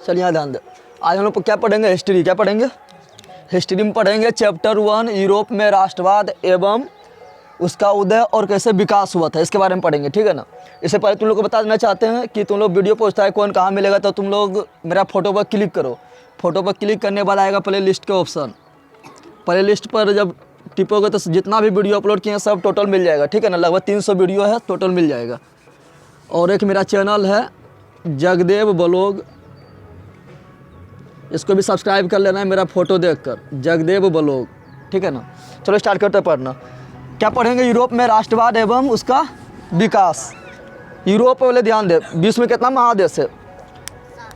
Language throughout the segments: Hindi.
चलिए यहाँ ध्यान दे। आज हम लोग क्या पढ़ेंगे? हिस्ट्री। क्या पढ़ेंगे? हिस्ट्री में पढ़ेंगे चैप्टर 1 यूरोप में राष्ट्रवाद एवं उसका उदय और कैसे विकास हुआ था, इसके बारे में पढ़ेंगे, ठीक है ना। इससे पहले तुम लोग को बता देना चाहते हैं कि तुम लोग वीडियो पोस्ट है कौन कहाँ मिलेगा, तो तुम लोग मेरा फोटो पर क्लिक करो। फोटो पर क्लिक करने के बाद आएगा प्ले लिस्ट का ऑप्शन। प्ले लिस्ट पर जब टिपोगे तो जितना भी वीडियो अपलोड किए हैं सब टोटल मिल जाएगा, ठीक है ना। लगभग 300 वीडियो है, टोटल मिल जाएगा। और एक मेरा चैनल है जगदेव ब्लॉग, इसको भी सब्सक्राइब कर लेना है मेरा फोटो देखकर, जगदेव ब्लॉग, ठीक है ना। चलो स्टार्ट करते हैं पढ़ना। क्या पढ़ेंगे? यूरोप में राष्ट्रवाद एवं उसका विकास। यूरोप वाले ध्यान दे, विश्व में कितना महादेश है?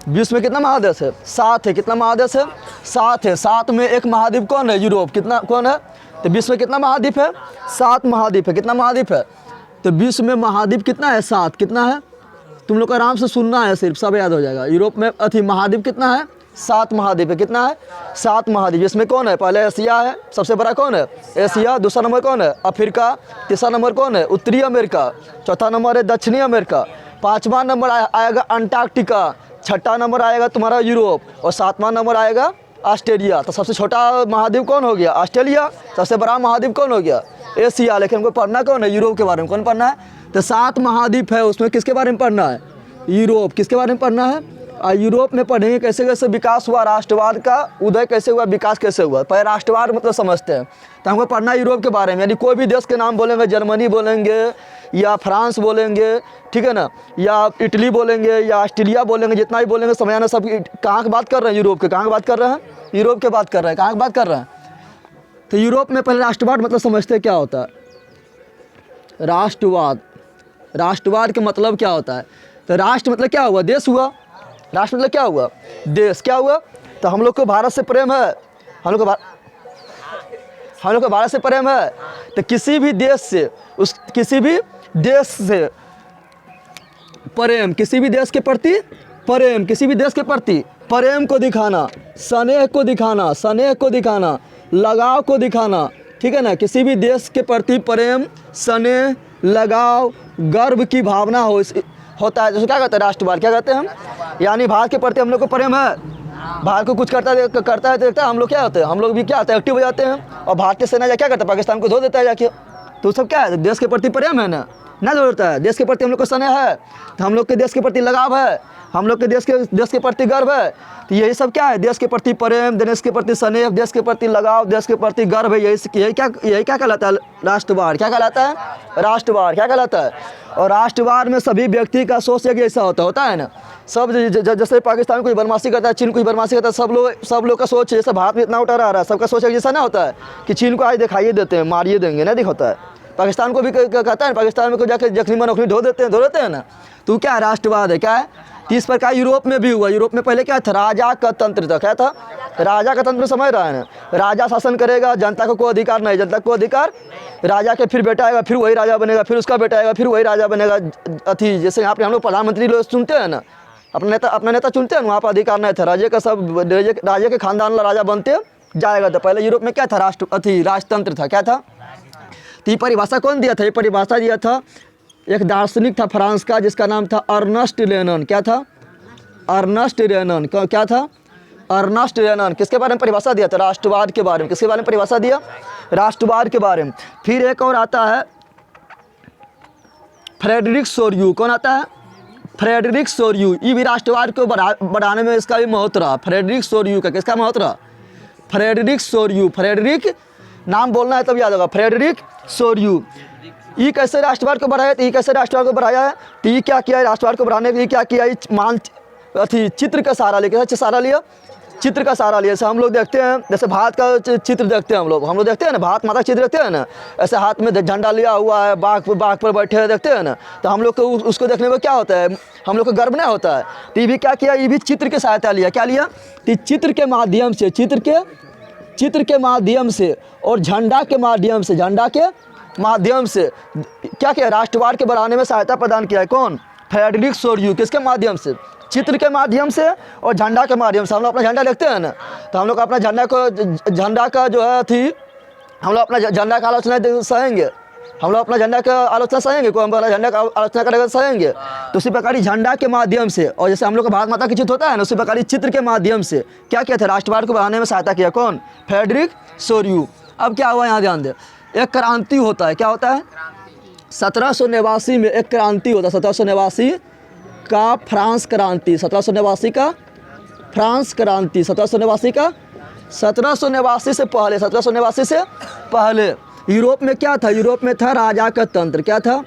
विश्व में कितना महादेश है? 7 है। कितना महादेश है? 7 है। 7 में एक महाद्वीप कौन है? यूरोप। कितना कौन है? तो विश्व में कितना महाद्वीप है? 7 महाद्वीप है। कितना महाद्वीप है? तो विश्व में महाद्वीप कितना है? 7। कितना है? तुम लोग को आराम से सुनना है, सिर्फ सब याद हो जाएगा। यूरोप में महाद्वीप कितना है? 7 महाद्वीप है। कितना है? 7 महाद्वीप। इसमें कौन है? पहले एशिया है, सबसे बड़ा कौन है? एशिया। दूसरा नंबर कौन है? अफ्रीका। तीसरा नंबर कौन है? उत्तरी अमेरिका। चौथा नंबर है दक्षिणी अमेरिका। 5वां नंबर आएगा अंटार्कटिका। 6ठा नंबर आएगा तुम्हारा यूरोप। और 7वां नंबर आएगा ऑस्ट्रेलिया। तो सबसे छोटा महाद्वीप कौन हो गया? ऑस्ट्रेलिया। सबसे बड़ा महाद्वीप कौन हो गया? एशिया। लेकिन हमको पढ़ना कौन है? यूरोप के बारे में। कौन पढ़ना है? तो 7 महाद्वीप है, उसमें किसके बारे में पढ़ना है? यूरोप। किसके बारे में पढ़ना है? यूरोप में पढ़ेंगे कैसे कैसे विकास हुआ, राष्ट्रवाद का उदय कैसे हुआ, विकास कैसे हुआ। पहले राष्ट्रवाद मतलब समझते हैं, तो हमको पढ़ना है यूरोप के बारे में। यानी कोई भी देश के नाम बोलेंगे, जर्मनी बोलेंगे या फ्रांस बोलेंगे, ठीक है ना, या इटली बोलेंगे या ऑस्ट्रेलिया बोलेंगे, जितना भी बोलेंगे समझ आना। सब कहाँ की बात कर रहे हैं? यूरोप के। कहाँ की बात कर रहे हैं? यूरोप के बात कर रहे हैं। कहाँ की बात कर रहे हैं? तो यूरोप में पहले राष्ट्रवाद मतलब समझते क्या होता है? राष्ट्रवाद, राष्ट्रवाद का मतलब क्या होता है? तो राष्ट्र मतलब क्या हुआ? देश हुआ। राष्ट्र मतलब क्या हुआ? देश। क्या हुआ? तो हम लोग को भारत से प्रेम है, हम लोग को भारत से प्रेम है। तो किसी भी देश से किसी भी देश से प्रेम, किसी भी देश के प्रति प्रेम, किसी भी देश के प्रति प्रेम को दिखाना, स्नेह को दिखाना, स्नेह को दिखाना, लगाव को दिखाना, ठीक है ना। किसी भी देश के प्रति प्रेम, स्नेह, लगाव, गर्व की भावना होता है, जैसे क्या कहते हैं? राष्ट्रवाद। क्या कहते हैं हम? यानी भारत के प्रति हम लोग को प्रेम है, भारत को कुछ करता है देखता है, हम लोग क्या होते हैं? हम लोग भी क्या होता है? एक्टिव हो जाते हैं। और भारत की सेना क्या करता है? पाकिस्तान को धो देता है जाके। तो सब क्या है? देश के प्रति प्रेम है ना धोता है। देश के प्रति हम लोग को स्नेह है, तो हम लोग के देश के प्रति लगाव है, हम लोग के देश के प्रति गर्व है। तो यही सब क्या है? देश के प्रति प्रेम, देश के प्रति स्नेह, देश के प्रति लगाव, देश के प्रति गर्व है। यही क्या कहलाता है? राष्ट्रवाद। क्या कहलाता है? राष्ट्रवाद। क्या कहलाता है? और राष्ट्रवाद में सभी व्यक्ति का सोच एक जैसा होता है ना। सब जैसे पाकिस्तान कोई बदमाशी करता है, चीन कोई बदमाशी करता है, सब लोग का सोच जैसे भारत में इतना उठा रहा है, सबका सोच एक जैसा ना होता है कि चीन को आज दिखाइए देते हैं, मारिए देंगे, ना दिखाता है। पाकिस्तान को भी कहता है, पाकिस्तान में को जाकर जखनी मनोखनी धो देते हैं ना। तो क्या राष्ट्रवाद है? क्या है? इस प्रकार यूरोप में भी हुआ। यूरोप में पहले क्या था? राजा का तंत्र था। क्या था? राजा का तंत्र समझ रहा है ना। राजा शासन करेगा, जनता को कोई अधिकार नहीं, जनता को अधिकार राजा के, फिर बेटा आएगा, फिर वही राजा बनेगा, फिर उसका बेटा आएगा, फिर वही राजा बनेगा। जैसे यहाँ पे हम लोग प्रधानमंत्री लोग चुनते हैं ना, अपना नेता चुनते हैं, वहाँ पर अधिकार नहीं था। राजे का सब राजे के खानदान वाला राजा बनते जाएगा। तो पहले यूरोप में क्या था? राजतंत्र था। क्या था? तो ये परिभाषा कौन दिया था? ये परिभाषा दिया था एक दार्शनिक था फ्रांस का, जिसका नाम था अर्नस्ट रेनन। क्या था? अर्नस्ट रेनन। क्या था? अर्नस्ट रेनन। किसके बारे में परिभाषा दिया था? राष्ट्रवाद के बारे में। किसके बारे में परिभाषा दिया? राष्ट्रवाद के बारे में। फिर एक और आता है फ्रेडरिक सोरियू। कौन आता है? फ्रेडरिक सोरियू। ये भी राष्ट्रवाद को बढ़ाने में इसका भी महत्व रहा। फ्रेडरिक सोरियू का किसका महत्व रहा? फ्रेडरिक सोरियू। फ्रेडरिक नाम बोलना है तब याद होगा। फ्रेडरिक सोरियू। ये कैसे राष्ट्रवाद को बढ़ाया? तो ये कैसे राष्ट्रवाद को बढ़ाया है? तो ये क्या किया है? राष्ट्रवाद को बढ़ाने के लिए क्या किया? चित्र का सहारा लिया। कैसा सहारा लिया? चित्र का सहारा लिया। जैसे हम लोग देखते हैं, जैसे भारत का चित्र देखते हैं हम लोग देखते हैं ना, भारत माता का चित्र देखते हैं ना, ऐसे हाथ में झंडा लिया हुआ है, बाघ पर बैठे हुए देखते हैं ना। तो हम लोग को उसको देखने में क्या होता है? हम लोग को गर्व नहीं होता है। तो ये भी क्या किया? ये भी चित्र की सहायता लिया। क्या लिया? तो चित्र के माध्यम से, चित्र के माध्यम से और झंडा के माध्यम से क्या किया? राष्ट्रवाद के बढ़ाने में सहायता प्रदान किया है। कौन? फ्रेडरिक सोरियू। किसके माध्यम से? चित्र के माध्यम से और झंडा के माध्यम से। हम लोग अपना झंडा देखते हैं ना, तो हम लोग अपना झंडा का जो है हम लोग अपना झंडा का आलोचना सहेंगे, हम लोग अपना झंडा का आलोचना सहेंगे, कोई हमारा झंडा का आलोचना करेगा तो सहेंगे। तो उसी प्रकार झंडा के माध्यम से, और जैसे हम लोग का भारत माता की चित्र होता है ना, उसी प्रकार चित्र के माध्यम से क्या किया था, राष्ट्रवाद को बढ़ाने में सहायता किया। कौन? फ्रेडरिक सोर्यू। अब क्या हुआ यहाँ ध्यान दे, एक क्रांति होता है। क्या होता है? 1789 में एक क्रांति होता है, 1789 का फ्रांस क्रांति, 1789 का फ्रांस क्रांति, 1789 का 1789 से पहले, 1789 से पहले यूरोप में क्या था? यूरोप में था राजा का तंत्र। क्या था?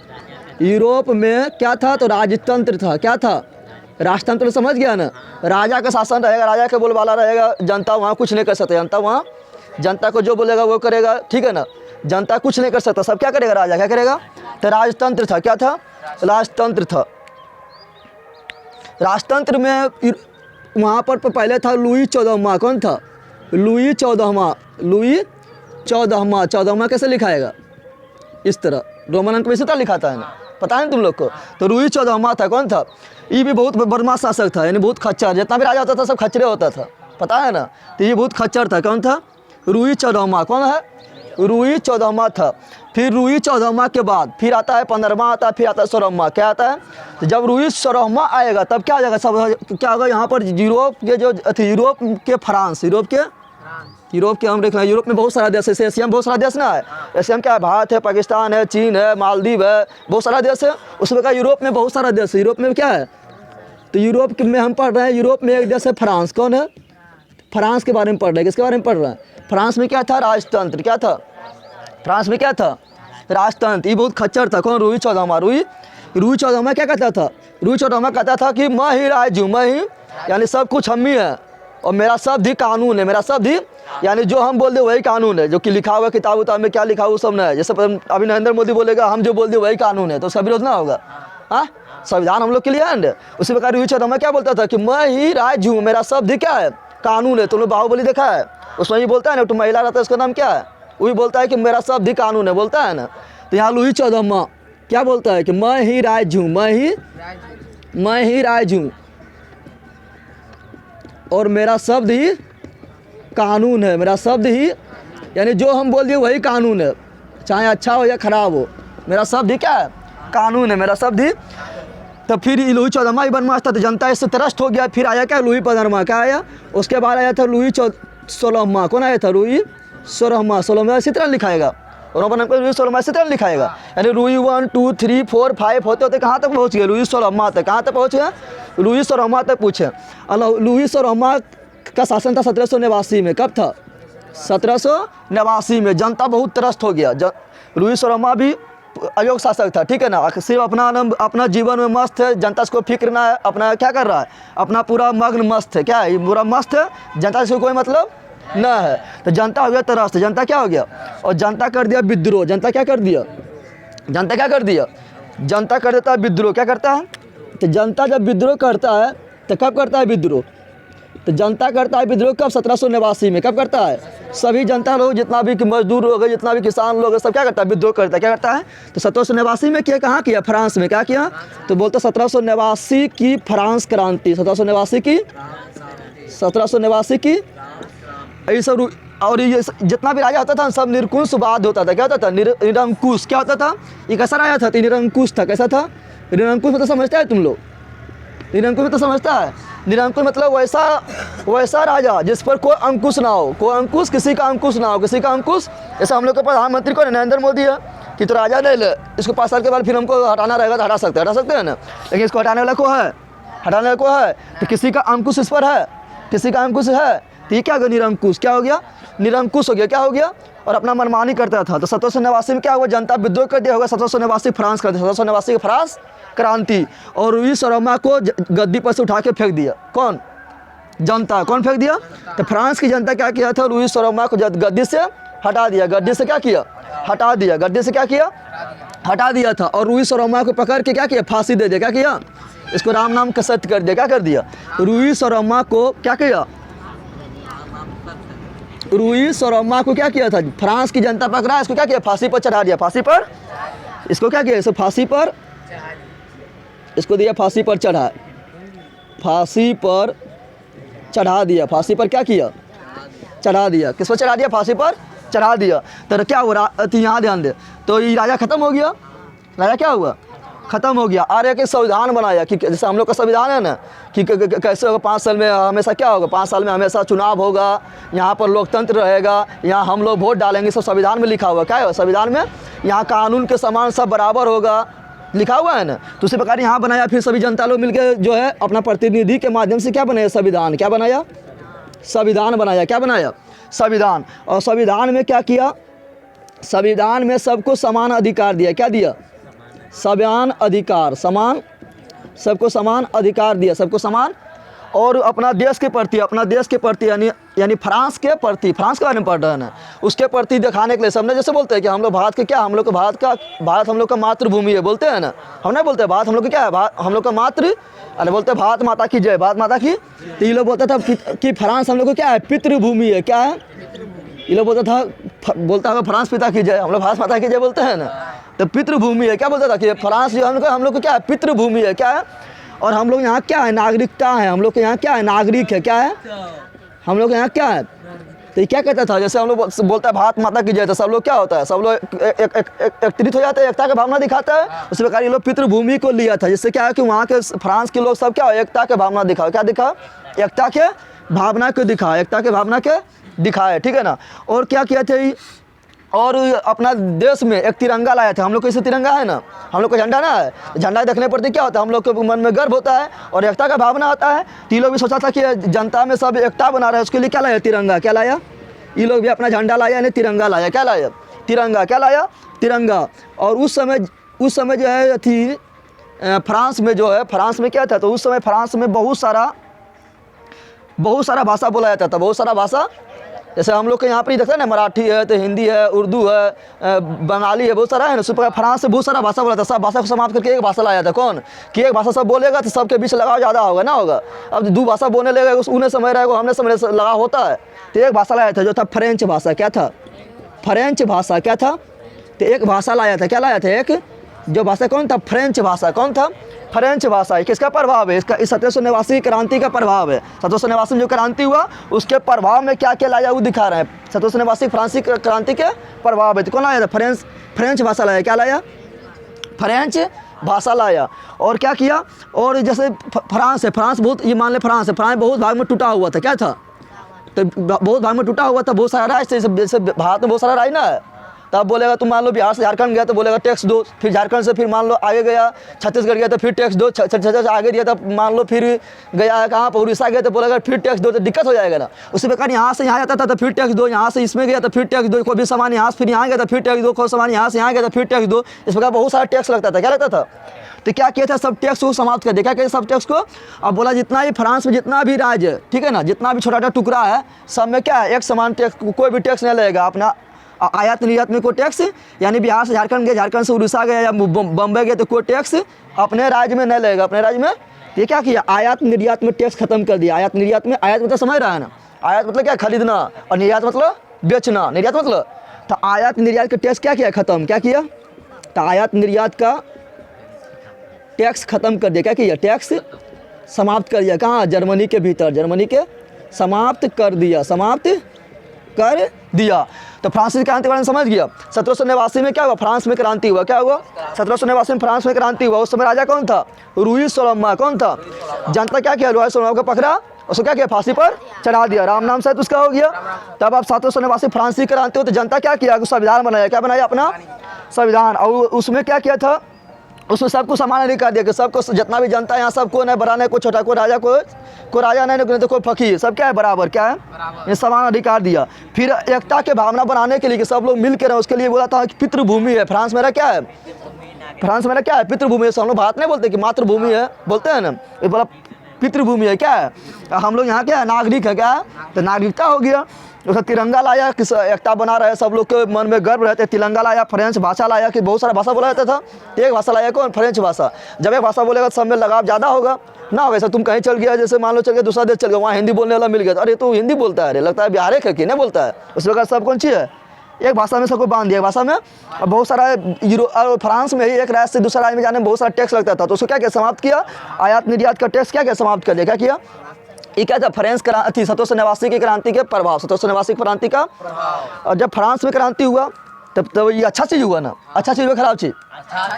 यूरोप में क्या था? तो राजतंत्र था। क्या था? राजतंत्र। समझ गया ना? राजा का शासन रहेगा, राजा का बोलबाला रहेगा, जनता वहाँ कुछ नहीं कर सकता। जनता वहाँ, जनता को जो बोलेगा वो करेगा, ठीक है ना? जनता कुछ नहीं कर सकता, सब क्या करेगा? राजा क्या करेगा? तो राजतंत्र था। क्या था? राजतंत्र था। राजतंत्र में वहाँ पर पहले था लुई 14वां। कौन था? लुई 14वां। लुई 14वां। 14वां कैसे लिखाएगा? इस तरह, रोमन अंक में इसी तरह लिखाता है ना, पता है तुम लोग को? तो लुई 14वां था। कौन था? ये भी बहुत बदमाश शासक था, यानी बहुत खच्चर, जितना भी राजा होता था सब खच्चरे होता था, पता है ना? तो ये बहुत खच्चर था। कौन था? लुई 14वां। कौन है? लुई 14वां था। फिर लुई 14वां के बाद फिर आता है 15वां, आता है, फिर आता है 16वां। क्या आता है? तो जब लुई 16वां आएगा तब क्या आ जाएगा? सब क्या होगा यहाँ पर? यूरोप के जो यूरोप के फ्रांस, यूरोप के हम देख रहे हैं, यूरोप में बहुत सारा देश है, एशिया में बहुत सारा देश ना है। एशिया में क्या है? भारत है, पाकिस्तान है, चीन है, मालदीव है, बहुत सारा देश है। उस प्रकार यूरोप में बहुत सारा देश है। यूरोप में क्या है? तो यूरोप में हम पढ़ रहे हैं, यूरोप में एक देश है फ्रांस। कौन है? फ्रांस के बारे में पढ़ रहे हैं। किसके बारे में पढ़ रहे हैं? फ्रांस में क्या था? राजतंत्र। क्या था? फ्रांस में क्या था? राजतंत्र। ये बहुत खच्चर था। कौन? लुई 14वां। लुई 14वां क्या कहता था? लुई 14वां कहता था कि मैं ही राज हूँ, मैं ही, यानी सब कुछ हम ही है, और मेरा शब्द ही कानून है। मेरा शब्द ही, यानी जो हम बोल दे वही कानून है। जो कि लिखा हुआ किताब उताब में क्या लिखा हुआ सब ना है। जैसे अभी नरेंद्र मोदी बोलेगा हम जो बोल दे वही कानून है, तो उसका विरोध ना होगा। हाँ, संविधान हम लोग के लिए है। उसी प्रकार लुई 14वां क्या बोलता था कि मैं ही राज हूँ, मेरा शब्द ही क्या है? कानून है। तुम लोग बाहुबली देखा है? उसमें ये बोलता है ना, तो महिला रहता है, उसका नाम क्या है? वही बोलता है कि मेरा शब्द ही कानून है, बोलता है ना। तो यहाँ लुई 14वां क्या बोलता है कि मैं ही राज हूँ, मैं ही राज हूँ, और मेरा शब्द ही कानून है। मेरा शब्द ही, यानी जो हम बोल दिए वही कानून है, चाहे अच्छा हो या खराब हो। मेरा शब्द ही क्या है? कानून है। मेरा शब्द ही। तो फिर लुई 14वां बदमाश था, तो जनता इससे त्रस्त हो गया। फिर आया क्या? लुई 15वां। क्या आया? उसके बाद आया था लुई 16वां। कौन आया था? लुई 16वां। 16वां इसी तरह लिखाएगा, रोमन अंक में लुई 16वां इसी तरह लिखाएगा। यानी लुई 1 2 3 4 5 होते होते कहाँ तक पहुँच गए? लुई 16वां तक। कहाँ तक पहुँच गया? लुई 16वां तक पूछे। लुई 16वां का शासन था 1789 में। कब था? 1789 में। जनता बहुत त्रस्त हो गया। लुई 16वां भी अयोग्य शासक था, ठीक है ना? सिर्फ अपना जीवन में मस्त है, जनता से कोई फिक्र ना है, अपना क्या कर रहा है? अपना पूरा मग्न मस्त है। क्या है? पूरा मस्त है, जनता से कोई मतलब ना है। तो जनता हो गया त्रस्त। जनता क्या हो गया? और जनता कर दिया विद्रोह। जनता क्या कर दिया? जनता क्या कर दिया? जनता कर देता है विद्रोह। क्या करता है? तो जनता जब विद्रोह करता है तो कब करता है विद्रोह? तो जनता करता है विद्रोह कब? 1789 में। कब करता है? सभी जनता लोग, जितना भी मजदूर लोग हैं, जितना भी किसान लोग हैं, सब क्या करता है? विद्रोह करता है। क्या करता है? तो 1789 में किया। कहाँ किया? फ्रांस में। क्या किया? तो बोलते 1789 की फ्रांस क्रांति। 1789 की ये सब। और ये जितना भी राजा होता था सब निरंकुशवाद होता था। क्या होता था? निरंकुश। क्या होता था? ये कैसा राजा था? निरंकुश था। कैसा था? निरंकुश मतलब समझता है तुम लोग? निरंकुश मतलब समझता है? निरंकुश मतलब वैसा राजा जिस पर कोई अंकुश ना हो। कोई अंकुश, किसी का अंकुश ना हो, किसी का अंकुश। जैसे हम लोग के प्रधानमंत्री को नरेंद्र मोदी है कि तो राजा नहीं ले, इसको 5 साल के बाद फिर हमको हटाना रहेगा तो हटा सकते हैं ना। लेकिन इसको हटाने वाला को है, हटाने वाला को है। तो किसी का अंकुश इस पर है, किसी का अंकुश है, तो ये क्या हो गया? निरंकुश। क्या हो गया? निरंकुश हो गया। क्या हो गया? और अपना मनमानी करता था। तो 1789 में क्या हुआ? जनता विद्रोह कर दिया होगा। 1789 फ्रांस कर दिया, 1789 की फ्रांस क्रांति। और लुई 16वां को गद्दी पर से उठा के फेंक दिया। कौन? जनता। कौन फेंक दिया? तो फ्रांस की जनता क्या किया था? लुई 16वां को गद्दी से हटा दिया। गद्दी से क्या किया? हटा दिया। गद्दी से क्या किया? हटा दिया था। और लुई 16वां को पकड़ के क्या किया? फांसी दे दिया। क्या किया? इसको राम नाम का सत्य कर दिया। क्या कर दिया? लुई 16वां को क्या किया? लुई 16वां को क्या किया था? फ्रांस की जनता पकड़ा, इसको क्या किया? फांसी पर चढ़ा दिया। फांसी पर इसको क्या किया? इसको फांसी पर, इसको दिया फांसी पर चढ़ा, फांसी पर चढ़ा दिया। फांसी पर क्या किया? चढ़ा दिया। किस पर चढ़ा दिया? फांसी पर चढ़ा दिया। तो क्या हुआ, तो यहाँ ध्यान दे, तो ये राजा ख़त्म हो गया, राजा क्या हुआ, ख़त्म हो गया। और एक संविधान बनाया कि जैसे हम लोग का संविधान है ना कि कैसे होगा 5 साल में हमेशा क्या होगा, 5 साल में हमेशा चुनाव होगा, यहाँ पर लोकतंत्र रहेगा, यहाँ हम लोग वोट डालेंगे, सब संविधान में लिखा हुआ। क्या है संविधान में, यहाँ कानून के समान सब बराबर होगा, लिखा हुआ है ना। तो उसी प्रकार यहाँ बनाया, फिर सभी जनता लोग मिलकर जो है अपना प्रतिनिधि के माध्यम से क्या बनाया, संविधान। क्या बनाया, संविधान बनाया। क्या बनाया, संविधान। और संविधान में क्या किया, संविधान में सबको समान अधिकार दिया। क्या दिया, समान अधिकार, समान, सबको समान अधिकार दिया, सबको समान। और अपना देश के प्रति, अपना देश के प्रति यानी फ्रांस के प्रति, फ्रांस के बारे में पढ़ रहे हैं, उसके प्रति दिखाने के लिए सबने जैसे बोलते हैं कि हम लोग भारत के क्या, हम लोग भारत हम लोग का मातृभूमि है, बोलते हैं ना, हम नहीं बोलते भारत हम लोग का क्या है, हम लोग का मातृ, अरे बोलते हैं भारत माता की जय, भारत माता की। तो ये लोग बोलते था कि फ्रांस हम लोग को क्या है, पितृभूमि है। क्या है, ये लोग बोलता है फ्रांस पिता की जय, हम लोग भारत माता की जय बोलते हैं ना। तो पितृभूमि है, क्या बोलता था कि फ्रांस जो हम लोग को क्या है, पितृभूमि है। क्या है, और हम लोग यहाँ क्या है, नागरिकता है, हम लोग के यहाँ क्या है, नागरिक है। क्या है, हम लोग यहाँ क्या है। तो ये क्या कहता था, जैसे हम लोग बोलता है भारत माता की जय, तो सब लोग क्या होता है, सब लोग एकत्रित हो जाते हैं, एकता की भावना दिखाता है। उसी प्रकार ये लोग पितृभूमि को लिया था, जिससे क्या है कि वहाँ के फ्रांस के लोग सब क्या एकता के भावना दिखाओ। क्या दिखा, एकता के भावना को दिखा, एकता के भावना के दिखाए, ठीक है ना। और क्या किया थे, और अपना देश में एक तिरंगा लाया था। हम लोग को इसे तिरंगा है ना, हम लोग को झंडा ना है, झंडा देखने पर क्या होता है, हम लोग के मन में गर्व होता है और एकता का भावना आता है। तो ये लोग भी सोचा था कि जनता में सब एकता बना रहे, उसके लिए क्या लाया, तिरंगा। क्या लाया, ये लोग भी अपना झंडा लाया, यानी तिरंगा लाया। क्या लाया, तिरंगा। क्या लाया, तिरंगा। और उस समय जो है थी फ्रांस में, जो है फ्रांस में क्या था, तो उस समय फ्रांस में बहुत सारा भाषा बोला जाता था, बहुत सारा भाषा। जैसे हम लोग के यहाँ पर ही देखते हैं ना, मराठी है, तो हिंदी है, उर्दू है, बंगाली है, बहुत सारा है ना। सुपर फ्रांस से बहुत सारा भाषा बोला था, सब भाषा को समाप्त करके एक भाषा लाया था। कौन, कि एक भाषा सब बोलेगा तो सबके बीच लगाव ज़्यादा होगा ना होगा। अब 2 भाषा बोलने लगेगा, उन्हें समय रहेगा, हमने समय लगाव होता है। तो एक भाषा लाया था जो था फ्रेंच भाषा। क्या था, फ्रेंच भाषा। क्या था, तो एक भाषा लाया था। क्या लाया था, एक जो भाषा कौन था, फ्रेंच भाषा। कौन था, फ्रेंच भाषा। किसका प्रभाव है, इसका 1789 क्रांति का प्रभाव है। 1789 में जो क्रांति हुआ उसके प्रभाव में क्या क्या लाया वो दिखा रहे हैं। 1789 फ्रांसीसी क्रांति के प्रभाव है। तो कौन लाया था, फ्रेंच भाषा लाया। क्या लाया, फ्रेंच भाषा लाया। और क्या किया, और जैसे फ्रांस है, फ्रांस बहुत, ये मान ले फ्रांस है, फ्रांस बहुत भाग में टूटा हुआ था। क्या था, तो बहुत भाग में टूटा हुआ था, बहुत सारा राज्य, जैसे भारत में बहुत सारा राज्य ना है। तब बोलेगा तुम मान लो बिहार से झारखंड गया तो बोलेगा टैक्स दो, फिर झारखंड से फिर मान लो आगे गया छत्तीसगढ़ गया तो फिर टैक्स दो, छत्तीसगढ़ आगे दिया तब मान लो फिर गया कहाँ पर उड़ीसा गया तो बोलेगा फिर टैक्स दो, तो दिक्कत हो जाएगा ना। उसी प्रकार यहाँ से यहाँ जाता था तो फिर टैक्स दो, यहाँ से इसमें गया तो फिर टैक्स दो, कोई भी सामान यहाँ से फिर यहाँ गया तो फिर टैक्स दो, कोई सामान यहाँ से यहाँ गया तो फिर टैक्स दो। इस प्रकार बहुत सारा टैक्स लगता था। क्या लगता था, तो क्या किया था, सब टैक्स को समाप्त कर दिया। क्या सब टैक्स को, अब बोला जितना भी फ्रांस में जितना भी राज्य है, ठीक है ना, जितना भी छोटा छोटा टुकड़ा है, सब में क्या है, एक समान टैक्स, कोई भी टैक्स नहीं लगेगा। अपना आयात निर्यात में कोई टैक्स, यानी बिहार से झारखंड गया, झारखंड से उड़ीसा गया या बम्बई गया तो कोई टैक्स अपने राज्य में नहीं लगेगा, अपने राज्य में। ये क्या किया, आयात निर्यात में टैक्स खत्म कर दिया। आयात निर्यात में, आयात मतलब समझ रहा है ना, आयात मतलब क्या, खरीदना, और निर्यात मतलब बेचना, निर्यात मतलब, तो आयात निर्यात का टैक्स क्या किया, खत्म। क्या किया, तो आयात निर्यात का टैक्स खत्म कर दिया। क्या किया, टैक्स समाप्त कर दिया। कहाँ, जर्मनी के भीतर, जर्मनी के समाप्त कर दिया, समाप्त कर दिया। तो फ्रांसीसी क्रांति के बारे में समझ गया। 1789 में क्या हुआ, फ्रांस में क्रांति हुआ। क्या हुआ, 1789 में फ्रांस में क्रांति हुआ। उस समय राजा कौन था, लुई सोलहवां। कौन था, जनता क्या किया, लुई सोलहवां को पकड़ा, उसको क्या किया, फांसी पर चढ़ा दिया, राम नाम सहित उसका हो गया। तब अब 1789 फ्रांसीसी क्रांति हो तो जनता क्या किया, संविधान बनाया। क्या बनाया, अपना संविधान। और उसमें क्या किया था, उसमें सबको समान अधिकार दिया कि सबको, जितना भी जनता है यहाँ सबको नहीं बड़ा नहीं, कोई छोटा, कोई राजा, कोई राजा नहीं तो कोई फकीर, सब क्या है, बराबर। क्या है, ये समान अधिकार दिया। फिर एकता के भावना बनाने के लिए कि सब लोग मिल के रहे, उसके लिए बोला था कि पितृभूमि है फ्रांस मेरा। क्या है, फ्रांस मेरा क्या है, पितृभूमि है। हम लोग भारत नहीं बोलते कि मातृभूमि है, बोलते हैं ना, ये बोला पितृभूमि है। क्या है, हम लोग यहाँ क्या है, नागरिक है। क्या है, तो नागरिकता हो गया। उसका तिरंगा लाया, किस एकता बना रहे, सब लोग के मन में गर्व रहते। तिरंगा लाया, फ्रेंच भाषा लाया, कि बहुत सारा भाषा बोला जाता था, एक भाषा लाया कौन, फ्रेंच भाषा। जब एक भाषा बोलेगा तो सब में लगाव ज़्यादा होगा ना होगा। ऐसा तुम कहीं चल गया, जैसे मान लो चल गया दूसरा देश चल गया, वहाँ हिंदी बोलने वाला मिल गया, अरे तो हिंदी बोलता है, अरे लगता है बिहार है कि नहीं बोलता है। उस प्रकार सब कौन सी है, एक भाषा में सबको बांध दिया, भाषा में। अब बहुत सारा और फ्रांस में ही एक राज्य से दूसरा राज्य में जाने में बहुत सारा टैक्स लगता था, तो उसको क्या किया, समाप्त किया। आयात निर्यात का टैक्स क्या किया, समाप्त कर दिया। क्या किया, ये क्या था, फ्रांस क्रांति 1789 की क्रांति के प्रभाव, 1789 की क्रांति का। और जब फ्रांस में क्रांति हुआ तब ये अच्छा चीज़ हुआ ना, अच्छा चीज़ हुआ खराब चीज़,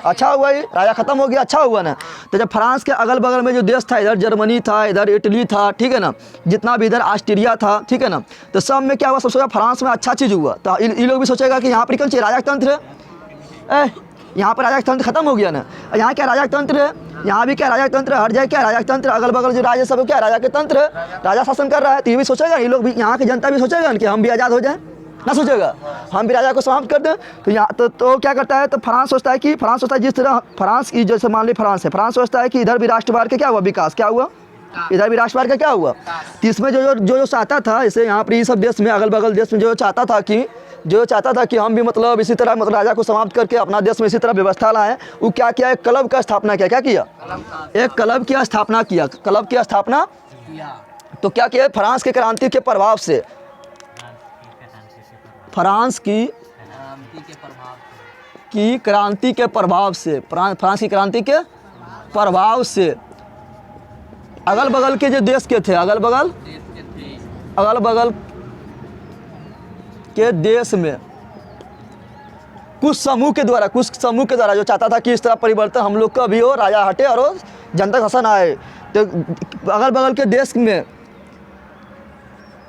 अच्छा हुआ, ये राजा खत्म हो गया, अच्छा हुआ ना। तो जब फ्रांस के अगल बगल में जो देश था, इधर जर्मनी था, इधर इटली था, ठीक है ना, जितना भी इधर ऑस्ट्रिया था, ठीक है ना, तो सब में क्या हुआ, सब सोचा फ्रांस में अच्छा चीज़ हुआ। तो ये लोग भी सोचेगा कि यहाँ पर कौन सी राजतंत्र है, यहाँ पर राजतंत्र खत्म हो गया ना, यहाँ क्या राजतंत्र है, यहाँ भी क्या राजतंत्र, हर जगह क्या राजतंत्र, अगल बगल जो राज्य सब क्या राजा के तंत्र है, राजा शासन कर रहा है। तो ये भी सोचेगा, ये लोग भी, यहाँ की जनता भी सोचेगा कि हम भी आज़ाद हो जाएं, ना सोचेगा हम भी राजा को समाप्त कर दें। तो यहाँ तो क्या करता है, तो फ्रांस सोचता है जिस तरह फ्रांस की, जैसे मान ली फ्रांस है, फ्रांस सोचता है कि इधर भी राष्ट्रवाद का क्या हुआ, विकास क्या हुआ, इधर भी राष्ट्रवाद का क्या हुआ। तो इसमें जो चाहता था, जैसे यहाँ पर ये सब देश में, अगल बगल देश में जो चाहता था कि हम भी मतलब इसी तरह मतलब राजा को समाप्त करके अपना देश में इसी तरह व्यवस्था लाएं, वो क्या किया, एक क्लब का स्थापना किया। क्या किया, एक क्लब की स्थापना किया, क्लब की स्थापना। तो क्या किया, फ्रांस की क्रांति के प्रभाव से, फ्रांस की क्रांति के प्रभाव से, फ्रांस की क्रांति के प्रभाव से अगल बगल के जो देश के थे, अगल बगल के देश में कुछ समूह के द्वारा जो चाहता था कि इस तरह परिवर्तन हम लोग का भी हो, राजा हटे और जनता शासन आए। तो अगल बगल के देश में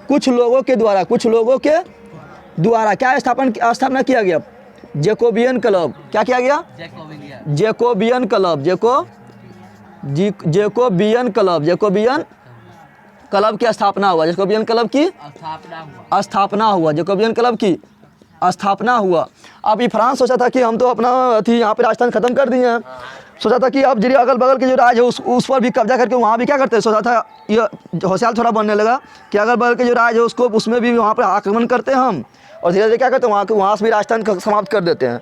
कुछ लोगों के द्वारा क्या स्थापना किया गया, जैकोबियन क्लब। क्या किया गया, जैकोबियन क्लब की स्थापना हुआ, जैकोबियन क्लब की स्थापना हुआ। अब ये फ्रांस सोचा था कि हम तो अपना यहाँ पे राजस्थान खत्म कर दिए हैं, सोचा था कि अब जो अगल बगल के जो राज है उस पर भी कब्जा करके वहाँ भी क्या करते हैं, सोचा था ये होशियार थोड़ा बनने लगा कि अगल बगल के जो राज है उसको उसमें भी वहाँ पर आक्रमण करते हैं हम, और धीरे धीरे क्या करते हैं वहाँ से भी राजस्थान समाप्त कर देते हैं।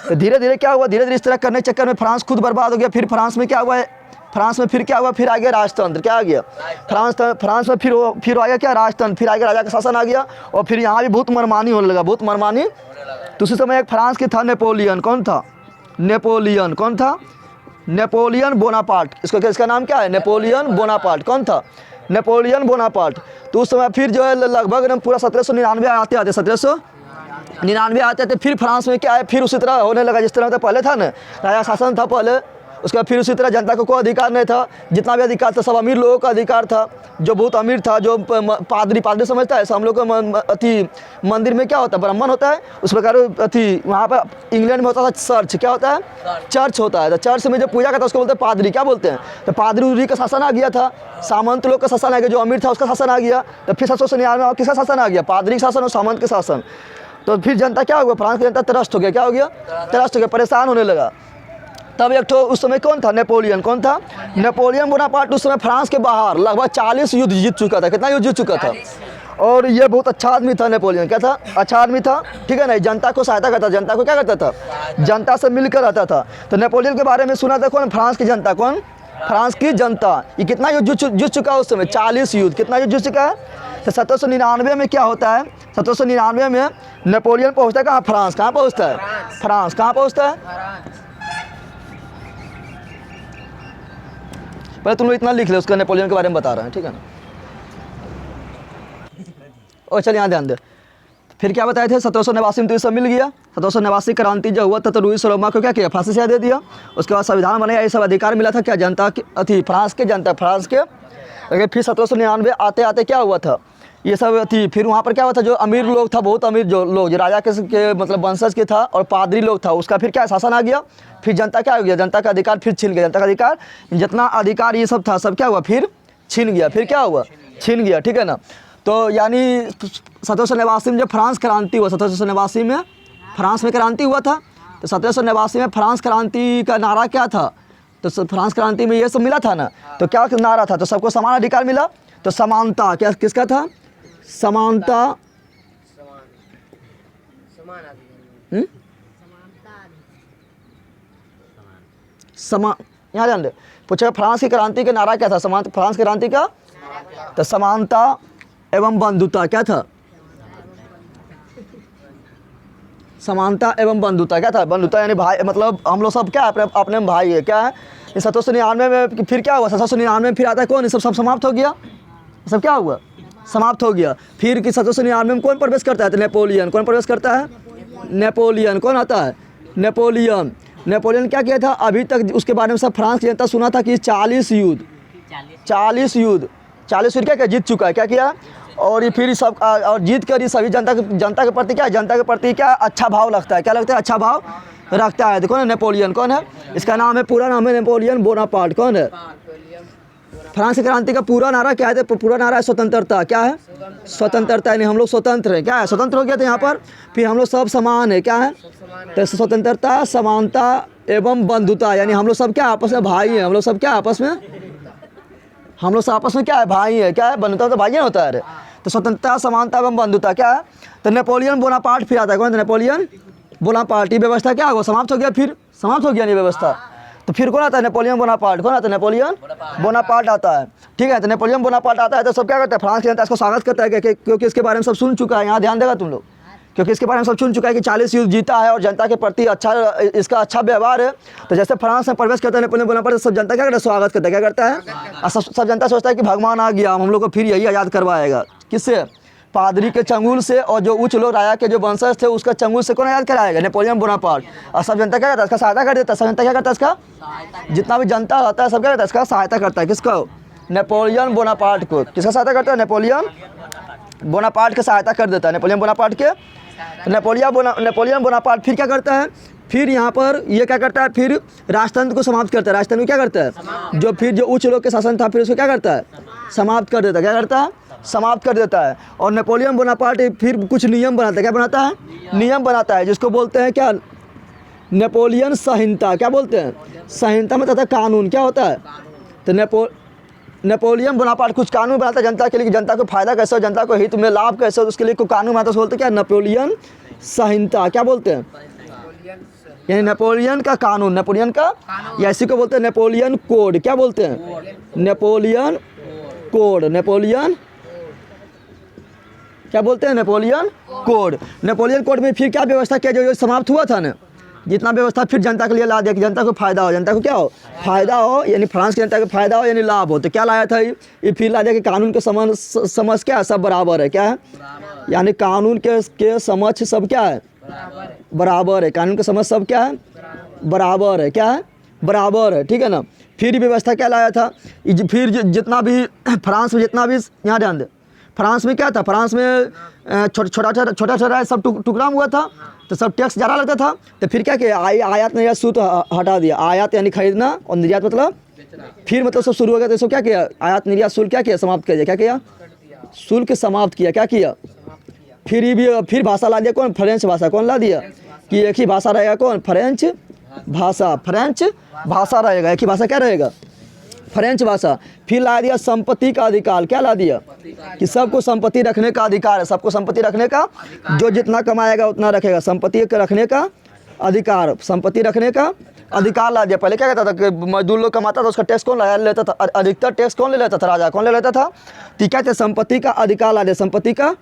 तो धीरे धीरे क्या हुआ, धीरे धीरे इस तरह करने के चक्कर में फ्रांस खुद बर्बाद हो गया। फिर फ्रांस में क्या हुआ, फिर आ गया राजतंत्र। क्या आ गया, फ्रांस में फिर आ गया क्या, राजतंत्र। फिर आ गया राजा का शासन आ गया, और फिर यहाँ भी बहुत मनमानी होने लगा, तो उसी समय एक फ्रांस के था नेपोलियन। कौन था, नेपोलियन बोनापार्ट। इसका नाम क्या है, नेपोलियन बोनापार्ट। कौन था, नेपोलियन बोनापार्ट। तो उस समय फिर जो है लगभग पूरा 1799 आते फिर फ्रांस में क्या है, फिर उसी तरह होने लगा जिस तरह पहले था ना, राजा शासन था पहले, उसके बाद फिर उसी तरह जनता को कोई अधिकार नहीं था, जितना भी अधिकार था सब अमीर लोगों का अधिकार था। जो बहुत अमीर था, जो पादरी समझता है, हम लोग को मंदिर में क्या होता है, ब्राह्मण होता है, उस प्रकार वहाँ पर इंग्लैंड में होता था चर्च। क्या होता है, चर्च होता है। तो चर्च में जो पूजा करता है उसको बोलते हैं पादरी। क्या बोलते हैं, तो पादरी का शासन आ गया था, सामंत लोग का शासन आ गया, जो अमीर था उसका शासन आ गया। तो फिर 1799 किसका शासन आ गया, पादरी का शासन और सामंत के शासन। तो फिर जनता क्या हुआ, फ्रांस की जनता त्रस्त हो गया। क्या हो गया, त्रस्त हो गया, परेशान होने लगा। तब एक तो उस समय कौन था, नेपोलियन। कौन था, नेपोलियन बोनापार्ट। उस समय फ्रांस के बाहर लगभग 40 युद्ध जीत चुका था। कितना युद्ध जीत चुका था, और ये बहुत अच्छा आदमी था नेपोलियन। क्या था, अच्छा आदमी था, ठीक है ना। जनता को सहायता करता, जनता को क्या करता था, जनता से मिलकर रहता था। तो नेपोलियन के बारे में सुना था कौन, फ्रांस की जनता। कौन, फ्रांस की जनता। ये कितना युद्ध जीत चुका है उस समय, 40 युद्ध। कितना युद्ध जीत चुका है। तो 1799 में क्या होता है, 1799 में नेपोलियन पहुँचता है कहाँ, फ्रांस। कहाँ पहुँचता है, फ्रांस। कहाँ पहुँचता है, पहले तुम लोग इतना लिख ले, उसका नेपोलियन के बारे में बता रहे हैं, ठीक है ना। और चल यहाँ ध्यान दे, फिर क्या बताए थे, 1789 में तो ये सब मिल गया। 1789 क्रांति जो हुआ था तो लुई सोलोमा को क्या किया, फांसी से दे दिया। उसके बाद संविधान बनाया, ये सब अधिकार मिला था क्या, जनता की फ्रांस के जनता, फ्रांस के। लेकिन फिर 1799 आते आते क्या हुआ था, ये सब फिर वहाँ पर क्या हुआ था, जो अमीर लोग था, बहुत अमीर जो लोग, जो राजा के मतलब वंशज के था और पादरी लोग था, उसका फिर क्या शासन आ गया। फिर जनता क्या हो गया, जनता का अधिकार फिर छीन गया। जनता का अधिकार, जितना अधिकार ये सब था सब क्या हुआ, फिर छीन गया। फिर क्या हुआ, छीन गया, ठीक है ना। तो यानी 1789 में जब फ्रांस क्रांति हुआ, 1789 में फ्रांस में क्रांति हुआ था। तो 1789 में फ्रांस क्रांति का नारा क्या था, तो फ्रांस क्रांति में ये सब मिला था ना। तो क्या नारा था, तो सबको समान अधिकार मिला। तो समानता क्या, किसका था, समानता, यहाँ ध्यान दे, पूछा फ्रांस की क्रांति का नारा क्या था, फ्रांस की क्रांति का, तो समानता एवं बंधुता। क्या था, समानता एवं बंधुता। क्या था, बंधुता यानी भाई, मतलब हम लोग सब क्या अपने भाई है। क्या है, 1799 में फिर क्या हुआ, 1799 में फिर आता है कौन, ये सब समाप्त हो गया। सब क्या हुआ, समाप्त हो गया। फिर कि 1799 में कौन प्रवेश करता है, तो नेपोलियन। कौन प्रवेश करता है, नेपोलियन। कौन आता है, नेपोलियन। नेपोलियन क्या किया था, अभी तक उसके बारे में सब फ्रांस की जनता सुना था कि 40 युद्ध क्या क्या जीत चुका है, क्या किया। और ये फिर सब और जीत कर ये सभी जनता के प्रति क्या, जनता के प्रति क्या अच्छा भाव लगता है, क्या लगता है, अच्छा भाव रखता है। देखो ना, नेपोलियन कौन है, इसका नाम है, पूरा नाम है नेपोलियन बोनापार्ट। कौन है, फ्रांस की क्रांति का पूरा नारा क्या है, पूरा नारा है स्वतंत्रता। क्या है, स्वतंत्रता, यानी हम लोग स्वतंत्र हैं। क्या है, स्वतंत्र हो गया था यहाँ पर। फिर हम लोग सब समान है। क्या है, तो स्वतंत्रता, समानता एवं बंधुता, यानी हम लोग सब क्या आपस में भाई हैं। हम लोग सब क्या आपस में, हम लोग सब आपस में क्या है, भाई है। क्या है, बंधुता तो भाई है होता है। तो स्वतंत्रता, समानता एवं बंधुता क्या है, तो नेपोलियन बोनापार्ट फिर आता है। कौन, नेपोलियन बोनापार्ट। ये व्यवस्था क्या हुआ, समाप्त हो गया, फिर समाप्त हो गया ये व्यवस्था। तो फिर कौन आता है, नेपोलियन बोनापार्ट। कौन आता है, नेपोलियन बोनापार्ट आता है। ठीक है, तो नेपोलियन बोनापार्ट आता है तो सब क्या करता है, फ्रांस की जनता इसको स्वागत करता है, क्योंकि इसके बारे में सब सुन चुका है। यहाँ ध्यान देगा तुम लोग, क्योंकि इसके बारे में सब सुन चुका है कि 40 युद्ध जीता है और जनता के प्रति अच्छा, इसका अच्छा व्यवहार है। तो जैसे फ्रांस में प्रवेश करता है नेपोलियन बोनापार्ट, तो सब जनता क्या करता है, स्वागत करता है। क्या करता है, और सब जनता सोचता है कि भगवान आ गया, हम लोग को फिर यही आज़ाद करवाएगा। किससे, पादरी के चंगुल से, और जो उच्च लोग राजा के जो वंशज थे उसका चंगुल से कौन याद कराएगा, नेपोलियन बोनापार्ट। और सब जनता क्या करता है, इसका सहायता कर देता है। सब जनता क्या करता है, इसका जितना भी जनता रहता है सब क्या करता है, इसका सहायता करता है। किसको, नेपोलियन बोनापार्ट को। किसका सहायता करता है, नेपोलियन बोनापार्ट की सहायता कर देता है, नेपोलियन बोनापार्ट के। नेपोलियन बोनापार्ट फिर क्या करता है, फिर यहाँ पर ये क्या करता है, फिर राजतंत्र को समाप्त करता है। राजतंत्र क्या करता है, जो उच्च लोग के शासन था फिर उसको क्या करता है, समाप्त कर देता है। क्या करता है, समाप्त कर देता है। और नेपोलियन बोनापार्ट फिर कुछ नियम बनाता है। क्या बनाता है, नियम बनाता है, जिसको बोलते हैं क्या, नेपोलियन संहिता। क्या बोलते हैं, संहिता में तथा कानून। क्या होता है, तो नेपोलियन बोनापार्ट कुछ कानून बनाता है जनता के लिए, कि जनता को फायदा कैसे हो, जनता को हित में लाभ कैसे हो, उसके लिए कोई कानून बनाता है। बोलते हैं क्या, नेपोलियन संहिता। क्या बोलते हैं, यानी नेपोलियन का कानून, नेपोलियन का, या इसी को बोलते हैं नेपोलियन कोड। क्या बोलते हैं, नेपोलियन कोड। नेपोलियन क्या बोलते हैं, नेपोलियन कोड। नेपोलियन कोड में फिर क्या व्यवस्था किया, जो समाप्त हुआ था ना, जितना व्यवस्था फिर जनता के लिए ला दिया कि जनता को फायदा हो। जनता को क्या हो, फायदा हो, यानी फ्रांस की जनता को फायदा हो, यानी लाभ हो। तो क्या लाया था ये फिर ला दिया कि कानून के समझ क्या है, सब बराबर है। क्या है, यानी कानून के समझ सब क्या है, बराबर है। कानून के समझ सब क्या है, बराबर है। क्या है, बराबर है। ठीक है ना। फिर ये व्यवस्था क्या लाया था, फिर जितना भी फ्रांस में जितना भी, यहाँ ध्यान दे, फ्रांस में क्या था, फ्रांस में छोटा सब टुकड़ा हुआ था, तो सब टैक्स ज़्यादा लगता था। तो फिर क्या किया, आयात निर्यात शुल्क हटा दिया। आयात यानी खरीदना, और निर्यात मतलब फिर मतलब सब शुरू हो गया। तो सब क्या किया, आयात निर्यात शुल्क क्या किया, समाप्त कर दिया। क्या किया, शुल्क समाप्त किया। क्या किया, फिर भाषा ला दिया। कौन, फ्रेंच भाषा। कौन ला दिया, कि एक ही भाषा रहेगा। कौन, फ्रेंच भाषा। फ्रेंच भाषा रहेगा, एक ही भाषा क्या रहेगा, फ्रेंच भाषा। फिर ला दिया संपत्ति का अधिकार। क्या ला दिया, कि सबको संपत्ति रखने का अधिकार है। सबको संपत्ति रखने का, जो जितना कमाएगा उतना रखेगा। संपत्ति रखने का अधिकार, संपत्ति रखने का अधिकार ला दिया। पहले क्या कहता था कि मजदूर लोग कमाता था, उसका टैक्स कौन लेता था, अधिकतर टैक्स कौन ले लेता था, राजा। कौन ले लेता था, तो क्या कहते, संपत्ति का अधिकार ला दिया। संपत्ति का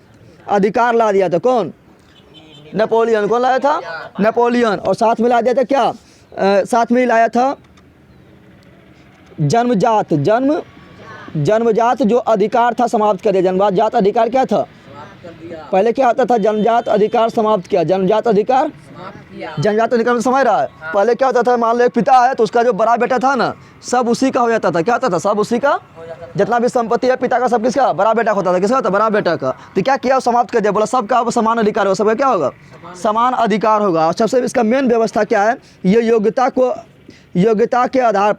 अधिकार ला दिया था। कौन, नेपोलियन। कौन लाया था, नेपोलियन। और साथ में ला दिया था क्या, साथ में ही लाया था जन्मजात जो अधिकार था समाप्त कर दिया। जन्मजात अधिकार क्या था, पहले क्या होता था, जन्मजात अधिकार समाप्त किया। जन्मजात अधिकार में समझ रहा है। पहले क्या होता था, मान लो एक पिता है तो उसका जो बड़ा बेटा था ना, सब उसी का हो जाता था। क्या होता था, सब उसी का, जितना भी संपत्ति है पिता का सब किसका, बड़ा बेटा होता था। किसका होता, बड़ा बेटा का। तो क्या किया, समाप्त कर दिया। बोला सबका समान अधिकार होगा। सबका क्या होगा, समान अधिकार होगा। और सबसे इसका मेन व्यवस्था क्या है, ये योग्यता के आधार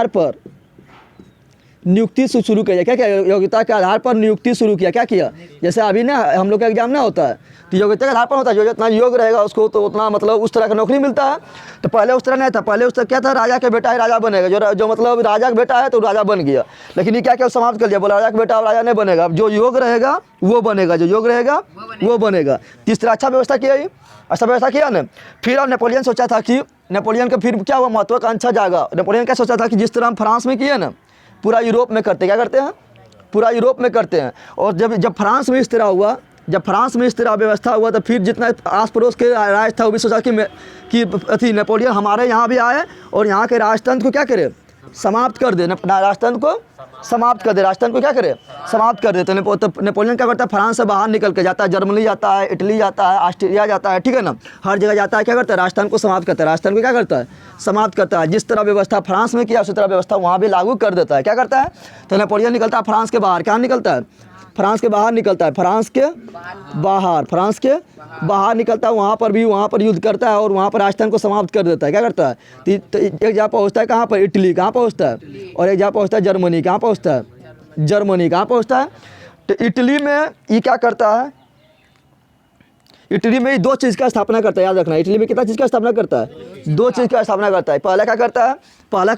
पर नियुक्ति से शुरू किया। क्या योग्यता के आधार पर नियुक्ति शुरू किया। क्या किया, जैसे अभी ना हम लोग का एग्जाम ना होता है, तो योग्यता के आधार पर होता है। जो जितना योग्य रहेगा उसको तो उतना मतलब उस तरह का नौकरी मिलता है। तो पहले उस तरह नहीं था। पहले उस तरह क्या था, राजा के बेटा ही राजा बनेगा। जो मतलब राजा का बेटा है तो राजा बन गया। लेकिन ये क्या समाप्त कर दिया, बोला राजा का बेटा राजा नहीं बनेगा, जो योग्य रहेगा वो बनेगा, जो योग्य रहेगा वो बनेगा। तीसरा अच्छा व्यवस्था किया, अच्छा व्यवस्था किया ना। फिर अब नेपोलियन सोचा था कि, नेपोलियन का फिर क्या हुआ, महत्वाकांक्षा जागा। नेपोलियन क्या सोचा था कि जिस तरह हम फ्रांस में किए ना, पूरा यूरोप में करते। क्या करते हैं, पूरा यूरोप में करते हैं। और जब फ्रांस में इस तरह हुआ, जब फ्रांस में इस तरह व्यवस्था हुआ, तो फिर जितना आस पड़ोस के राज था वो भी सोचा कि नेपोलियन हमारे यहाँ भी आए और यहाँ के राजतंत्र को क्या करे, समाप्त कर दे, राजतंत्र को समाप्त कर दे, राजतंत्र को क्या करे, समाप्त कर दे। तो नेपोलियन क्या करता है, फ्रांस से बाहर निकल के जाता है, जर्मनी जाता है, इटली जाता है, ऑस्ट्रिया जाता है, ठीक है ना, हर जगह जाता है, क्या करता है, राजतंत्र को समाप्त करता है, राजतंत्र को क्या करता है, समाप्त करता है। जिस तरह व्यवस्था फ्रांस में किया उसी तरह व्यवस्था वहाँ भी लागू कर देता है। क्या करता है, तो नेपोलियन निकलता है फ्रांस के बाहर, क्या निकलता है, फ्रांस के बाहर निकलता है, फ्रांस के बाहर निकलता है, वहाँ पर युद्ध करता है और वहाँ पर राजतंत्र को समाप्त कर देता है। क्या करता है, तो एक जगह पहुँचता है कहाँ पर, इटली, कहाँ पहुँचता है, और एक जगह पहुँचता है जर्मनी, कहाँ पहुँचता है, जर्मनी, कहाँ पहुँचता है। तो इटली में ये क्या करता है, इटली में 2 चीज़ का स्थापना करता है, याद रखना, इटली में कितना चीज़ का स्थापना करता है, 2 चीज़ का स्थापना करता है। पहला क्या करता है, पहला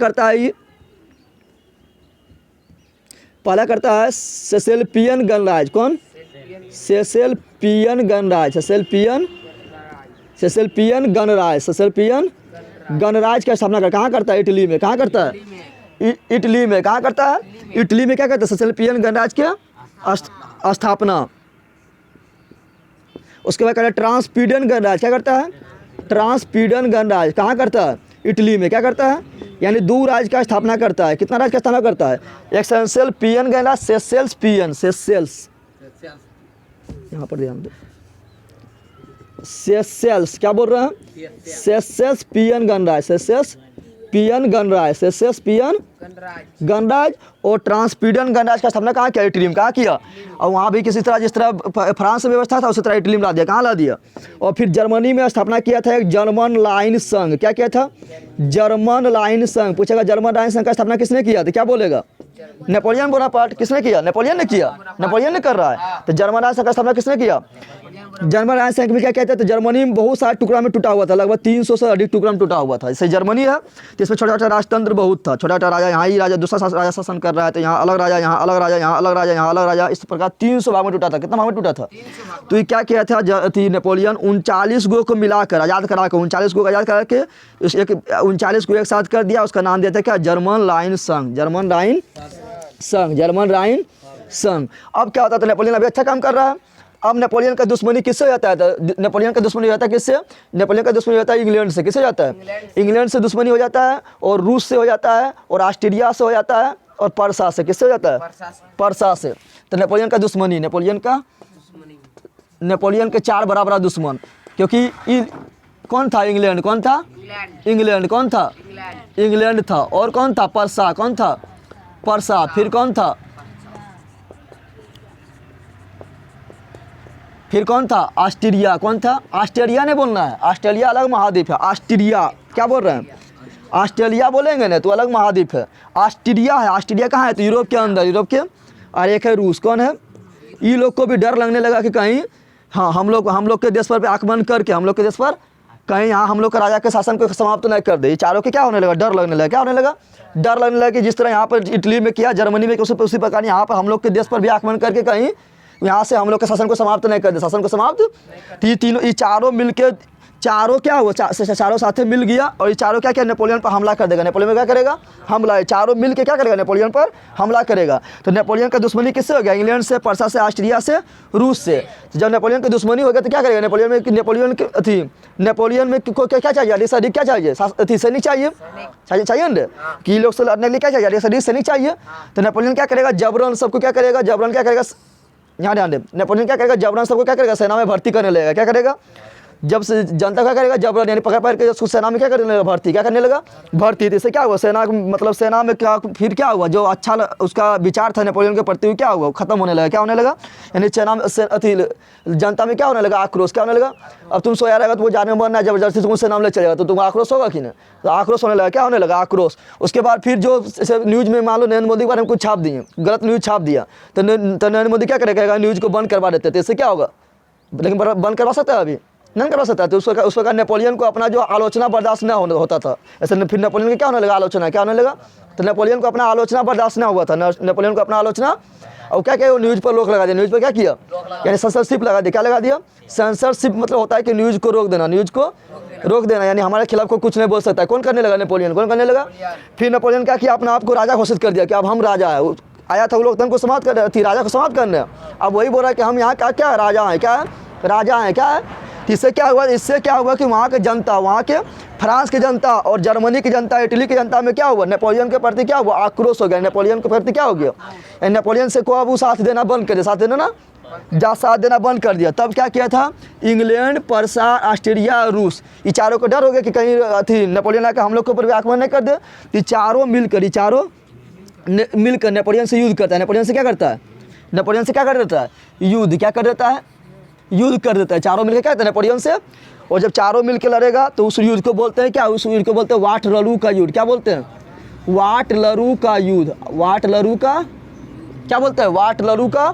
करता है सेसेल्पियन गणराज्य, कौन, सेसेल्पियन गणराज्य का स्थापना करता है। कहाँ करता है, इटली में, कहाँ करता है, इटली में, कहाँ करता है, इटली में क्या करता है, सेसेल्पियन गणराज्य की स्थापना। उसके बाद करता है ट्रांसपीडियन गणराज्य, क्या करता है, ट्रांसपीडियन गणराज्य, कहाँ करता है, इटली में, क्या करता है, यानी 2 राज्य का स्थापना करता है। कितना राज्य का स्थापना करता है, एक सेसेल्पियन गणराज्य, सेसेल्स, यहाँ पर ध्यान दो, सेसेल्स, क्या बोल रहे हैं, सेसेल्पियन गणराज्य और ट्रांसपीडियन गणराज्य का स्थापना कहाँ किया, इटली में, कहाँ किया, और वहाँ भी किसी तरह, जिस तरह फ्रांस में व्यवस्था था उसी तरह इटली में ला दिया, कहाँ ला दिया। और फिर जर्मनी में स्थापना किया था एक जर्मन लाइन संघ, क्या किया था, जर्मन लाइन संघ। पूछेगा जर्मन लाइन संघ का स्थापना किसने किया, तो क्या बोलेगा, नेपोलियन बोनापार्ट। किसने किया, नेपोलियन ने किया, नेपोलियन ने कर रहा है। तो जर्मन लाइन संघ का स्थापना किसने किया, जर्मन लाइन संघ में क्या कहते हैं, तो जर्मनी में बहुत सारे टुकड़ा में टूटा हुआ था, लगभग 300 से अधिक टुकड़ा में टूटा हुआ था। जैसे जर्मनी है तो इसमें छोटा छोटा राजतंत्र बहुत था, छोटा छोटा राजा, यहाँ ही राजा दूसरा राजा शासन कर रहा है, तो यहाँ अलग राजा, यहाँ अलग राजा, यहाँ अलग राजा, यहाँ अलग राजा, इस प्रकार 300 भाग में टूटा था। कितना भाग में टूटा था, तो ये क्या किया था नेपोलियन, 39 गो को मिलाकर आज़ाद करा कर, 39 गो को आज़ाद करा के 39 को एक साथ कर दिया। उसका नाम दिया था क्या, जर्मन लाइन संघ। अब क्या होता था, नेपोलियन अभी अच्छा काम कर रहा है। अब नेपोलियन का दुश्मनी किससे हो जाता है, नेपोलियन का दुश्मनी हो जाता है किससे, नेपोलियन का दुश्मनी हो जाता है इंग्लैंड से। किससे हो जाता है, इंग्लैंड से दुश्मनी हो जाता है, और रूस से हो जाता है, और ऑस्ट्रिया से हो जाता है, और पर्सा से। किससे हो जाता है, पर्सा से। तो नेपोलियन का दुश्मनी, नेपोलियन के 4 बड़ा दुश्मन, क्योंकि कौन था, इंग्लैंड, कौन था, इंग्लैंड, कौन था, इंग्लैंड था, और कौन था, पर्सा, कौन था, पर्सा, फिर कौन था, ऑस्ट्रिया, कौन था, ऑस्ट्रेलिया ने बोलना है, ऑस्ट्रेलिया अलग महाद्वीप है, ऑस्ट्रिया, क्या बोल रहे हैं, ऑस्ट्रेलिया बोलेंगे ना तो अलग महाद्वीप है, ऑस्ट्रिया है। ऑस्ट्रिया कहाँ है, तो यूरोप के अंदर, यूरोप के, और एक है रूस, कौन है, ये लोग को भी डर लगने लगा कि कहीं हाँ हम लोग के देश पर आक्रमण करके हम लोग के देश पर कहीं यहाँ हम लोग का राजा के शासन को समाप्त नहीं कर दे। चारों के क्या होने लगा, डर लगने लगा। क्या होने लगा, डर लगने लगा कि जिस तरह यहाँ पर इटली में किया, जर्मनी में उसी प्रकार यहाँ पर हम लोग के देश पर भी आक्रमण करके कहीं यहाँ से हम लोग के शासन को समाप्त नहीं कर दे, शासन को समाप्त। तो ये तीनों, ये चारों मिलके, चारों क्या हुआ, चारों साथ मिल गया, और ये चारों क्या नेपोलियन पर हमला कर देगा। नेपोलियन क्या करेगा, हमला। चारों मिल के क्या करेगा, नेपोलियन पर हमला करेगा। तो नेपोलियन का दुश्मनी किससे हो गया, इंग्लैंड से, पर्सा से, ऑस्ट्रिया से, रूस से। तो जब नेपोलियन की दुश्मनी हो गया तो क्या करेगा, नेपोलियन में को क्या चाहिए, सैनिक क्या चाहिए, सैनिक चाहिए ना कि लोग से लड़ने के लिए क्या चाहिए, सैनिक चाहिए। तो नेपोलियन क्या करेगा, जबरन सबको क्या करेगा, जबरन क्या करेगा, यहाँ ध्यान दे, नेपोलियन क्या करेगा, जबरन सबको क्या करेगा, सेना में भर्ती करने लगेगा। क्या करेगा, जब से जनता क्या करेगा, जबरन यानी पकड़ के उसको सेना में क्या करने लगा, भर्ती, क्या करने लगा, भर्ती। तो इससे क्या हुआ, सेना मतलब सेना में क्या, फिर क्या हुआ, जो अच्छा उसका विचार था नेपोलियन के प्रति क्या हुआ, खत्म होने लगा। क्या होने लगा, यानी सेना में जनता में क्या होने लगा, आक्रोश। क्या होने लगा, अब तुम सोया रहेगा तो वो जाने मरना, जबरदस्ती तुमको सेना में ले चलेगा तो तुम आक्रोश होगा कि नहीं, तो आक्रोश होने लगा। क्या होने लगा, आक्रोश। उसके बाद फिर जो न्यूज़ में मान लो नरेंद्र मोदी के बारे में कुछ छाप दिए, गलत न्यूज़ छाप दिया, तो नरेंद्र मोदी क्या करेगा, न्यूज़ को बंद करवा देते थे। इससे क्या होगा, लेकिन बंद करवा सकता है, अभी नहीं करवा सकता। तो उस प्रकार नेपोलियन को अपना जो आलोचना बर्दाश्त न होता था, ऐसे फिर नेपोलियन को क्या होने लगा, आलोचना। क्या होने लगा, तो नेपोलियन को अपना आलोचना बर्दाश्त न हुआ था, नेपोलियन को अपना आलोचना, और क्या किया, न्यूज़ पर रोक लगा दिया। न्यूज़ पर क्या किया, यानी सेंसरशिप लगा दिया। क्या लगा दिया, सेंसरशिप मतलब होता है कि न्यूज़ को रोक देना, न्यूज़ को रोक देना, यानी हमारे खिलाफ को कुछ नहीं बोल सकता है। कौन करने लगा, नेपोलियन। कौन करने लगा, फिर नेपोलियन क्या किया, अपना आप को राजा घोषित कर दिया कि अब हम राजा है। आया था वो लोग को समाप्त कर थी, राजा को समाप्त करने। अब वही बोल रहा है कि हम यहाँ क्या क्या राजा हैं, क्या है, राजा हैं, क्या है, तो इससे क्या हुआ कि वहाँ के जनता, वहाँ के फ्रांस की जनता और जर्मनी की जनता, इटली की जनता में क्या हुआ, नेपोलियन के प्रति क्या हुआ, आक्रोश हो गया। नेपोलियन के प्रति क्या हो गया, नेपोलियन से को अब वो साथ देना बंद कर दिया, साथ देना बंद कर दिया। तब क्या किया था, इंग्लैंड, पर्सा, ऑस्ट्रिया, रूस, ये चारों को डर हो गया कि कहीं अथी नेपोलियन आकर हम लोग के ऊपर भी आक्रमण नहीं कर दे। ये चारों मिलकर नेपोलियन से युद्ध करता है। नेपोलियन से क्या करता है, युद्ध कर देता है। चारों मिलकर क्या करता है नेपोलियन से। और जब चारों मिलकर लड़ेगा तो उस युद्ध को बोलते हैं क्या, उस युद्ध को बोलते हैं वाटरलू का युद्ध। क्या बोलते हैं, वाटरलू का युद्ध। वाटरलू का क्या बोलते हैं, वाटरलू का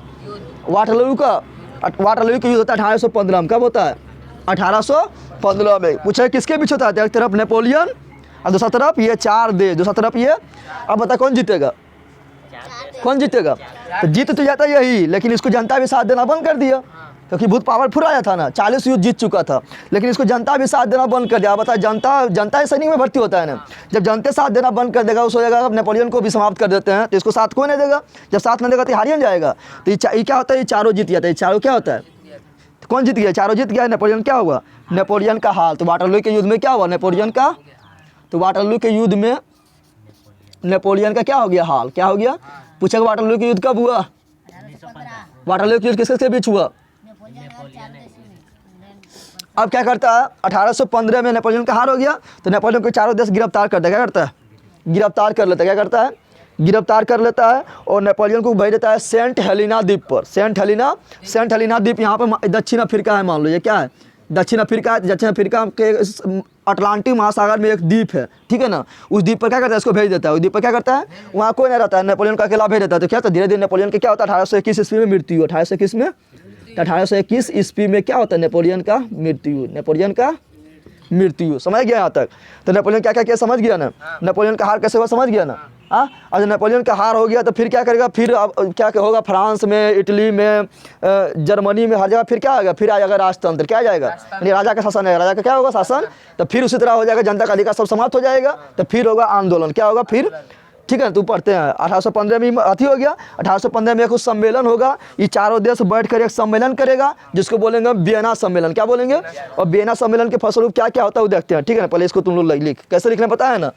युद्ध होता है 1815 में। कब होता है, 1815 में। पूछा किसके बीच होता है, एक तरफ नेपोलियन और दूसरा तरफ ये चार देश, दूसरा तरफ ये। अब बता कौन जीतेगा, तो जीत तो जाता यही, लेकिन इसको जनता भी साथ देना बंद कर दिया क्योंकि बहुत पावरफुल आया था ना, 40 युद्ध जीत चुका था, लेकिन इसको जनता भी साथ देना बंद कर दिया। बता जनता सैनिक में भर्ती होता है ना, जब जनता साथ देना बंद कर देगा उस हो जाएगा अब नेपोलियन को भी समाप्त कर देते हैं, तो इसको साथ कोई नहीं देगा। जब साथ नहीं देगा तो हारियन जाएगा। तो ये क्या होता है, ये चारों जीत जाता है। ये चारों क्या होता है, कौन जीत गया, चारों जीत गया। नेपोलियन क्या हुआ, नेपोलियन का हाल। तो वाटरलू के युद्ध में क्या हुआ, वाटरलू के युद्ध में नेपोलियन का क्या हो गया, हाल क्या हो गया। पूछेगा वाटरलू के युद्ध कब हुआ, वाटरलू के युद्ध किसके बीच हुआ। अब क्या करता है, 1815 में नेपोलियन का हार हो गया, तो नेपोलियन को चारों देश गिरफ्तार करता है। क्या करता है, गिरफ्तार कर लेता है और नेपोलियन को भेज देता है सेंट हेलिना द्वीप पर। सेंट हेलिना द्वीप यहाँ पर दक्षिण अफ्रीका है, मान लो ये क्या है, दक्षिण अफ्रीका के अटलांटिक महासागर में एक द्वीप है, ठीक है ना। उस द्वीप पर क्या करता है, इसको भेज देता है। उस द्वीप पर क्या करता है, वहाँ कोई नहीं रहता है, नेपोलियन का अकेला भेज देता है। तो क्या होता है, धीरे धीरे नेपोलियन के क्या होता है, 1821 ईस्वी में मृत्यु। 1821 ईस्वी में क्या होता है, नेपोलियन का मृत्यु। समझ गया यहाँ तक। तो नेपोलियन क्या क्या किया समझ गया ना, नेपोलियन का हार कैसे हुआ समझ गया ना। हाँ, और नेपोलियन का हार हो गया तो फिर क्या करेगा, फिर अब क्या होगा, फ्रांस में, इटली में, जर्मनी में, हर जगह फिर क्या आएगा, फिर आ जाएगा राजतंत्र। क्या आ जाएगा, यानी राजा का शासन है, राजा का क्या होगा, शासन। तो फिर उसी तरह हो जाएगा, जनता का अधिकार सब समाप्त हो जाएगा। तो फिर होगा आंदोलन, क्या होगा फिर, ठीक है। तू पढ़ते हैं 1815 में अथी हो गया। 1815 में एक सम्मेलन होगा, ये चारों देश बैठकर एक सम्मेलन करेगा जिसको बोलेंगे वियना सम्मेलन। क्या बोलेंगे, और वियना सम्मेलन के फलस्वरूप क्या क्या होता है वो देखते हैं, ठीक है ना। पहले इसको तुम लोग लिख, कैसे लिखना पता है ना,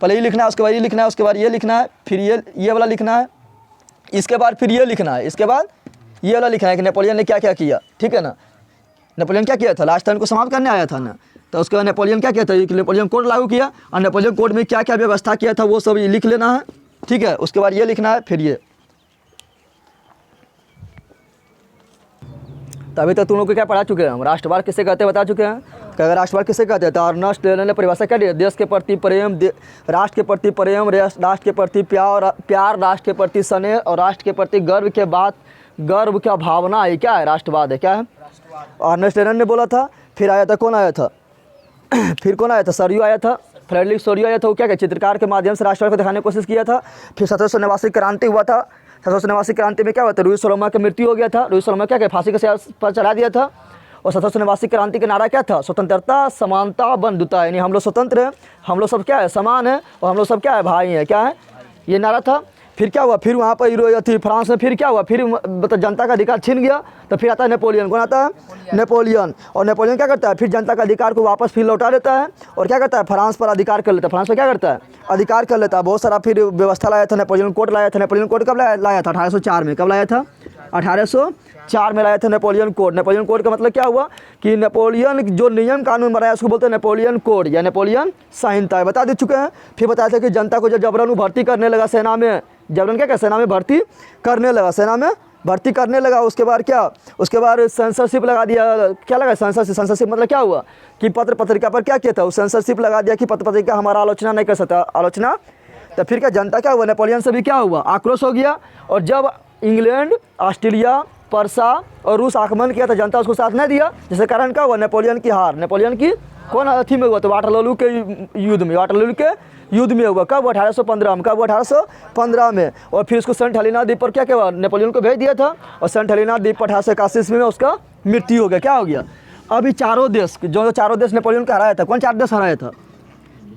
पहले ये लिखना है, उसके बाद ये लिखना है, उसके बाद ये लिखना है, फिर ये वाला लिखना है, इसके बाद फिर ये लिखना है, इसके बाद ये वाला लिखना है कि नेपोलियन ने क्या क्या किया, ठीक है ना। नेपोलियन क्या किया था, लास्ट टाइम को समाप्त करने आया था ना। तो उसके बाद नेपोलियन क्या किया था, नेपोलियन कोड लागू किया, और नेपोलियन कोड में क्या क्या व्यवस्था किया था वो सब लिख लेना है, ठीक है। उसके बाद ये लिखना है, फिर ये। तो अभी तक तुम लोग को क्या पढ़ा चुके हैं हम, राष्ट्रवाद किसे कहते हैं बता चुके हैं। कि अगर राष्ट्रवाद किसे कहते हैं तो अर्नेस्ट लेनिन ने परिभाषा क्या दी, देश के प्रति प्रेम, राष्ट्र के प्रति प्रेम, राष्ट्र के प्रति प्यार, राष्ट्र के प्रति स्नेह और राष्ट्र के प्रति गर्व क्या भावना है, क्या है राष्ट्रवाद है, क्या है। अर्नेस्ट लेनिन ने बोला था। फिर आया था, कौन आया था, सरियो आया था, फ्रेडरिक सोरियो आया था। वो क्या क्या चित्रकार के माध्यम से राष्ट्रवाद को दिखाने की कोशिश किया था। फिर 1789 क्रांति हुआ था। 1789 क्रांति में क्या हुआ था, रूई सोलोमा की मृत्यु हो गया था। रूई सोलोमा क्या फांसी के पर चढ़ा दिया था। और 1789 क्रांति का नारा क्या था, स्वतंत्रता, समानता, बंधुता, यानी हम लोग स्वतंत्र हैं, हम लोग सब क्या है, समान है, और हम लोग सब क्या है, भाई हैं, क्या है, ये नारा था। फिर क्या हुआ, फिर वहाँ पर थी फ्रांस में, फिर क्या हुआ, फिर मतलब जनता का अधिकार छीन गया। तो फिर आता है नेपोलियन। कौन आता है, नेपोलियन। और नेपोलियन क्या करता है, फिर जनता का अधिकार को वापस फिर लौटा देता है और क्या करता है, फ्रांस पर अधिकार कर लेता है। फ्रांस पर क्या करता है, अधिकार कर लेता है। बहुत सारा फिर व्यवस्था लाया था, नेपोलियन कोड लाया था। नेपोलियन कोड कब लाया था, 1804 में। कब लाया था, 1804 में लाया था नेपोलियन कोड। नेपोलियन कोड का मतलब क्या हुआ कि नेपोलियन जो नियम कानून बनाया उसको बोलते हैं नेपोलियन कोड या नेपोलियन संहिता। बता दे चुके हैं। फिर बताया था कि जनता को जब जबरन भर्ती करने लगा सेना में, जबरन क्या सेना में भर्ती करने लगा, उसके बाद क्या, उसके बाद सेंसरशिप लगा दिया। क्या लगा, सेंसरशिप मतलब क्या हुआ कि पत्र पत्रिका पर क्या किया था, सेंसरशिप लगा दिया कि पत्र पत्रिका हमारा आलोचना नहीं कर सकता, आलोचना। तो फिर क्या जनता क्या हुआ, नेपोलियन से भी क्या हुआ, आक्रोश हो गया। और जब इंग्लैंड, ऑस्ट्रेलिया, पर्सा और रूस आक्रमण किया तो जनता उसको साथ नहीं दिया, जिसके कारण क्या हुआ, नेपोलियन की हार। नेपोलियन की कौन अथी में हुआ, तो वाटरलू के युद्ध में हुआ। कब, 1815 में। कब, 1815 में। और फिर उसको सेंट हेलिना द्वीप पर क्या किया, नेपोलियन को भेज दिया था। और सेंट हेलिना द्वीप पर 1881 ईस्वी में उसका मृत्यु हो गया। क्या हो गया, अभी चारों देश नेपोलियन का हराया था। कौन 4 देश हराया था,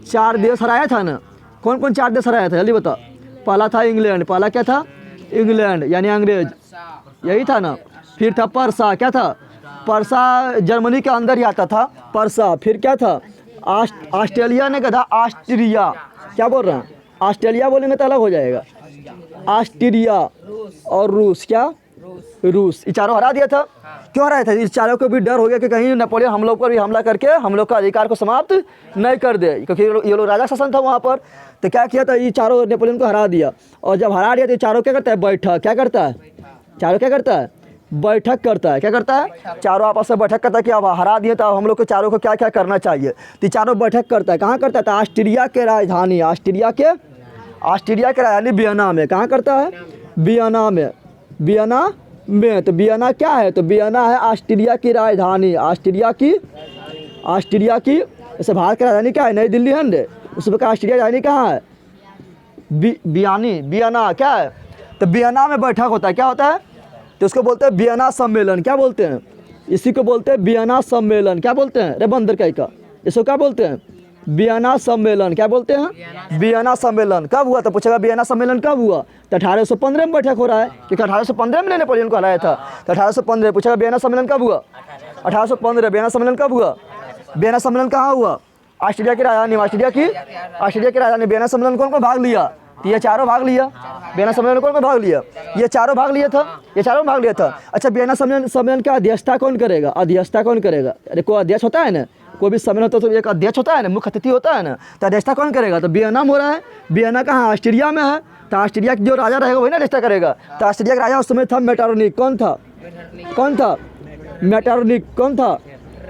4 देश हराया था ना। कौन कौन 4 देश हराया था जल्दी बता। पहला था इंग्लैंड, पहला क्या था, इंग्लैंड यानी अंग्रेज, यही था ना। फिर था पर्सा, क्या था, परसा जर्मनी के अंदर ही आता था परसा। फिर क्या था, ऑस्ट्रेलिया ने कहा ऑस्ट्रिया, क्या बोल रहे हैं, ऑस्ट्रेलिया बोलेंगे तो अलग हो जाएगा, ऑस्ट्रिया और रूस, क्या रूस, ये चारों हरा दिया था। क्यों हराया था, इस चारों को भी डर हो गया कि कहीं नेपोलियन हम लोग पर भी हमला करके हम लोग का अधिकार को समाप्त नहीं कर दे, क्योंकि ये लोग राजा शासन था वहाँ पर। तो क्या किया था, ये चारों नेपोलियन को हरा दिया। और जब हरा दिया तो चारों क्या करता है, बैठक, क्या करता है, चारों क्या करता है, बैठक करता है। क्या करता है, चारों आपस में बैठक करता है कि अब हरा दिए तो अब हम लोग को चारों को क्या क्या करना चाहिए। तो चारों बैठक करता है, कहाँ करता है, ऑस्ट्रिया के राजधानी, ऑस्ट्रिया के राजधानी वियना में। कहाँ करता है, वियना में, वियना में। तो वियना क्या है, तो वियना है ऑस्ट्रिया की राजधानी, ऑस्ट्रिया की जैसे भारत की राजधानी क्या है, नई दिल्ली है ना, उस प्रकार ऑस्ट्रिया राजधानी कहाँ है, वियना क्या है। तो वियना में बैठक होता है, क्या होता है, तो उसको बोलते हैं वियना सम्मेलन। क्या बोलते हैं, इसी को बोलते हैं वियना सम्मेलन। क्या बोलते हैं, अरे बंदर का इसको क्या बोलते हैं, वियना सम्मेलन। क्या बोलते हैं, वियना सम्मेलन। कब हुआ, तो पूछेगा वियना सम्मेलन कब हुआ, तो 1815 में बैठक हो रहा है, क्योंकि 1815 में नेपोलियन को हराया था। तो 1815 पूछेगा वियना सम्मेलन कब हुआ, 1815। वियना सम्मेलन कब हुआ, वियना सम्मेलन कहाँ हुआ, ऑस्ट्रिया की राजधानी, ऑस्ट्रिया की राजधानी। वियना सम्मेलन कौन भाग लिया, तो ये चारों भाग लिया। वियना सम्मेलन कौन भाग लिया, ये चारों भाग लिया था, ये चारों भाग लिया था। अच्छा, वियना सम्मेलन का अध्यक्षता कौन करेगा, अध्यक्षता कौन करेगा, अरे कोई अध्यक्ष होता है ना, कोई भी सम्मेलन होता है तो एक अध्यक्ष होता है ना, मुख्य अतिथि होता है ना, तो अध्यक्षता कौन करेगा, तो वियना में हो रहा है। वियना कहाँ, ऑस्ट्रिया में है, तो ऑस्ट्रिया का जो राजा रहेगा वही ना अध्यक्षता करेगा। तो ऑस्ट्रिया का राजा उस समय था मेटरनिक। कौन था,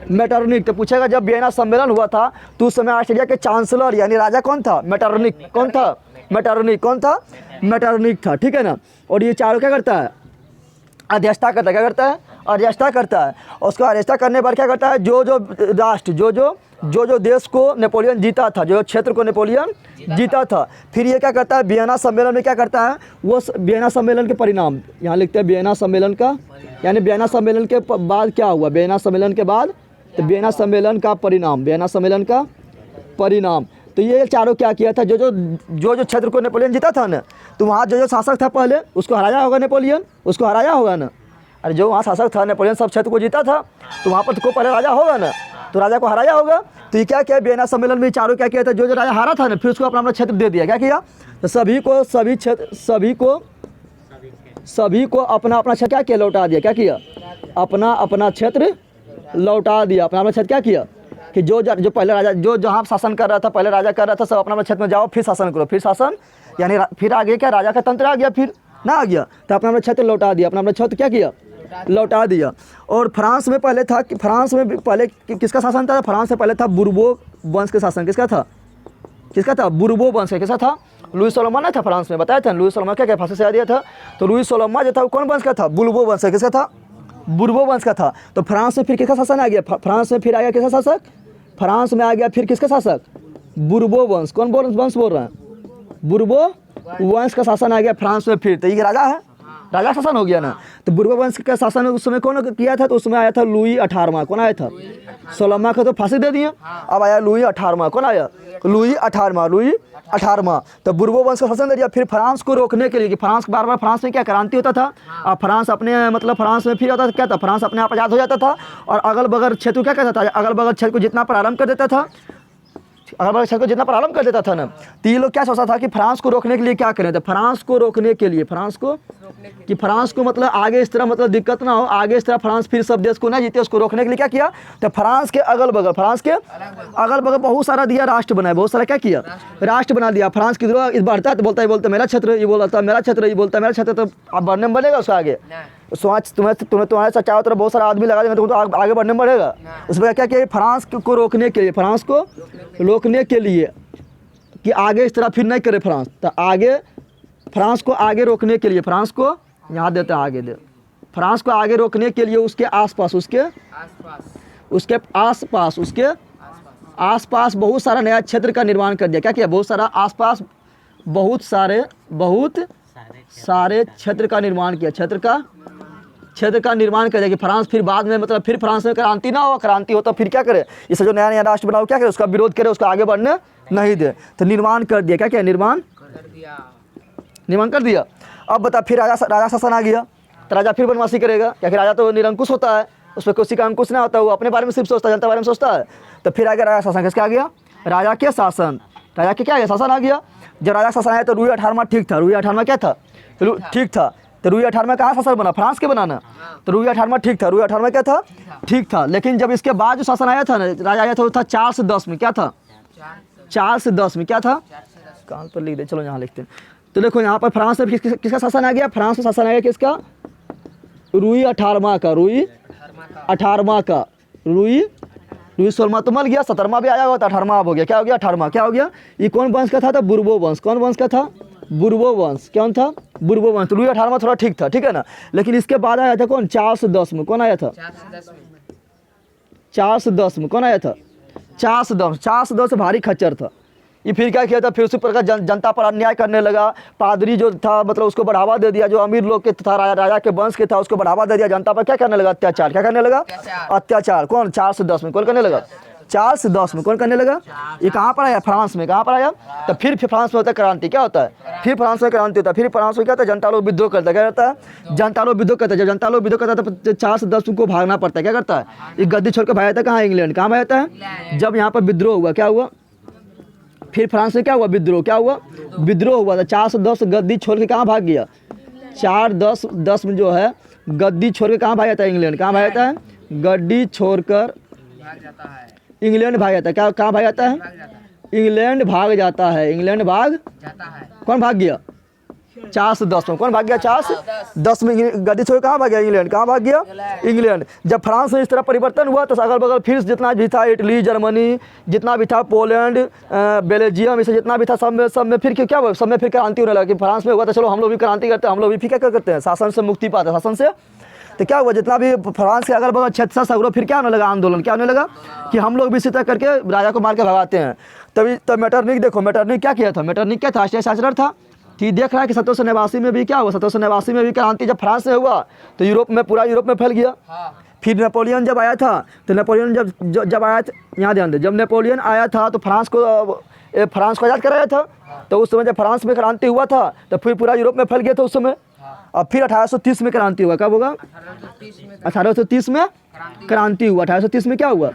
मेटरनिक। तो पूछेगा जब वियना सम्मेलन हुआ था तो उस समय ऑस्ट्रिया के चांसलर यानी राजा कौन था, मेटरनिक। कौन था, मेटरनिक था, ठीक है ना। और ये चारों क्या करता है, अध्यक्षता करता है, क्या करता है, अध्यक्षता करता है। और उसको अध्यक्षता करने पर क्या करता है, जो राष्ट्र जो देश को नेपोलियन जीता था, जो क्षेत्र को नेपोलियन जीता था, फिर ये क्या करता है, वियना सम्मेलन में क्या करता है, वो वियना सम्मेलन के परिणाम यहाँ लिखते हैं, वियना सम्मेलन का, यानी वियना सम्मेलन के बाद क्या हुआ, वियना सम्मेलन के बाद, तो वियना सम्मेलन का परिणाम। तो ये चारों क्या किया था, जो क्षेत्र को नेपोलियन जीता था ना, तो वहाँ जो शासक था पहले उसको हराया होगा, नेपोलियन उसको हराया होगा ना। अरे जो वहाँ शासक था नेपोलियन सब क्षेत्र को जीता था, तो वहाँ पर तो पहले राजा होगा ना, तो राजा को हराया होगा। तो ये क्या किया, वियना सम्मेलन में चारों क्या किया था, जो राजा हारा था ना, फिर उसको अपना क्षेत्र दे दिया। क्या किया, तो सभी को अपना क्षेत्र क्या किया, लौटा दिया। क्या किया, अपना क्षेत्र लौटा दिया। अपना क्षेत्र क्या किया कि जो पहले राजा जो जहाँ शासन कर रहा था, पहले राजा कर रहा था, सब अपना क्षेत्र में जाओ, फिर शासन करो, फिर शासन यानी फिर आगे क्या राजा का तंत्र आ गया, फिर ना आ गया, तो अपना क्षेत्र लौटा दिया। अपना क्षेत्र क्या किया, लौटा दिया। और फ्रांस में पहले था कि फ्रांस में पहले किसका शासन था, फ्रांस से पहले था बुर्बो वंश का शासन। किसका था, बुर्बो वंश का। किसका था, लुई सोलोमन ना था फ्रांस में, बताया था लुई सोलोमन क्या फांसी से आ दिया था। तो लुई सोलोमन जो था वो कौन वंश का था, बुर्बो वंश का। किसका था, बुर्बो वंश का था। तो फ्रांस में फिर किसका शासन आ गया, फ्रांस में फिर आ गया किसका शासक, फ्रांस में आ गया फिर किसका शासक, बुर्बो वंश। कौन वंश बोल रहे हैं, बुर्बो वंश का शासन आ गया फ्रांस में फिर। तो ये राजा है, राजा शासन हो गया ना। तो बुर्बो वंश का शासन उस समय कौन किया था, तो उसमें आया था लुई 18वां। कौन आया था, सोलहवां को तो फांसी दे दिए, अब आया लुई 18वां। कौन आया, लुई 18वां। तो बुर्बो वंश का शासन दे दिया। फिर फ्रांस को रोकने के लिए, कि फ्रांस बार बार फ्रांस में क्या क्रांति होता था, अब फ्रांस अपने मतलब फ्रांस में फिर होता था क्या था, फ्रांस अपने आप आज़ाद हो जाता था और अगल बगल क्षेत्र क्या कहता था, अगल बगल क्षेत्र को जितना प्रारंभ कर देता था, ना, तो ये लोग क्या सोचा था कि फ्रांस को रोकने के लिए क्या करें। तो फ्रांस को रोकने के लिए, फ्रांस को मतलब आगे इस तरह मतलब दिक्कत ना हो, आगे इस तरह फ्रांस फिर सब देश को ना जीते, उसको रोकने के लिए क्या किया, तो फ्रांस के अगल बगल बहुत सारा दिया, राष्ट्र बनाए, बहुत सारा क्या किया, राष्ट्र बना दिया। फ्रांस की इस बढ़ता है तो बोलता मेरा क्षेत्र, ये बोलता मेरा क्षेत्र, ये बोलता मेरा क्षेत्र, तो अब बढ़ने में बनेगा उसका आगे। सोच तुम्हारे साथ चारों तरफ बहुत सारा आदमी लगा देंगे तो आगे बढ़ने में बढ़ेगा। उसमें क्या किया, फ्रांस को रोकने के लिए कि आगे इस तरह फिर नहीं करे फ्रांस, तो आगे फ्रांस को आगे रोकने के लिए, फ्रांस को यहाँ देते हैं आगे दे, फ्रांस को आगे रोकने के लिए उसके आसपास बहुत सारा नया क्षेत्र का निर्माण कर दिया। क्या किया, बहुत सारा आसपास बहुत सारे क्षेत्र का निर्माण किया, क्षेत्र का निर्माण कर दिया कि फ्रांस फिर बाद में मतलब फिर फ्रांस में क्रांति ना हो, क्रांति हो तो फिर क्या करे, इसे जो नया राष्ट्र बनाओ क्या करे, उसका विरोध करे, उसको आगे बढ़ने नहीं दे, तो निर्माण कर दिया। क्या निर्माण कर दिया। अब बता फिर राजा शासन आ गया, तो राजा फिर बनवासी करेगा, क्या राजा तो निरंकुश होता है, उस पर किसी का अंकुश ना होता है, वो अपने बारे में सिर्फ सोचता है, जनता के बारे में सोचता है। तो फिर आ गया राजा शासन, किसका आ गया? राजा के शासन। राजा के क्या आ गया? शासन आ गया। जब राजा शासन आया तो लुई 18वां ठीक था। लुई 18वां क्या था? ठीक था। तो लुई 18वां कहाँ शासन बना? फ्रांस के बनाना। तो लुई 18वां ठीक था। लुई 18वां क्या था? ठीक था। लेकिन जब इसके बाद जो शासन आया था ना, राजा आया था, वो था चार्ल्स 10 में। क्या था? चार्ल्स 10 में क्या था? कहाँ पर लिख दे, चलो यहाँ लिखते हैं। तो देखो यहाँ पर फ्रांस में किसका शासन आ गया? फ्रांस में शासन आ गया किसका? लुई 18वां का। लुई 18वां का। लुई 16वां तो मर गया, 17वां भी आया हुआ था, 18वां अब हो गया। क्या हो गया? 18वां। क्या हो गया? ये कौन वंश का था? तो बुर्बो वंश। कौन वंश का था? बुर्बो वंश। कौन था? बुर्बो वंश। तो लुई 18वां थोड़ा ठीक था, ठीक है ना। लेकिन इसके बाद आया था कौन? चार्ल्स 10 में। कौन आया था? चार्ल्स 10 में। कौन आया था? चार्ल्स 10। चार्ल्स 10 भारी खच्चर था। ये फिर क्या किया था? फिर उसी प्रकार जनता पर अन्याय करने लगा। पादरी जो था मतलब उसको बढ़ावा दे दिया, जो अमीर लोग के था, राजा के वंश के था, उसको बढ़ावा दे दिया। जनता पर क्या करने लगा? अत्याचार। क्या करने लगा? अत्याचार। कौन? चार्ल्स 10 में। कौन करने लगा? चार्ल्स 10 में। कौन करने लगा? ये कहाँ पर आया? फ्रांस में। कहाँ पर आया? तो फिर फ्रांस में होता है क्रांति। क्या होता है? फिर फ्रांस में क्रांति होता है। फिर फ्रांस में क्या होता है? जनता लोग विद्रोह करता है। क्या करता है? जनता लोग विद्रोह करता है। जब जनता लोग विद्रोह करता है तो चार्ल्स 10 को भागना पड़ता है। क्या करता है? ये गद्दी छोड़ कर भाग जाता है। कहाँ? इंग्लैंड। कहाँ भाग जाता है? जब यहाँ पर विद्रोह हुआ, क्या हुआ? फिर फ्रांस में क्या हुआ? विद्रोह। क्या हुआ? विद्रोह हुआ था। 410 गद्दी छोड़ के कहाँ भाग गया? 410 में जो है गद्दी छोड़ के कहाँ भाग जाता है? इंग्लैंड। कहाँ भाग जाता है? गद्दी छोड़कर इंग्लैंड भाग जाता है। क्या? कहाँ भाग जाता है? इंग्लैंड भाग जाता है। इंग्लैंड भाग जाता है। कौन भाग गया? 410 में। कौन भाग गया? 410 में गद्दी छोड़ कहाँ भाग गया? इंग्लैंड। कहाँ भाग गया? इंग्लैंड। जब फ्रांस में इस तरह परिवर्तन हुआ तो अगल बगल फिर जितना भी था, इटली, जर्मनी, जितना भी था, पोलैंड, बेल्जियम, इसे जितना भी था, सब में फिर क्या हुआ? सब में फिर क्रांति होने लगा कि फ्रांस में हुआ तो चलो हम लोग भी क्रांति करते हैं, हम लोग भी फिर क्या करते हैं? शासन से मुक्ति पाते हैं। शासन से तो क्या हुआ? जितना भी फ्रांस के अगल बगल क्षेत्र सगरो फिर क्या होने लगा? आंदोलन। क्या होने लगा? कि हम लोग भी इसी तरह करके राजा को मार के भगाते हैं। तभी तब मेटरनिक देखो, मेटरनिक क्या किया था? मेटरनिक क्या था? राष्ट्रीय चांसलर था। ठीक देख रहा है कि 1789 में भी क्या हुआ? 1789 में भी क्रांति जब फ्रांस में हुआ तो यूरोप में, पूरा यूरोप में फैल गया। फिर नेपोलियन जब आया था तो नेपोलियन जब आया था, यहाँ ध्यान दे, जब नेपोलियन आया था तो फ्रांस को आज़ाद कराया था। तो उस समय जब फ्रांस में क्रांति हुआ था तो फिर पूरा यूरोप में फैल गया था उस समय। अब फिर 1830 में क्रांति हुआ। कब होगा? 1830 में क्रांति हुआ। 1830 में क्या हुआ?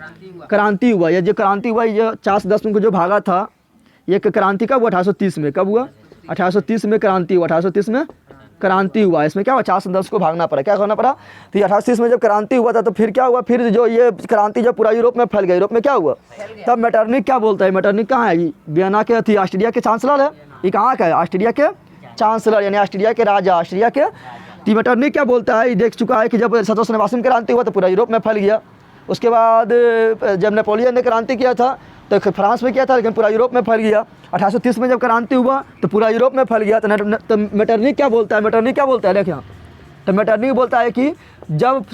क्रांति हुआ। ये जो क्रांति हुआ, ये 410 में को जो भागा था, ये क्रांति कब हुआ? 1830 में। कब हुआ? 1830 में क्रांति हुआ। 1830 में क्रांति हुआ। इसमें क्या हुआ? 410 को भागना पड़ा। क्या करना पड़ा? तो 1830 में जब क्रांति हुआ था तो फिर क्या हुआ? फिर जो ये क्रांति जब पूरा यूरोप में फैल गया, यूरोप में क्या हुआ? तब मेटरनिक क्या बोलता है? मेटरनिक कहाँ है? ये वियना के थी, ऑस्ट्रिया के चांसलर है। ये कहाँ का है? ऑस्ट्रिया के चांसलर, यानी ऑस्ट्रिया के राजा, ऑस्ट्रिया के। तो मेटरनिक क्या बोलता है? ये देख चुका है कि जब 1789 में क्रांति हुआ तो पूरा यूरोप में फैल गया। उसके बाद जब नेपोलियन ने क्रांति किया था तो फ्रांस में किया था, लेकिन पूरा यूरोप में फैल गया। 1830 में जब क्रांति हुआ तो पूरा यूरोप में फैल गया। तो मेटरनिक क्या बोलता है? मेटरनिक क्या बोलता है? देख यहाँ, तो मेटरनिक बोलता है कि जब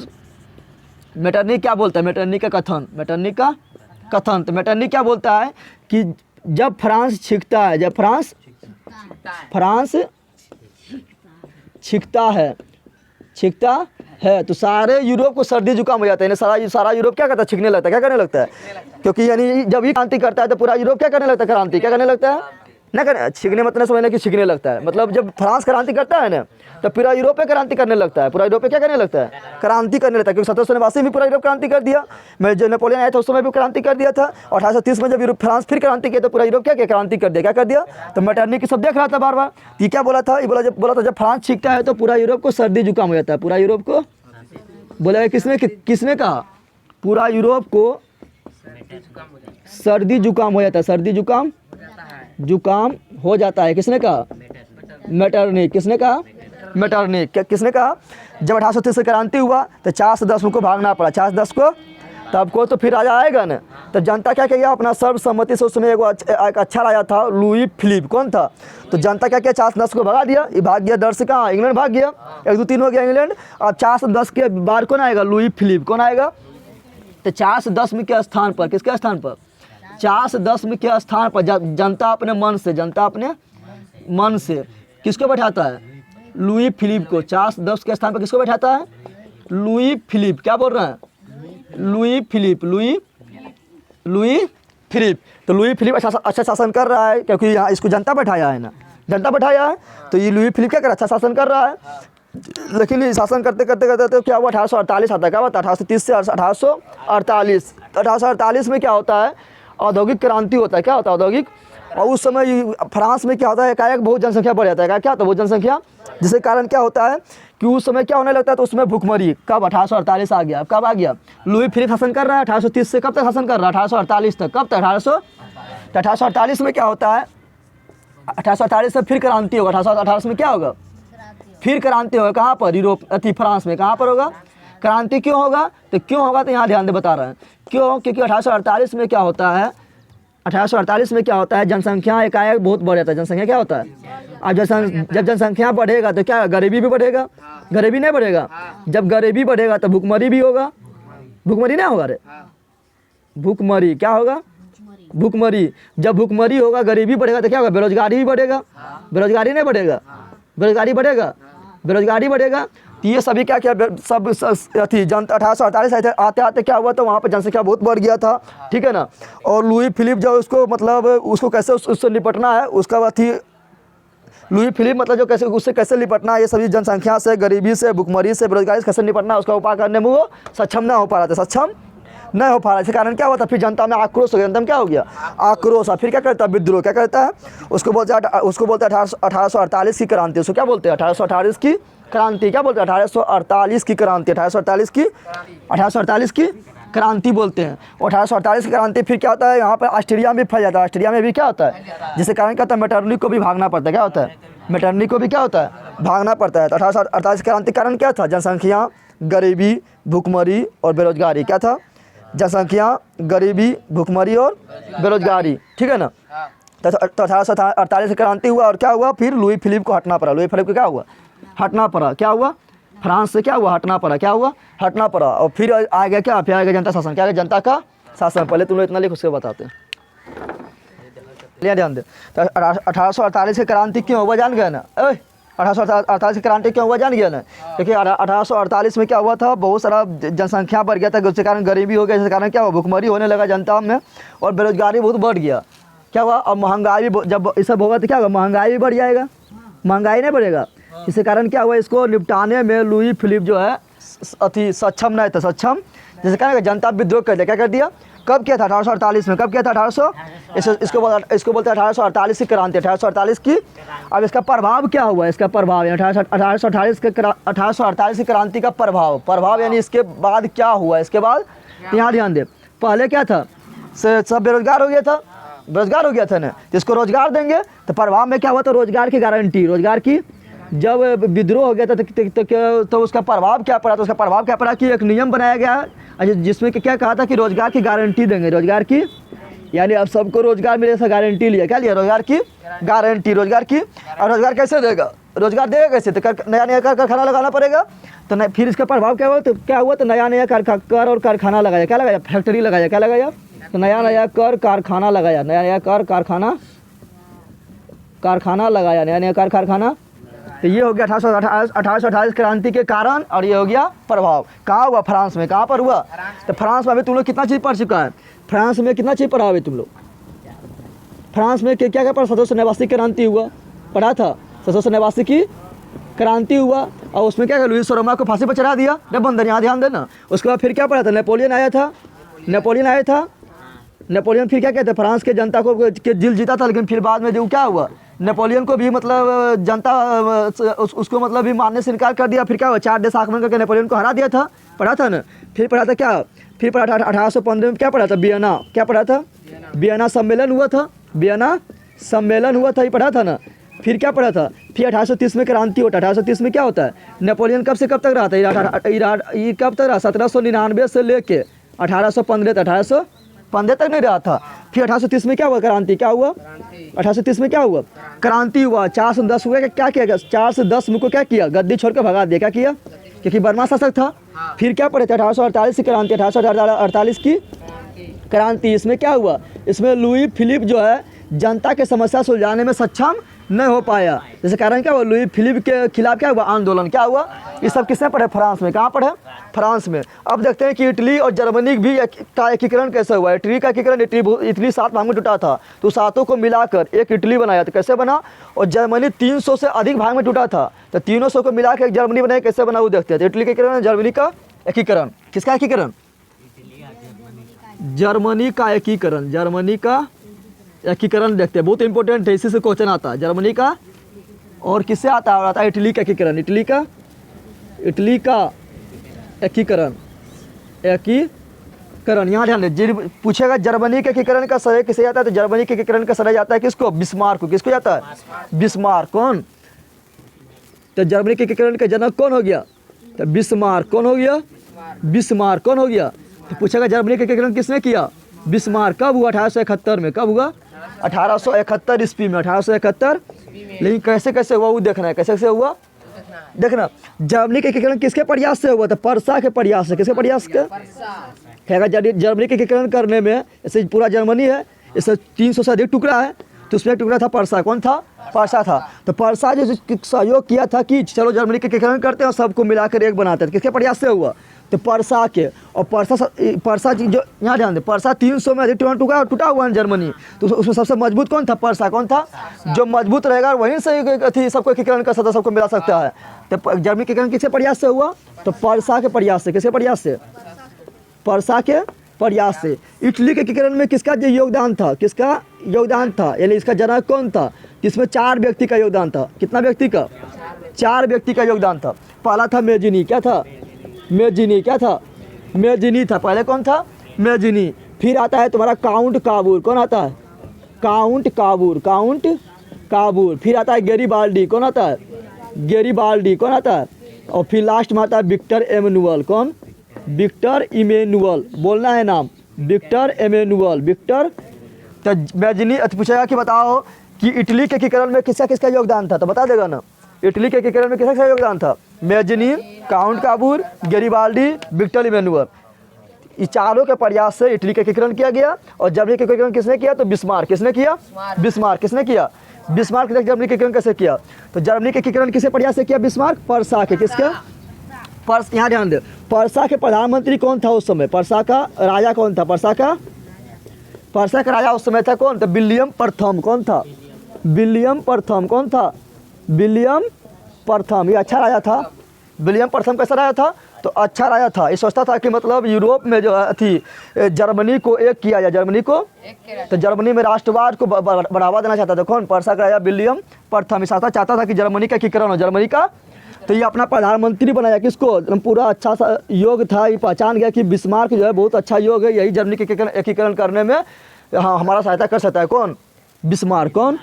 मेटरनिक क्या बोलता है? मेटरनिक का कथन, मेटरनिक का कथन। तो मेटरनिक क्या बोलता है कि जब फ्रांस छिकता है, जब फ्रांस छिकता है तो सारे यूरोप को सर्दी जुकाम हो जाता है। सारा यूरोप क्या करता है? छिकने लगता है। क्या करने लगता है? क्योंकि यानी जब ये क्रांति करता है तो पूरा यूरोप क्या करने लगता है? क्रांति क्या करने लगता है? ना कर छिकने मतलब समझना कि छिकने लगता है, मतलब जब फ्रांस क्रांति करता है ना तो पूरा यूरोप में क्रांति करने लगता है। पूरा यूरोप में क्या करने लगता है? क्रांति करने लगता है। क्योंकि 1789 में पूरा यूरोप क्रांति कर दिया। मैं जो नेपोलियन आया था उस समय भी क्रांति कर दिया था। और 1830 में जब यूरोप फ्रांस फिर क्रांति किया तो पूरा यूरोप क्या किया? क्रांति कर दिया। क्या कर दिया? तो मेटरनिक सब देख रहा था बार बार। ये क्या बोला था? ये बोला था जब फ्रांस छिकता है तो पूरा यूरोप को सर्दी जुकाम हो जाता है। पूरा यूरोप को बोला किसने कहा? पूरा यूरोप को सर्दी जुकाम हो जाता है। सर्दी जुकाम हो जाता है। किसने कहा? मेटरनिक। किसने कहा? मेटरनिक। किसने कहा? जब 1830 से क्रांति हुआ तो 410 को भागना पड़ा। 410 को तब को तो फिर राजा आएगा ना, तो जनता क्या किया? अपना सर्वसम्मति से उस समय एक अच्छा राजा था लुई फिलिप। कौन था? तो जनता क्या किया? 410 को भगा दिया। ये भाग गया डर से। कहाँ? इंग्लैंड भाग गया। 1 2 3 हो गया इंग्लैंड। अब 410 के बाद कौन आएगा? Louis Philippe. कौन आएगा? तो 410 में के स्थान पर, किसके स्थान पर? 410 में के स्थान पर जनता अपने मन से किसको बैठाता है? लुई फिलिप को। 410 के स्थान पर किसको बैठाता है? Louis Philippe. क्या बोल रहे हैं? Louis Philippe. तो लुई फिलिप अच्छा शासन कर रहा है, क्योंकि यहाँ इसको जनता बैठाया है ना, जनता बैठाया है। तो ये लुई फिलिप क्या कर रहा है? अच्छा शासन कर रहा है। लेकिन ये शासन करते करते करते तो क्या हुआ, 1848 आता है। क्या हुआ, 1830 से 1848। 1848 में क्या होता है, औद्योगिक क्रांति होता है। क्या होता है, औद्योगिक। और उस समय फ्रांस में क्या होता है, एकाएक बहुत जनसंख्या बढ़ जाता है। क्या होता है, बहुत जनसंख्या, जिसके कारण क्या होता है कि उस समय क्या होने लगता है, तो उसमें भूखमरी। कब, 1848 आ गया। कब आ गया, लुई फिलिप शासन कर रहा है 1830 से कब तक शासन कर रहा है, 1848 तक। कब तक, 1848 में क्या होता है, 1848 से फिर क्रांति होगा। 1848 में क्या होगा, फिर क्रांति होगा। कहाँ पर, यूरोप फ्रांस में। कहाँ पर होगा क्रांति, क्यों होगा, तो क्यों होगा तो यहाँ ध्यान दे बता रहे हैं क्यों। क्योंकि 1848 में क्या होता है, 1848 में क्या होता है, जनसंख्या एकाएक बहुत बढ़ जाता है। जनसंख्या क्या होता है, अब जब जनसंख्या बढ़ेगा तो क्या, गरीबी भी बढ़ेगा। गरीबी नहीं बढ़ेगा, जब गरीबी बढ़ेगा तो भूखमरी भी होगा। भूखमरी नहीं होगा रे, भूखमरी क्या होगा, भूखमरी। जब भूखमरी होगा, गरीबी बढ़ेगा तो क्या होगा, बेरोजगारी भी बढ़ेगा। बेरोजगारी नहीं बढ़ेगा, बेरोजगारी बढ़ेगा, बेरोजगारी बढ़ेगा। तो ये सभी क्या क्या सब थी जनता। 1848 आते आते क्या हुआ, तो वहाँ पर जनसंख्या बहुत बढ़ गया था, ठीक है ना। और लुई फिलिप जो उसको मतलब उसको कैसे उससे निपटना है, उसका बात थी लुई फिलिप मतलब जो कैसे उससे कैसे निपटना है, ये सभी जनसंख्या से, गरीबी से, भुखमरी से, बेरोजगारी से कैसे निपटना है, उसका उपाय करने में वो सक्षम नहीं हो पा रहा था, सक्षम नहीं हो पा रहा। इसके कारण क्या हुआ था, फिर जनता में आक्रोश हो गया। जनता में क्या हो गया, आक्रोश। फिर क्या करता है, विद्रोह। क्या करता है, उसको बोलते हैं 1848 की क्रांति। उसको क्या बोलते हैं, 1848 की क्रांति। क्या बोलते हैं, 1848 की क्रांति। 1848 की क्रांति बोलते हैं। 1848 की क्रांति फिर क्या होता है, यहाँ पर ऑस्ट्रिया में फैल जाता है। ऑस्ट्रिया में भी क्या होता है, जिसके कारण क्या होता है, मेटरनिटी को भी भागना पड़ता है। क्या होता है, मेटरनिटी को भी क्या होता है, भागना पड़ता है। तो 1848 की क्रांति कारण क्या था, जनसंख्या, गरीबी, भूखमरी और बेरोजगारी। क्या था, जनसंख्या, गरीबी, भूखमरी और बेरोजगारी, ठीक है ना। तो 1848 की क्रांति हुआ और क्या हुआ, फिर लुई फिलिप को हटना पड़ा। लुई फिलिप को क्या हुआ, हटना पड़ा। क्या हुआ, फ्रांस से क्या हुआ, हटना पड़ा। क्या हुआ, हटना पड़ा। और फिर आ गया क्या, फिर आ गया जनता शासन। क्या आ गया, जनता का शासन। पहले तुम लोग इतना लिख, उसके बताते हैं, ध्यान दे। तो 1848 की क्रांति क्यों हुआ, जान गए ना। 1848 की क्रांति क्यों हुआ, जान गया ना। क्योंकि 1848 में क्या हुआ था, बहुत सारा जनसंख्या बढ़ गया था, जिसके कारण गरीबी हो गया, जिसके कारण क्या हुआ, भुखमरी होने लगा जनता में, और बेरोजगारी बहुत बढ़ गया। क्या हुआ, अब महंगाई जब ये सब होगा तो क्या होगा, महंगाई भी बढ़ जाएगा। महंगाई नहीं बढ़ेगा, इसके कारण क्या हुआ, इसको निपटाने में लुई फिलिप जो है अति सक्षम नहीं था, सक्षम। जिसके कारण जनता विद्रोह कर दिया। क्या कर दिया, कब किया था, 1848 में। कब किया था, 1800 इसको बोलते हैं 1848 की क्रांति, 1848 की। अब इसका प्रभाव क्या हुआ, इसका प्रभाव 1848 की क्रांति का प्रभाव यानी इसके बाद क्या हुआ। इसके बाद यहाँ ध्यान दे, पहले क्या था, सब बेरोजगार हो गया था, बेरोजगार हो गया था ना। तो इसको रोजगार देंगे तो प्रभाव में क्या हुआ, तो रोजगार की गारंटी, रोजगार की। जब विद्रोह हो गया था तो उसका प्रभाव क्या पड़ा, तो उसका प्रभाव क्या पड़ा कि एक नियम बनाया गया जिसमें क्या कहा था कि रोजगार की गारंटी देंगे। रोजगार की यानी अब सबको रोजगार मिले, ऐसा गारंटी लिया। क्या लिया, रोजगार की गारंटी। रोजगार की, और रोजगार कैसे देगा, रोजगार देगा कैसे, तो नया नया कारखाना लगाना पड़ेगा। तो फिर इसका प्रभाव क्या हुआ, तो क्या हुआ, तो नया नया कर और कारखाना लगाया। क्या लगाया, फैक्ट्री लगाया। क्या लगाया, तो नया नया कर कारखाना लगाया। नया नया कर कारखाना लगाया, नया नया कर कारखाना। तो ये हो गया 1848 क्रांति के कारण, और ये हो गया प्रभाव। कहाँ हुआ, फ्रांस में। कहाँ पर हुआ, तो फ्रांस में। अभी तुम लोग कितना चीज़ पढ़ चुका है, फ्रांस में कितना चीज़ पढ़ा अभी तुम लोग। फ्रांस में क्या क्या पढ़ा, 1789 क्रांति हुआ, पढ़ा था। 1789 की क्रांति हुआ, और उसमें क्या, लुई सोरमा को फांसी पर चढ़ा दिया। जब बंदर, यहाँ ध्यान देना। उसके बाद फिर क्या पढ़ा था, नेपोलियन आया था। नेपोलियन फिर क्या कहते हैं, फ्रांस के जनता को के दिल जीता था, लेकिन फिर बाद में जो क्या हुआ, नेपोलियन को भी मतलब जनता उसको मतलब भी मानने से इनकार कर दिया। फिर क्या हुआ, 4 देश आक्रमण करके नेपोलियन को हरा दिया था। पढ़ा था ना। फिर पढ़ा था क्या, फिर पढ़ा था 1815 में क्या पढ़ा था, वियना। क्या पढ़ा था, वियना सम्मेलन हुआ था। वियना सम्मेलन हुआ था, ये पढ़ा था ना। फिर क्या पढ़ा था, फिर 1830 में क्रांति होता है। 1830 में क्या होता है, नेपोलियन कब से कब तक रहा था, ये कब तक रहा, 1799 से लेके 1815 तक, 1815 तक नहीं रहा था। फिर 1830 में क्या हुआ, क्रांति। क्या हुआ, 1830 में क्या हुआ, क्रांति हुआ। 4 से 10 हुआ, क्या किया गया, 4 से 10 को क्या किया, गद्दी छोड़ कर भगा दिया। क्या किया, क्योंकि बर्मा शासक था। फिर क्या पढ़े थे, 1848 की क्रांति। 1848 की क्रांति, इसमें क्या हुआ, इसमें लुई फिलिप जो है जनता के समस्या सुलझाने में सक्षम नहीं हो पाया। जैसे कारण क्या हुआ, लुई फिलिप के खिलाफ क्या हुआ, आंदोलन क्या हुआ, ये सब किसने पढ़े, फ्रांस में। कहाँ पढ़े, फ्रांस में। अब देखते हैं कि इटली और जर्मनी भी का एकीकरण कैसे हुआ। इटली का एकीकरण, इटली 7 भाग में टूटा था, तो 7 को मिलाकर एक इटली बनाया, तो कैसे बना। और जर्मनी 300 से अधिक भाग में टूटा था, तो 300 को मिलाकर एक जर्मनी बनाया, कैसे बना वो देखते हैं। तो इटली का एकीकरण, जर्मनी का एकीकरण, किसका एकीकरण, जर्मनी का एकीकरण, जर्मनी का एकीकरण देखते हैं, बहुत इंपॉर्टेंट है, इसी से क्वेश्चन आता है। जर्मनी का और किससे आता है, और आता है इटली का एकीकरण, इटली का एकीकरण, एकीकरण। यहाँ ध्यान दें, पूछेगा जर्मनी के एकीकरण का श्रेय किसे जाता है, तो जर्मनी के एकीकरण का श्रेय जाता है किसको, बिस्मार्क को। किसको जाता है, बिस्मार्क। कौन, तो जर्मनी के एकीकरण का जनक कौन हो गया, तो बिस्मार्क। कौन हो गया, बिस्मार्क। कौन हो गया, तो पूछेगा जर्मनी के एकीकरण किसने किया, बिस्मार्क। कब हुआ, 1871 में। कब हुआ, 1871 ईस्वी में, 1871। लेकिन कैसे कैसे हुआ वो देखना है, कैसे कैसे हुआ देखना। जर्मनी के एकीकरण किसके प्रयास से हुआ था, पर्सा के प्रयास से। किसके प्रयास के, जर्मनी के एकीकरण करने में, जैसे पूरा जर्मनी है, इससे 300 से अधिक टुकड़ा है, तो उसमें एक टुकड़ा था पर्सा। कौन था, पर्सा था। तो पर्सा जो सहयोग किया था कि चलो जर्मनी के एकीकरण करते हैं और सबको मिलाकर एक बनाते हैं, किसके प्रयास से हुआ, तो पर्सा के। और पर्सा जो यहाँ ध्यान दें, पर्सा 300 में अधिक टूटा हुआ है जर्मनी, तो उसमें सबसे मजबूत कौन था, पर्सा। कौन था, जो मजबूत रहेगा वहीं से सबको एकीकरण कर सकता, सबको मिला सकता है। तो जर्मनी के एकीकरण किसके प्रयास से हुआ, तो पर्सा के प्रयास से। किसके प्रयास से, पर्सा के प्रयास से। इटली के एकीकरण में किसका योगदान था, किसका योगदान था, यानी इसका जनक कौन था, जिसमें 4 व्यक्ति का योगदान था। कितना व्यक्ति का, 4 व्यक्ति का योगदान था। पहला था मेजिनी, क्या था, मेजिनी। क्या था, मेजिनी था पहले। कौन था, मेजिनी। फिर आता है तुम्हारा काउंट काबूर। कौन आता है, काउंट काबूर, काउंट काबूर। फिर आता है गेरिबाल्डी। कौन आता है, गेरिबाल्डी। कौन आता है, और फिर लास्ट में आता है विक्टर एमेनुअल। कौन, विक्टर इमेनुअल, बोलना है नाम, विक्टर एमेनुअल, विक्टर। तो मेजिनी पूछेगा कि बताओ कि इटली के एकीकरण में किसका किसका योगदान था, तो बता देगा ना। इटली के एकीकरण में किसका योगदान था, Mazzini, count Cavour, Garibaldi, Victor Emmanuel. इस चारों के प्रयास से इटली का एकीकरण किया गया। और जर्मनी का एकीकरण किसने किया, तो बिस्मार्क। किसने किया, बिस्मार्क। किसने किया, बिस्मार्क। जर्मनी का एकीकरण कैसे किया, तो जर्मनी के एकीकरण किसके प्रयास से किया, बिस्मार्क, पर्सा के। किसका, पर्स। यहाँ ध्यान दे, पर्सा के प्रधानमंत्री कौन था उस समय, पर्सा का राजा कौन था, पर्सा का राजा उस समय था कौन, तो विलियम प्रथम। कौन था, विलियम प्रथम। कौन था, विलियम प्रथम। ये अच्छा राजा था। विलियम प्रथम कैसा राजा था, तो अच्छा राजा था। ये सोचता था कि मतलब यूरोप में जो थी जर्मनी को एक किया जाए, जर्मनी को, तो जर्मनी में राष्ट्रवाद को बढ़ावा देना चाहता था। कौन, पर्सा का राजा विलियम प्रथम। इस चाहता था कि जर्मनी का एकीकरण हो, जर्मनी का। तो ये अपना प्रधानमंत्री बनाया। किसको, पूरा अच्छा सा योग था, ये पहचान गया कि बिस्मार्क जो है बहुत अच्छा योग है, यही जर्मनी के एकीकरण करने में हाँ हमारा सहायता कर सकता है। कौन, बिस्मार्क। कौन,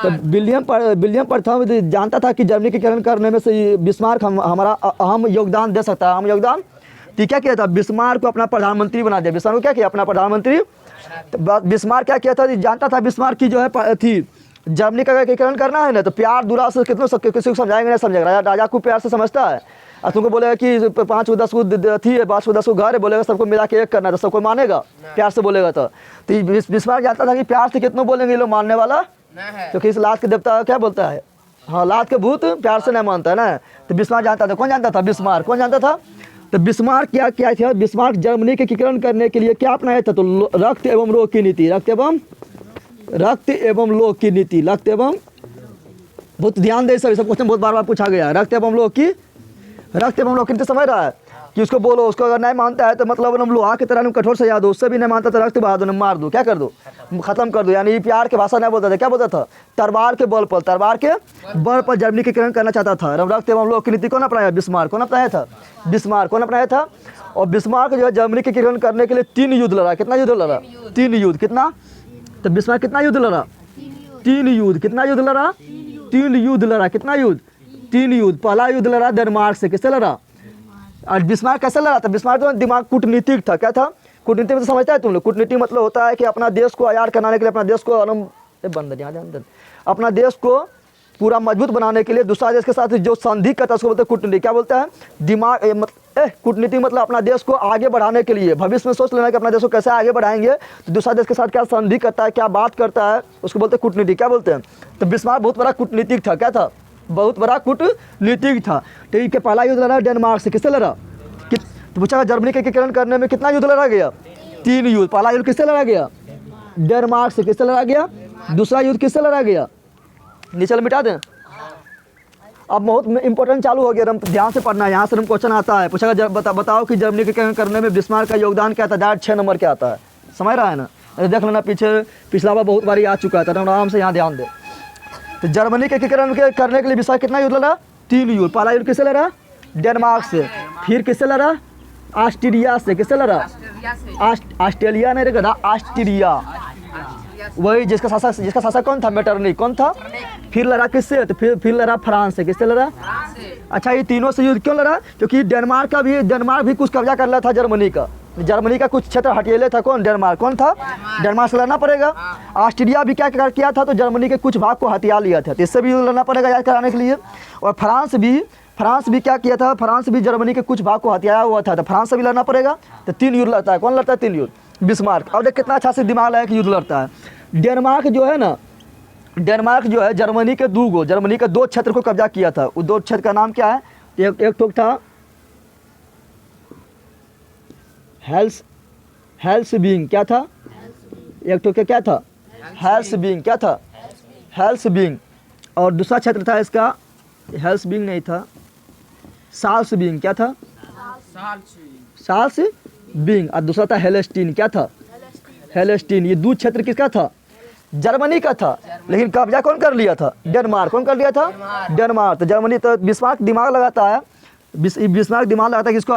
तो विलियम प्रथम जानता था कि जर्मनी के एकीकरण करने में से बिस्मार्क हमारा अहम योगदान दे सकता है, अहम योगदान। तो क्या किया था, बिस्मार्क को अपना प्रधानमंत्री बना दिया। बिस्मार्क को क्या किया, अपना प्रधानमंत्री। तो बिस्मार्क क्या किया था, जानता था बिस्मार्क की जो है थी जर्मनी का एकीकरण करना है ना, तो प्यार दुरा से किसी को समझाएंगे नहीं समझेगा। राजा को प्यार से समझता है, और तुमको बोलेगा कि 5 को 10 को थी है, 5 को 10 को घर है, बोलेगा सबको मिला के एक करना है, तो सबको मानेगा प्यार से बोलेगा। तो बिस्मार्क जानता था कि प्यार से कितनों बोलेंगे ये लोग मानने वाला, क्योंकि इस लात के देवता क्या बोलता है, हाँ लात के भूत प्यार से नहीं मानता है ना। तो बिस्मार्क जानता था। कौन जानता था, बिस्मार्क। कौन जानता था, तो बिस्मार्क क्या क्या था, बिस्मार्क जर्मनी के एकीकरण करने के लिए क्या अपनाया था, तो रक्त एवं रोग की नीति, रक्त एवं लोक की नीति, रक्त एवं, बहुत ध्यान दे, सब क्वेश्चन बहुत बार पूछा गया है। रक्त एवं लोक की नीति समझ रहा है कि उसको बोलो, उसको अगर नहीं मानता है तो मतलब हम लोहा की तरह कठोर सजा दो, उससे भी नहीं मानता तो रक्त बहा दो, मार दो, क्या कर दो, खत्म कर दो। यानी प्यार के भाषा नहीं बोलता था, क्या बोलता था, तलवार के बल पर जर्मनी के एकीकरण करना चाहता था। रक्त एवं लोक की नीति कौन अपनाया, बिस्मार्क। कौन अपनाया था, बिस्मार्क। कौन अपनाया था, और बिस्मार्क जो है जर्मनी के एकीकरण करने के लिए 3 युद्ध लड़ा। कितना युद्ध लड़ा, 3 युद्ध। कितना, तो बिस्मार्क कितना युद्ध लड़ा, 3 युद्ध। कितना युद्ध लड़ा, 3 युद्ध लड़ा। कितना युद्ध, 3 युद्ध। पहला युद्ध लड़ा डेनमार्क से, किससे लड़ा, और बिस्मार्क कैसे लड़ा था, बिस्मार्क तो दिमाग कूटनीतिक था। क्या था, कूटनीति में तो समझता है तुम लोग, कूटनीति मतलब होता है कि अपना देश को आजाद कराने के लिए, अपना देश को अपना देश को पूरा मजबूत बनाने के लिए दूसरा देश के साथ जो संधि करता है उसको बोलते हैं कूटनीति। क्या बोलता है, दिमाग कूटनीति मतलब अपना देश को आगे बढ़ाने के लिए, भविष्य में सोच लेना कि अपना देश को कैसे आगे बढ़ाएंगे, तो दूसरा देश के साथ क्या संधि करता है, क्या बात करता है, उसको बोलते हैं कूटनीति। क्या बोलते हैं? तो बिस्मार्क बहुत बड़ा कूटनीतिक था। क्या था? बहुत बड़ा कूटनीतिक था। तो ये पहला युद्ध लड़ा डेनमार्क से। किससे लड़ा? तो पूछा जर्मनी के एकीकरण करने में कितना युद्ध लड़ा गया? 3 युद्ध। पहला युद्ध किससे लड़ा गया? डेनमार्क से। किससे लड़ा गया? दूसरा युद्ध किससे लड़ा गया? नीचे मिटा दें। अब बहुत इंपॉर्टेंट चालू हो गया, हम ध्यान से पढ़ना है। यहाँ से हम क्वेश्चन आता है, पूछा बताओ कि जर्मनी के एकीकरण करने में बिस्मार्क का योगदान क्या था? डायरेक्ट 6 नंबर क्या आता है? समझ रहा है ना? देख लेना, पिछला बार बहुत बारी आ चुका है, तो आराम से यहाँ ध्यान दे। तो जर्मनी के एकीकरण करने के लिए बिस्मार्क कितना युद्ध लड़ा? 3 युद्ध। पहला युद्ध किससे लड़ा? डेनमार्क से। फिर किससे लड़ा? ऑस्ट्रिया से। किससे लड़ा? ऑस्ट्रेलिया नहीं रहेगा, ऑस्ट्रिया, वही जिसका शासक कौन था? मेटरनिक। कौन था? फिर लड़ा किससे? तो फिर लड़ा फ्रांस से। किससे लड़ा? अच्छा, ये तीनों से युद्ध क्यों लड़ा? क्योंकि डेनमार्क भी कुछ कब्जा कर लिया था जर्मनी का कुछ क्षेत्र हटिएले था। कौन? डेनमार्क। कौन था? डेनमार्क से लड़ना पड़ेगा। ऑस्ट्रिया भी क्या किया था? तो जर्मनी के कुछ भाग को हथिया लिया था, तो इससे भी युद्ध लड़ना पड़ेगा याद कराने के लिए। और फ्रांस भी क्या किया था? फ्रांस भी जर्मनी के कुछ भाग को हथियाया हुआ था, तो फ्रांस से भी लड़ना पड़ेगा। तो 3 युद्ध लड़ता है। कौन लड़ता है? 3 युद्ध। बिस्मार्क। और देख कितना अच्छा से दिमाग लगा कि युद्ध लड़ता है। डेनमार्क जो है जर्मनी के 2 क्षेत्र को कब्जा किया था। वो 2 क्षेत्र का नाम क्या है? एक ठोक था हेल्सबिंग। क्या था? एक ठोक क्या था? हेल्सबिंग। क्या था? हेल्सबिंग। और दूसरा क्षेत्र था इसका, हेल्सबिंग नहीं था, साल्सबिंग। क्या था? साल्सबिंग। और दूसरा था हेलेस्टीन। क्या था? हेलेस्टीन। ये 2 क्षेत्र किसका था? जर्मनी का था, लेकिन कब्जा कौन कर लिया था? डेनमार्क। कौन कर लिया था? डेनमार्क। तो जर्मनी, तो बिस्मार्क दिमाग लगाता है कि इसको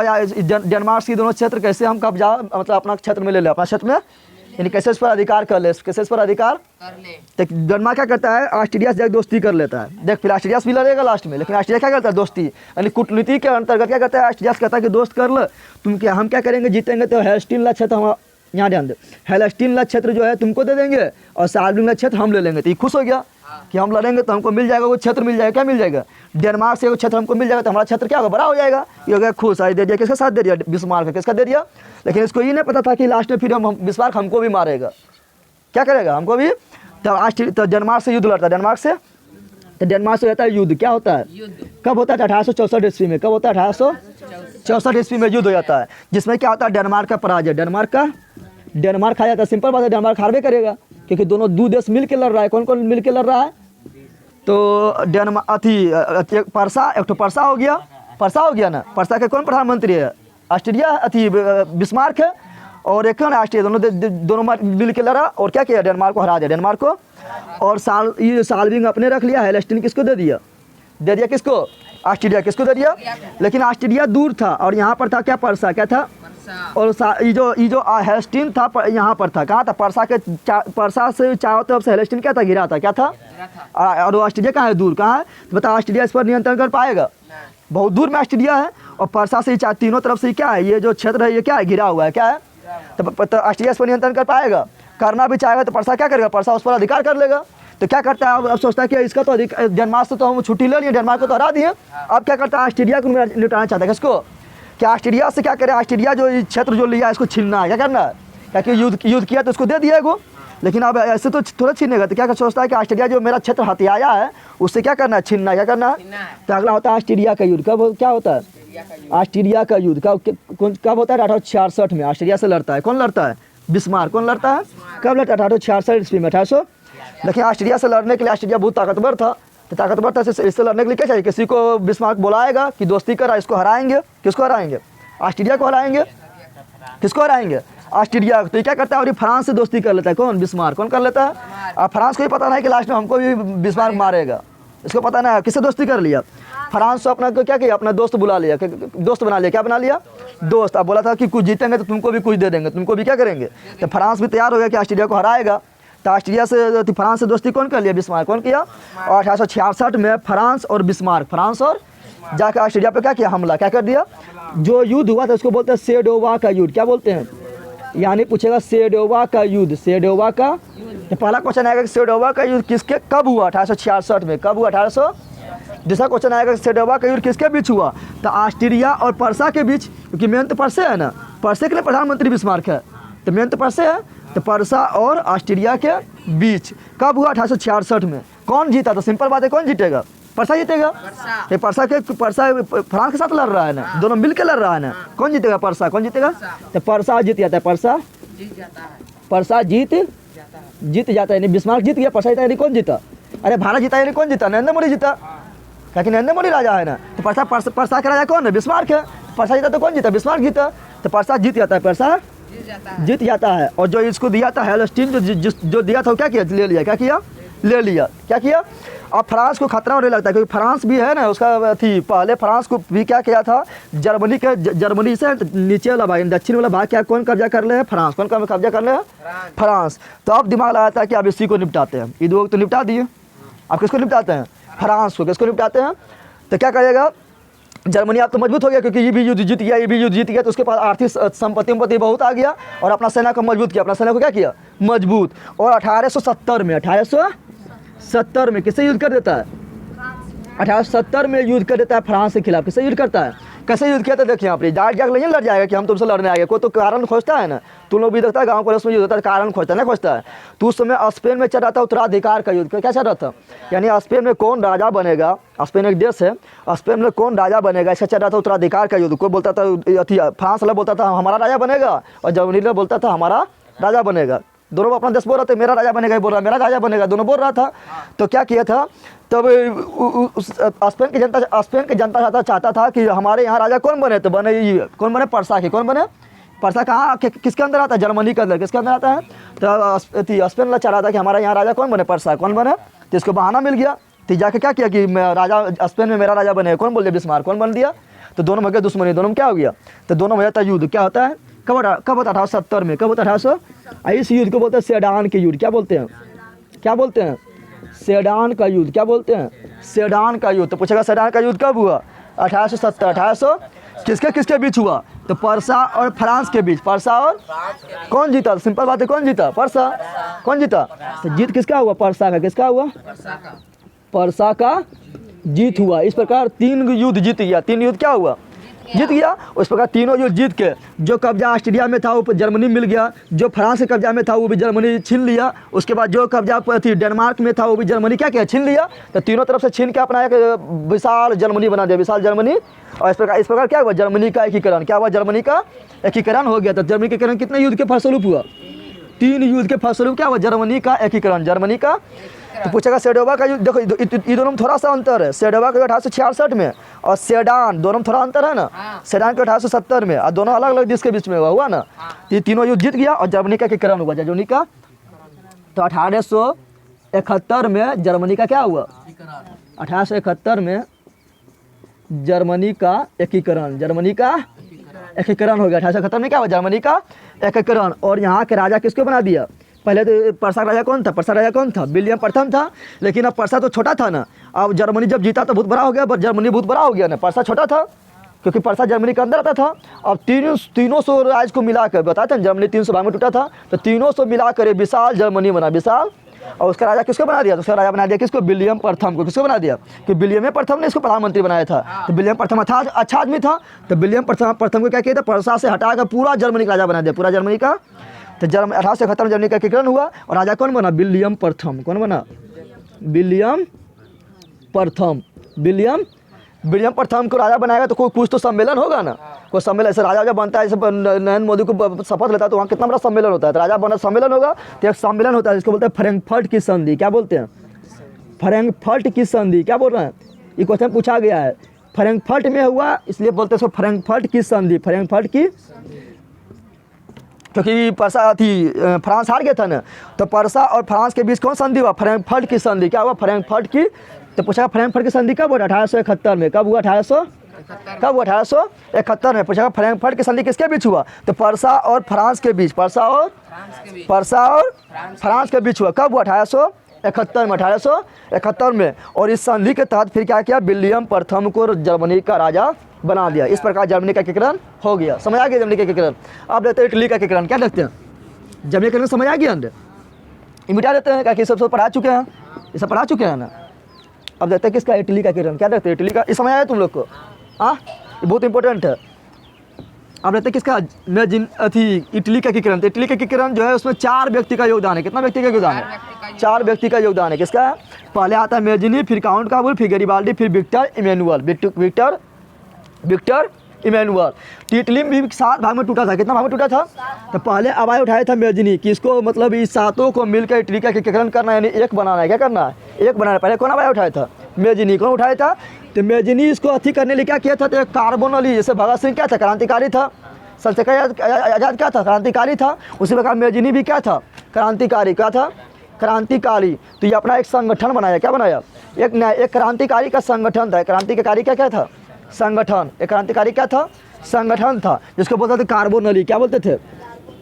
डेनमार्क से दोनों क्षेत्र कैसे हम कब्जा मतलब अपना क्षेत्र में ले ले, अपना क्षेत्र में, यानी कैसे इस पर अधिकार कर ले, कैसे इस पर अधिकार कर ले। तो डेनमार्क क्या करता है? ऑस्ट्रेलिया से दोस्ती कर लेता है। देख, फिर ऑस्ट्रेलिया से भी लड़ेगा लास्ट में, लेकिन ऑस्ट्रेलिया क्या करता है? दोस्ती, यानी कूटनीति के अंतर्गत क्या करता है? ऑस्ट्रेलिया से कहता है कि दोस्त कर ले, हम क्या करेंगे? जीतेंगे तो हेल्स्टीन क्षेत्र हम, यहाँ ध्यान दे, हेल्स्टीन क्षेत्र जो है तुमको दे देंगे और साल्बिंग क्षेत्र हम ले लेंगे। तो ये खुश हो गया कि हम लड़ेंगे तो हमको मिल जाएगा, वो क्षेत्र मिल जाएगा। क्या मिल जाएगा? डेनमार्क से वो क्षेत्र हमको मिल जाएगा, तो हमारा क्षेत्र क्या होगा? बड़ा हो जाएगा। ये हो गया खुश। आज दे दिया, किसके साथ दे दिया? बिस्मार्क। किसका दे दिया? लेकिन इसको ये नहीं पता था कि लास्ट में फिर बिस्मार्क हमको भी मारेगा। क्या करेगा? हमको भी। तो डेनमार्क से युद्ध लड़ता है। डेनमार्क से होता है युद्ध। क्या होता है? कब होता है? 1864 ईस्वी में। कब होता है? 1864 ईस्वी में युद्ध हो जाता है, जिसमें क्या होता है? डेनमार्क का पराजय। डेनमार्क खा जाता है। सिंपल बात है, डेनमार्क हारबे करेगा, क्योंकि दोनों 2 देश मिल के लड़ रहा है। कौन कौन मिल के लड़ रहा है? तो पर्सा, एक तो पर्सा हो गया ना। पर्सा के कौन प्रधानमंत्री है? ऑस्ट्रिया, बिस्मार्क है। और एक ऑस्ट्रिया, दोनों मिल के लड़ा और क्या किया? डेनमार्क को हरा दिया, डेनमार्क को। और साल्बिंग अपने रख लिया। हेल्स्टीन किसको दे दिया? किसको? ऑस्ट्रिया। किसको दे दिया? लेकिन ऑस्ट्रिया दूर था और यहाँ पर था क्या? पर्सा। क्या था? और ये जो हेल्स्टीन था यहाँ पर था। कहाँ था? पर्सा से चारों तरफ से हेल्स्टीन क्या था? घिरा था। क्या था? और ऑस्ट्रिया कहाँ है? दूर। कहाँ है? तो बता, ऑस्ट्रिया इस पर नियंत्रण कर पाएगा? बहुत दूर में ऑस्ट्रिया है। और पर्सा से तीनों तरफ से क्या है? ये जो क्षेत्र है ये क्या है? घिरा हुआ है। क्या है? तो ऑस्ट्रिया इस पर नियंत्रण कर पाएगा? करना भी चाहेगा तो पर्सा क्या करेगा? पर्सा उस पर अधिकार कर लेगा। तो क्या करता है? अब सोचता है कि इसका तो डेनमार्क से तो हम छुट्टी ले लिए, डेनमार्क को तो हरा दिए। अब क्या करता है? ऑस्ट्रिया को निपटाना चाहता है। किसको? क्या ऑस्ट्रेलिया से क्या करे? ऑस्ट्रेलिया जो क्षेत्र जो लिया इसको छीनना है। क्या करना है? क्योंकि युद्ध किया तो उसको दे दिया वो, लेकिन अब ऐसे तो थोड़ा छीनेगा। तो क्या सोचता है कि ऑस्ट्रेलिया जो मेरा क्षेत्र हथियाया है उससे क्या करना है? छीनना है। क्या करना है? तो अगला होता है ऑस्ट्रेलिया का युद्ध। कब क्या होता है? ऑस्ट्रेलिया का युद्ध कब होता है? 1866 में ऑस्ट्रेलिया से लड़ता है। कौन लड़ता है? बिस्मार्क। कौन लड़ता है? कब लड़ता है? 1866 ईस्वी में। 1800। लेकिन ऑस्ट्रेलिया से लड़ने के लिए ऑस्ट्रेलिया बहुत ताकतवर था, तो ताकतवर था, इससे लड़ने के लिए क्या चाहिए? किसी को बिस्मार्क बुलाएगा कि दोस्ती करा, इसको हराएंगे। किसको हराएंगे? ऑस्ट्रेलिया को हराएंगे। किसको हराएंगे? ऑस्ट्रेलिया। तो ये क्या करता है? और ये फ्रांस से दोस्ती कर लेता है। कौन? बिस्मार्क। कौन कर लेता है? अब फ्रांस को ही पता नहीं कि लास्ट में हमको भी बिस्मार्क मारेगा, इसको पता नहीं। किससे दोस्ती कर लिया? फ्रांस से अपना क्या किया? अपना दोस्त बुला लिया, दोस्त बना लिया। क्या बना लिया? दोस्त। अब बोला था कि कुछ जीतेंगे तो तुमको भी कुछ दे देंगे, तुमको भी क्या करेंगे? तो फ्रांस भी तैयार हो गया कि ऑस्ट्रेलिया को हराएगा। तो ऑस्ट्रेलिया से फ्रांस से दोस्ती कौन कर लिया? बिस्मार्क। कौन किया? और 1866 में फ्रांस और जाकर ऑस्ट्रेलिया पे क्या किया? हमला। क्या कर दिया? जो युद्ध हुआ था उसको बोलते हैं सेडोवा का युद्ध। क्या बोलते हैं? यानी पूछेगा सेडोवा का युद्ध। सेडोवा का, तो पहला क्वेश्चन आएगा कि सेडोवा का युद्ध किसके कब हुआ? 1866 में। कब हुआ? दूसरा क्वेश्चन आएगा सेडोवा का युद्ध किसके बीच हुआ, तो ऑस्ट्रिया और पर्सा के बीच, क्योंकि मेन तो पर्से है ना, पर्से के लिए प्रधानमंत्री बिस्मार्क है, तो मेन तो पर्से है, तो पर्सा और ऑस्ट्रिया के बीच कब हुआ, 1866 में। कौन जीता, तो सिंपल बात है, कौन जीतेगा, पर्सा जीतेगा। ये पर्सा फ्रांस के साथ लड़ रहा है ना, दोनों मिल के लड़ रहा है ना, कौन जीतेगा, पर्सा, कौन जीतेगा, तो पर्सा जीत जाता है, पर्सा जीत जाता है, यानी बिस्मार्क जीत गया, पर्सा जीता यानी कौन जीता, अरे भारत जीता यानी कौन जीता, नरेंद्र मोदी जीता, क्योंकि नरेंद्र मोदी राजा है ना, तो पर्सा का राजा कौन है, बिस्मार्क है, पर्सा जीता तो कौन जीता, बिस्मार्क जीता, तो पर्सा जीत जाता है, पर्सा जीत जाता है। और जो इसको दिया था हेलस्टीन, जो दिया था वो क्या किया, ले लिया, क्या किया। अब फ्रांस को खतरा होने लगता है, क्योंकि फ्रांस भी है ना उसका थी, पहले फ्रांस को भी क्या किया था, जर्मनी से नीचे वाला भाग, दक्षिण वाला भाग क्या कौन कब्जा कर ले है, फ्रांस, कौन कब्जा कर ले है, फ्रांस। तो अब दिमाग लगाया था कि अब इसी को निपटाते हैं, ये दो तो निपटा दिए, अब किसको निपटाते हैं, फ्रांस को, किसको निपटाते हैं, तो क्या करेगा, जर्मनी अब तो मजबूत हो गया, क्योंकि ये भी युद्ध जीत गया, ये भी युद्ध जीत गया, तो उसके पास आर्थिक संपत्ति बहुत आ गया, और अपना सेना को मजबूत किया, अपना सेना को क्या किया, मजबूत। और 1870 में किससे युद्ध कर देता है, 1870 में युद्ध कर देता है फ्रांस के खिलाफ। किससे युद्ध करता है, कैसे युद्ध किया था, देखिए यहाँ पे जाग नहीं लड़ जाएगा कि हम तुमसे लड़ने आएंगे, कोई तो कारण खोजता है ना, तुम लोग भी देखता है गाँव पुलिस में युद्ध होता है, कारण खोजता है। तो उस समय स्पेन में चल रहा था उत्तराधिकार का युद्ध, क्या चल रहा था, यानी स्पेन में कौन राजा बनेगा, स्पेन एक देश है, स्पेन में कौन राजा बनेगा, इसका चल रहा था उत्तराधिकार का युद्ध। कोई बोलता था, फ्रांस वाला बोलता था हमारा राजा बनेगा, और जर्मनी वाला बोलता था हमारा राजा बनेगा, दोनों अपना देश बोल रहे थे, मेरा राजा बनेगा, बोल रहा मेरा राजा बनेगा, दोनों बोल रहा था। तो क्या किया था, तब स्पेन की जनता चाहता था कि हमारे यहाँ राजा कौन बने, तो बने ये, कौन बने, पर्सा के, कौन बने, पर्सा कहाँ किसके अंदर आता है, जर्मनी के अंदर, किसके अंदर आता है, तो स्पेन वाला चाह रहा था कि हमारे यहाँ राजा कौन बने, पर्सा, कौन बने, तो इसको बहाना मिल गया, तो जाके क्या किया कि राजा स्पेन में मेरा राजा बने, कौन बोल दिया, बिस्मार्क, कौन बन दिया, तो दोनों में दुश्मनी, दोनों में क्या हो गया, तो दोनों में युद्ध क्या होता है, कब होता है, 1870 में, कब होता है 1800, इस युद्ध को बोलते हैं सेडान के युद्ध, क्या बोलते हैं, सेडान का युद्ध, क्या बोलते हैं, सेडान का युद्ध। तो पूछेगा सेडान का युद्ध कब हुआ, 1870, 1800 किसके बीच हुआ, तो पर्सा और फ्रांस के बीच, पर्सा और कौन जीता, सिंपल बात है, कौन जीता, पर्सा, कौन जीता, तो जीत किसका हुआ, पर्सा का, किसका हुआ, पर्सा का जीत हुआ। इस प्रकार 3 युद्ध जीत गया, 3 युद्ध क्या हुआ, जीत गया। उस प्रकार तीनों युद्ध जीत के जो कब्जा ऑस्ट्रिया में था वो जर्मनी मिल गया, जो फ्रांस के कब्जा में था वो भी जर्मनी छीन लिया, उसके बाद जो कब्जा थी डेनमार्क में था वो भी जर्मनी क्या किया, छीन लिया। तो तीनों तरफ से छीन के अपना एक विशाल जर्मनी बना दिया, विशाल जर्मनी। और इस प्रकार क्या हुआ, जर्मनी का एकीकरण, क्या हुआ, जर्मनी का एकीकरण हो गया। तो जर्मनी का एकीकरण कितने युद्ध के फलस्वरूप हुआ, 3 युद्ध के फलस्वरूप क्या हुआ, जर्मनी का एकीकरण, जर्मनी का। तो पूछेगा सेडोवा का युद्ध, देखो ये दोनों में थोड़ा सा अंतर है, सेडोवा का 1866 में और सेडान, दोनों में थोड़ा अंतर है ना, सेडान के 1870 में, और दोनों अलग अलग देश के बीच में हुआ ना। ये तीनों युद्ध जीत गया और जर्मनी का एकीकरण हुआ, जर्मनी का। तो 1871 में जर्मनी का क्या हुआ, 1871 में जर्मनी का एकीकरण, जर्मनी का एकीकरण हो गया। 1871 में क्या हुआ, जर्मनी का एकीकरण। और यहाँ के राजा किसको बना दिया, पहले तो पर्सा राजा कौन था, पर्सा राजा कौन था, विलियम प्रथम था। लेकिन अब पर्सा तो छोटा था ना, अब जर्मनी जब जीता तो बहुत बड़ा हो गया, जर्मनी बहुत बड़ा हो गया ना, पर्सा छोटा था क्योंकि पर्सा जर्मनी के अंदर आता था। अब 300 राज्य को मिलाकर बताते हैं, जर्मनी 300 भाग में टूटा था, तो 300 मिलाकर विशाल जर्मनी बना, विशाल। और उसका राजा किसको बना दिया, उसका राजा बना दिया किसको, विलियम प्रथम को। किसको बना दिया, कि विलियम प्रथम ने इसको प्रधानमंत्री बनाया था। तो विलियम प्रथम अच्छा आदमी था, तो विलियम प्रथम को क्या किया था, पर्सा से हटाकर पूरा जर्मनी का राजा बना दिया, पूरा जर्मनी का। तो 1871 में जर्मनी का एकीकरण हुआ और राजा कौन बना, विलियम प्रथम। कौन बना, विलियम प्रथम। विलियम प्रथम को राजा बनाएगा तो कुछ तो सम्मेलन होगा ना, कोई सम्मेलन। ऐसे राजा जब बनता है, जैसे नरेंद्र मोदी को शपथ लेता है तो वहाँ कितना बड़ा सम्मेलन होता है, तो राजा बना सम्मेलन होगा। तो एक सम्मेलन होता है जिसको बोलते हैं फ्रैंकफर्ट की संधि। क्या बोलते हैं, फ्रैंकफर्ट की संधि। क्या बोल रहे हैं, ये क्वेश्चन पूछा गया है, फ्रैंकफर्ट में हुआ इसलिए बोलते हैं इसको फ्रैंकफर्ट की संधि, फ्रैंकफर्ट की। क्योंकि पर्सा थी, फ्रांस हार गया था ना, तो पर्सा और फ्रांस के बीच कौन संधि हुआ, फ्रैंकफर्ट की संधि। क्या हुआ, फ्रैंकफर्ट की। तो पूछा फ्रैंकफर्ट की संधि कब हुआ, 1871 में। कब हुआ, 1871 में। पूछा फ्रैंकफर्ट की संधि किसके बीच हुआ, तो पर्सा और फ्रांस के बीच, पर्सा और फ्रांस के बीच हुआ। कब हुआ, 1871 में, 1871 में। और इस संधि के तहत फिर क्या किया, विलियम प्रथम को जर्मनी का राजा बना दिया। इस प्रकार जर्मनी का एकीकरण हो गया। समझ आ गया जर्मनी का एकीकरण। अब देखते हैं इटली का एकीकरण। क्या देखते हैं, जर्मनी का एकीकरण समझ आ गया, मिटा देते हैं, क्या सब पढ़ा चुके हैं, ये सब पढ़ा चुके हैं ना। अब देखते हैं किसका, इटली का किरण। क्या देखते हैं, इटली का। इस समय आया तुम लोग को? हाँ, ये बहुत इंपॉर्टेंट है। अब देखते हैं किसका, इटली का किरण। तो इटली का किरण जो है उसमें 4 व्यक्ति का योगदान है। कितना व्यक्ति का योगदान है? 4 व्यक्ति का योगदान है। किसका? पहले आता है मेजिनी, फिर काउंट काबुल, फिर गैरिबाल्डी, फिर विक्टर इमैनुअल। Victor Emmanuel. तो इटली भी 7 भाग में टूटा था। कितना भाग में टूटा था? तो पहले आवाज़ उठाया था मेजिनी कि इसको मतलब इस 7 को मिलकर इटली का एकीकरण करना है, यानी एक बनाना है। क्या करना है? एक बनाना है। पहले कौन आवाज़ उठाया था? मेजिनी। कौन उठाया था? तो मेजिनी इसको अथी करने लिए क्या किया था? तो एक कार्बोनली, जैसे भगत सिंह क्या था? क्रांतिकारी था। संस्कृत आज़ाद क्या था? क्रांतिकारी था। उसी प्रकार मेजिनी भी क्या था? क्रांतिकारी। क्या था? क्रांतिकारी। तो ये अपना एक संगठन बनाया। क्या बनाया? एक क्रांतिकारी का संगठन था। क्रांतिकारी का क्या था? संगठन। एक क्रांतिकारी क्या था? संगठन था, जिसको बोलते थे कार्बोनरी। क्या बोलते थे?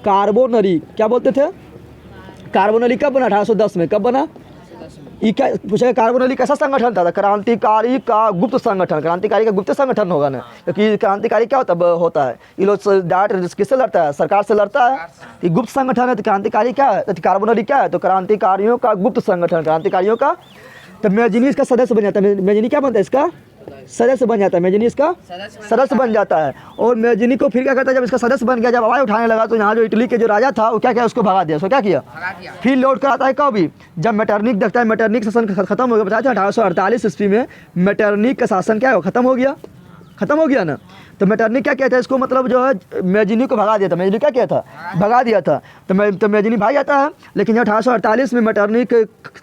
कार्बोनरी। क्या बोलते थे? कार्बोनरी कब बना? 1810 में। कब बना? ये क्या पूछेगा, कार्बोनरी कैसा संगठन था? क्रांतिकारी का गुप्त संगठन। क्रांतिकारी का गुप्त संगठन होगा ना, क्योंकि क्रांतिकारी क्या होता है? ये लोग डायरेक्ट किससे लड़ता है? सरकार से लड़ता है। ये गुप्त संगठन है। तो क्रांतिकारी क्या है? तो कार्बोनरी क्या है? तो क्रांतिकारियों का गुप्त संगठन, क्रांतिकारियों का। तो मेजिनी इसका सदस्य बन जाता है। मेजिनी क्या बनता है? इसका सदस्य बन जाता है। मेजिनी इसका सदस्य बन जाता है। और मेजिनी को फिर क्या करता है, जब इसका सदस्य बन गया, जब आवाज़ उठाने लगा, तो यहाँ जो इटली के जो राजा था वो क्या किया? उसको भगा दिया। उसको क्या किया? फिर लौट कर आता है कभी, जब मेटरनिक देखता है, मेटरनिक शासन खत्म हो गया। बताया था 1848 ईस्वी में मेटरनिक का शासन क्या है? खत्म हो गया। खत्म हो गया ना। तो मेटरनिक क्या कहता है इसको, मतलब जो है मेजिनी को भगा दिया था। मेजिनी क्या किया था? भगा दिया था। तो मेजिनी भाग जाता है। लेकिन जब 1848 में मेटरनिक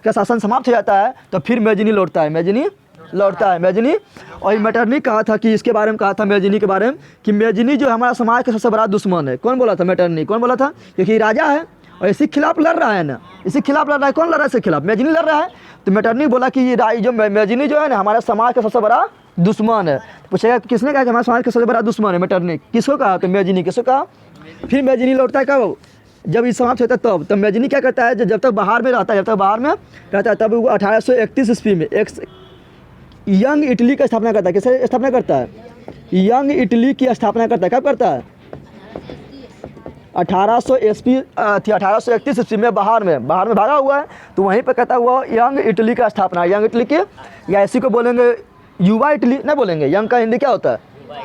का शासन समाप्त हो जाता है, तो फिर मेजिनी लौटता है। मेजिनी लौटता है। मेजिनी। और मेटरनिक कहा था कि इसके बारे में कहा था, मेजिनी के बारे में, कि मेजिनी जो हमारा समाज का सबसे बड़ा दुश्मन है। कौन बोला था? मेटरनिक। कौन बोला था? क्योंकि राजा है और इसी खिलाफ लड़ रहा है ना। इसी खिलाफ लड़ रहा है। कौन लड़ रहा है इसके खिलाफ? मेजिनी लड़ रहा है। तो मेटरनिक बोला कि ये जो मेजिनी जो है ना, हमारे समाज का सबसे बड़ा दुश्मन है। पूछेगा किसने कहा कि हमारे समाज का सबसे बड़ा दुश्मन है? मेटरनिक। किसको कहा? तो मेजिनी। किसको कहा? फिर मेजिनी लौटता है कब? जब ये समाप्त होता है तब मेजिनी क्या करता है, जब तक बाहर में रहता है, तब वो 1831 ईस्वी में एक यंग इटली का स्थापना करता है। किसे स्थापना करता है? यंग इटली की स्थापना करता है। कब करता है? 1831 ईस्वी में बाहर में भागा हुआ है, तो वहीं पर कहता हुआ यंग इटली का स्थापना। यंग इटली की, या इसी को बोलेंगे युवा इटली, नहीं बोलेंगे। यंग का हिंदी क्या होता है?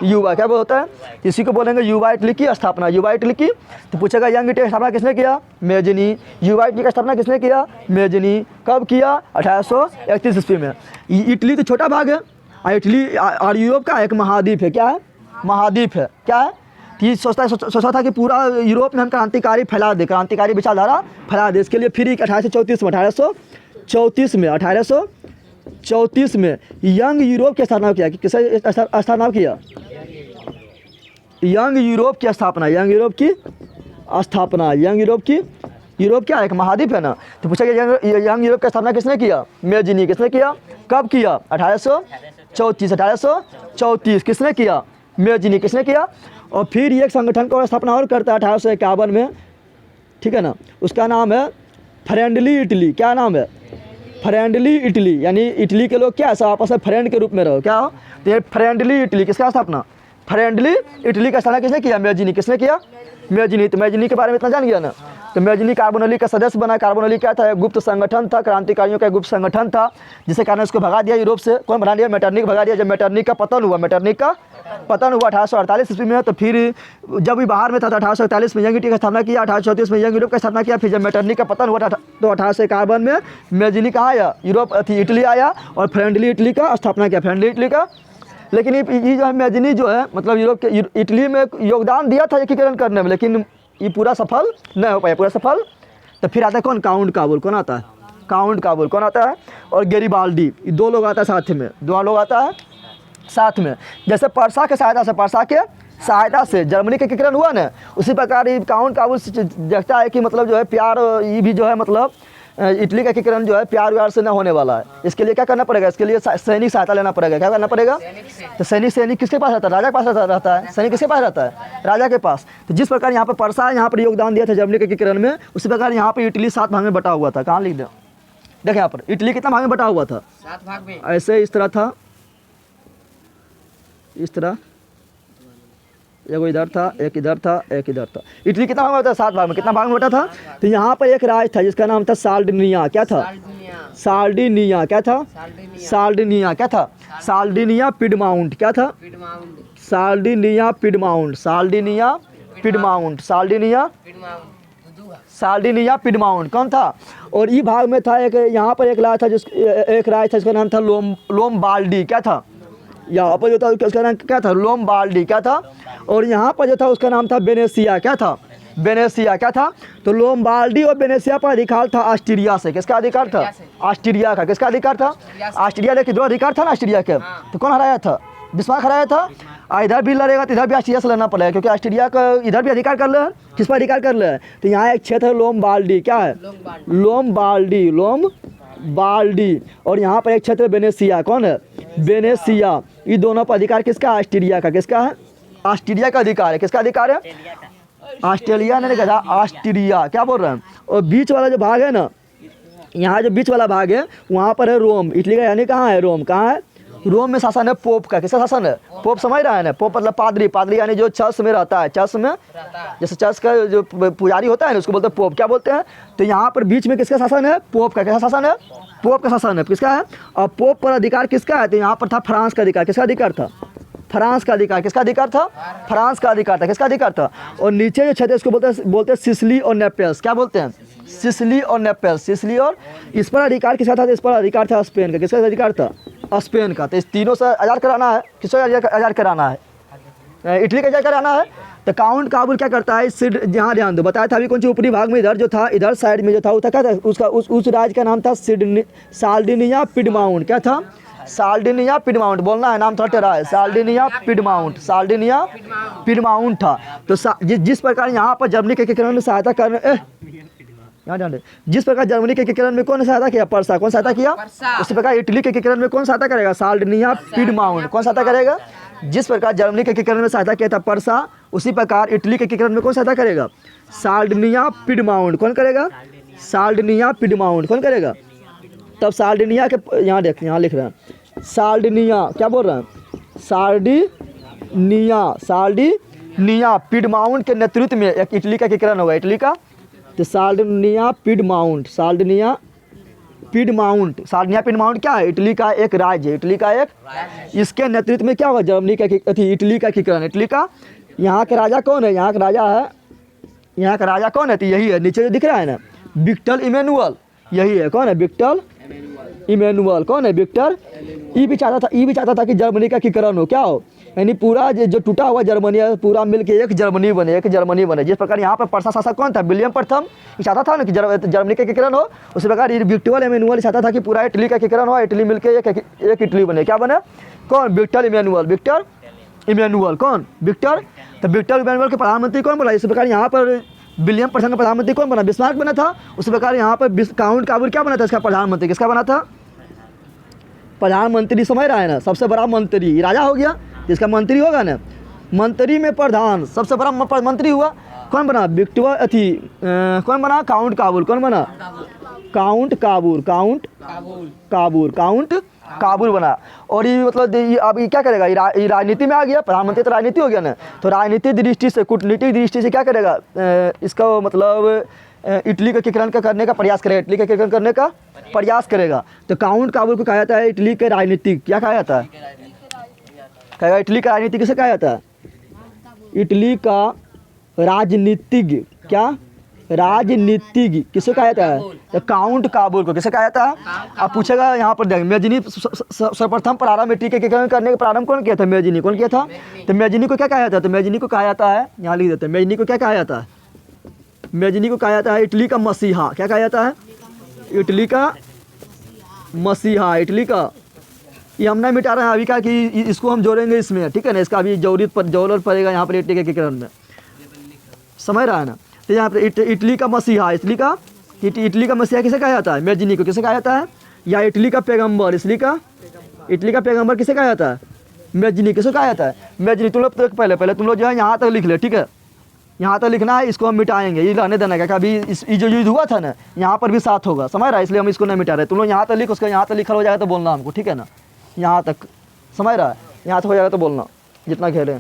युवा। क्या होता है? इसी को बोलेंगे युवा इटली की स्थापना। युवा इटली की। तो पूछेगा यंग इटली की स्थापना किसने किया? मेजिनी। युवा इटली का स्थापना किसने किया? मेजिनी। कब किया? 1831 ईस्वी में। इटली तो छोटा भाग है, और इटली और यूरोप का एक महाद्वीप है। क्या है? महाद्वीप है। क्या है? कि सोचा था कि पूरा यूरोप में हम क्रांतिकारी फैला दे, क्रांतिकारी विचारधारा फैला दे। इसके लिए फिर 1834 में यंग यूरोप की स्थापना किया। कि किसे स्थापना किया? यंग यूरोप की स्थापना। यंग यूरोप की स्थापना। यंग यूरोप की, यूरोप क्या है? एक महाद्वीप है ना। तो पूछा कि यंग यूरोप की स्थापना किसने किया? मेजिनी। किसने किया? कब किया? 1834। किसने किया? मेजिनी। किसने किया? और फिर एक संगठन का स्थापना और करता है 1851 में। ठीक है ना। उसका नाम है फ्रेंडली इटली। क्या नाम है? Friendly Italy. यानी इटली के लोग क्या है, आपस में फ्रेंड के रूप में रहो। क्या हो? तो ये फ्रेंडली इटली किसका स्थापना? फ्रेंडली इटली का स्थापना किसने किया? मेजिनी। किसने किया? मेजिनी। तो मेजिनी के बारे में इतना जान गया ना। तो मेजिनी कार्बोनली का सदस्य बना। कार्बोनली क्या था? गुप्त संगठन था, क्रांतिकारियों का गुप्त संगठन था, जिसके कारण उसको भगा दिया यूरोप से। कौन भगा दिया? मेटरनिक भगा दिया। जब मेटरनिक का पतन हुआ 1848 ईस्वी में, तो फिर जब भी बाहर में था तो 1841 में यंग इटली का स्थापना किया। 1834 में यंग यूरोप का स्थापना किया। फिर जब मेटरनिक का पतन हुआ तो 1851 में मेजिनी कहाँ आया? यूरोप इटली आया और फ्रेंडली इटली का स्थापना किया। फ्रेंडली इटली का। लेकिन ये जो है मेजिनी जो है, मतलब यूरोप के इटली में योगदान दिया था एकीकरण करने में, लेकिन ये पूरा सफल नहीं हो पाया। पूरा सफल। तो फिर आता है कौन? काउंट काबुल। कौन आता है? काउंट काबुल। कौन आता है? और गैरिबाल्डी। 2 लोग आता है साथ में। 2 लोग आता है साथ में। जैसे पर्सा के सहायता से जर्मनी का एकीकरण हुआ ना, उसी प्रकार ये काउंट काबुल देखता है कि मतलब जो है प्यार, ये भी जो है मतलब इटली का एकीकरण जो है प्यार व्यार से न होने वाला है। इसके लिए क्या करना पड़ेगा? इसके लिए सैनिक सहायता लेना पड़ेगा। क्या करना पड़ेगा? तो सैनिक किसके पास रहता है? राजा के पास रहता है। सैनिक किसके पास रहता है? राजा के पास। तो जिस प्रकार यहाँ पर पर्सा यहाँ पर योगदान दिया था जर्मनी के एकीकरण में, उसी प्रकार यहाँ पर इटली 7 भाग में बटा हुआ था। कहाँ लिख दो? देखें यहाँ पर इटली कितना भाग में बटा हुआ था? 7 भाग में। ऐसे इस तरह था, इस तरह एक इधर था, एक इधर था, एक इधर था। इटली कितना भाग में होता है? 7 भाग में। कितना भाग में बटा था? तो यहाँ पर एक राज था जिसका नाम था साल्डिनिया। क्या था? साल्डिनिया क्या था? साल्डिनिया क्या था? साल्डिनिया पिडमाउंट क्या था? साल्डिनिया पिडमाउंट, साल्डिनिया पिडमाउंट, साल्डिनिया साल्डिनिया पिडमाउंट कौन था? और ई भाग में था एक, यहाँ पर एक राज था एक राज था, इसका नाम था लोमबार्डी क्या था? यहाँ पर जो था उसका नाम क्या था? लोमबार्डी क्या था? और यहाँ पर जो था उसका नाम था वेनेसिया क्या था? वेनेसिया क्या था? तो लोमबार्डी और वेनेसिया पर अधिकार था ऑस्ट्रिया से। किसका अधिकार था? ऑस्ट्रिया का। किसका अधिकार था? ऑस्ट्रिया के दो अधिकार था ना ऑस्ट्रिया के। तो कौन हराया था? बिस्मार्क हराया था। इधर भी लड़ेगा तो इधर भी ऑस्ट्रिया से लड़ना पड़ेगा, क्योंकि ऑस्ट्रिया का इधर भी अधिकार कर ले। किस पर अधिकार कर ले? तो यहाँ एक क्षेत्र है लोमबार्डी, क्या है? लोमबार्डी, लोमबार्डी। और यहाँ पर एक क्षेत्र वेनेसिया, कौन है? वेनेसिया। ये दोनों पर अधिकार किसका? ऑस्ट्रिया का। किसका है? ऑस्ट्रिया का अधिकार है। किसका अधिकार है? ऑस्ट्रेलिया ने कहा ऑस्ट्रिया, क्या बोल रहे हैं? और बीच वाला जो भाग है ना, यहाँ जो बीच वाला भाग है वहाँ पर है रोम। इटली का यानी कहाँ है? रोम। कहाँ है? रोम में शासन है पोप का। किसका शासन है? पोप, समझ रहा है ना? पोप मतलब पादरी। पादरी यानी जो चर्च में रहता है, चर्च में जैसे चर्च का जो पुजारी होता है ना उसको बोलते हैं पोप। क्या बोलते हैं? तो यहाँ पर बीच में किसका शासन है? पोप का। किसका शासन है? पोप का शासन है। किसका है? और पोप पर अधिकार किसका है? तो यहाँ पर था फ्रांस का अधिकार। किसका अधिकार था? फ्रांस का अधिकार। किसका अधिकार था? फ्रांस का अधिकार था। किसका अधिकार था? और नीचे जो क्षेत्र है उसको बोलते हैं सिसिली और नेपल्स। क्या बोलते हैं? सिसिली और नेपल्स। सिसिली और इस पर अधिकार किसका था? इस पर अधिकार था स्पेन का। किसका अधिकार था? स्पेन का। तो इस तीनों से आज़ाद कराना है। किसको आज़ाद कराना है? इटली का आज़ाद कराना है। तो काउंट काबुल क्या करता है? सिड, जहाँ ध्यान दो, बताया था अभी कौन सी ऊपरी भाग में इधर जो था, इधर साइड में जो था वो था क्या था? उसका उस राज्य का नाम था साल्डिनिया पिडमाउंट। क्या था? साल्डिनिया पिडमाउंट। बोलना है, नाम थोड़ा टेढ़ा है। साल्डिनिया पिडमाउंट, साल्डिनिया पिडमाउंट था। तो जिस प्रकार यहाँ पर जर्मनी के एकीकरण में सहायता करने यहाँ ध्यान दे, जिस प्रकार जर्मनी के एकीकरण में कौन सहायता किया? पर्सा। कौन सहायता किया? उसी प्रकार इटली के एकीकरण में कौन सहायता करेगा? साल्डिनिया पिडमाउंट। कौन सहायता करेगा? जिस प्रकार जर्मनी के एकीकरण में सहायता किया था पर्सा, उसी प्रकार इटली के एकीकरण में कौन सहायता करेगा? साल्डिनिया पिडमाउंट। कौन करेगा? साल्डिनिया पिडमाउंट। कौन करेगा? तब साल्डिनिया के यहाँ देख, यहाँ लिख रहे हैं साल्डिनिया, क्या बोल रहे हैं? साल्डिनिया पिडमाउंट के नेतृत्व में एक इटली का एकीकरण होगा। इटली का। तो साल्डिनिया पिडमाउंट, साल्डिनिया पिडमाउंट क्या है? इटली का एक राज्य है। इटली का एक, इसके नेतृत्व में क्या होगा? जर्मनी का इटली का एकीकरण। इटली का। यहाँ का राजा कौन है? यहाँ का राजा है, यहाँ का राजा कौन है? तो यही है, नीचे जो दिख रहा है ना, विक्टर इमैनुअल। यही है। कौन है? Victor Emmanuel. कौन है? विक्टर। ये भी चाहता था कि जर्मनी का एकीकरण हो। क्या हो? यानी पूरा जो टूटा हुआ जर्मनी है पूरा मिलके एक जर्मनी बने। जिस प्रकार यहाँ पर पर्सा शासक कौन था? विलियम प्रथम। ये चाहता था ना कि जर्मनी का एकीकरण हो। उसी प्रकार विक्टर इमैनुअल चाहता था कि पूरा इटली का एकीकरण हो, इटली मिलके एक इटली बने। क्या बने? कौन? Victor Emmanuel. कौन? विक्टर। तो विक्टर इमैनुअल के प्रधानमंत्री कौन बना? इसी प्रकार यहाँ पर विलियम प्रथम का प्रधानमंत्री कौन बना? बिस्मार्क बना था। उसी प्रकार यहाँ पर काउंट काबुल क्या बना था? इसका प्रधानमंत्री किसका बना था? प्रधानमंत्री। समझ रहा है ना? सबसे बड़ा मंत्री राजा हो गया, जिसका मंत्री होगा ना, मंत्री में प्रधान सबसे बड़ा मंत्री हुआ। कौन बना? कौन बना? काउंट काबुल। कौन बना? काउंट काबुल बना। और ये मतलब अब ये क्या करेगा? ये राजनीति में आ गया। प्रधानमंत्री तो राजनीति हो गया ना, तो राजनीतिक दृष्टि से, कूटनीतिक दृष्टि से क्या करेगा? इसका मतलब इटली का एकीकरण करने का प्रयास करेगा। इटली का एकीकरण करने का प्रयास करेगा। तो काउंट काबुल को कहा जाता है इटली के राजनीतिक, क्या कहा जाता है? कहेगा इटली का राजनीतिक किसे कहा जाता है? इटली का राजनीतिज्ञ। क्या? राजनीतिज्ञ किसे कहा जाता है? तो काउंट काबुल को किसे कहा जाता है? आप पूछेगा यहाँ पर देखें, मेजिनी सर्वप्रथम प्रारंभ इटली के एकीकरण करने का प्रारंभ कौन किया था? मेजिनी। कौन किया था? तो मेजिनी को क्या कहा जाता है? तो मेजिनी को कहा जाता है, यहाँ लिख देते हैं, मेजिनी को क्या कहा जाता है? मेजिनी को कहा जाता है इटली का मसीहा। क्या कहा जाता है? इटली का मसीहा। इटली का, ये हम नहीं मिटा रहे हैं अभी का कि इसको हम जोड़ेंगे इसमें, ठीक है ना? इसका अभी जरूरत पड़ेगा यहाँ पर इटली के एकीकरण में। समझ रहा है ना? तो यहाँ पर इटली का मसीहा, इटली का मसीहा किसे कहा जाता है? मेजिनी को। किसे कहा जाता है? या इटली का पैगंबर, इटली का पैगंबर किसे कहा जाता है? मेजिनी। किसे कहा जाता है? मेजिनी। तुम लोग पहले तुम लोग जो है यहाँ तक लिख ले, ठीक है? यहाँ तक लिखना है, इसको हम मिटाएंगे, ये रहने देना क्या? अभी ये जो युद्ध हुआ था ना, यहाँ पर भी साथ होगा। समझ रहा है? इसलिए हम इसको नहीं मिटा रहे। तुम लोग यहाँ तक लिख, उसका यहाँ तक लिखा हो जाएगा तो बोलना हमको, ठीक है ना? यहाँ तक समझ रहा है? यहाँ तक हो जाएगा तो बोलना, जितना खेले।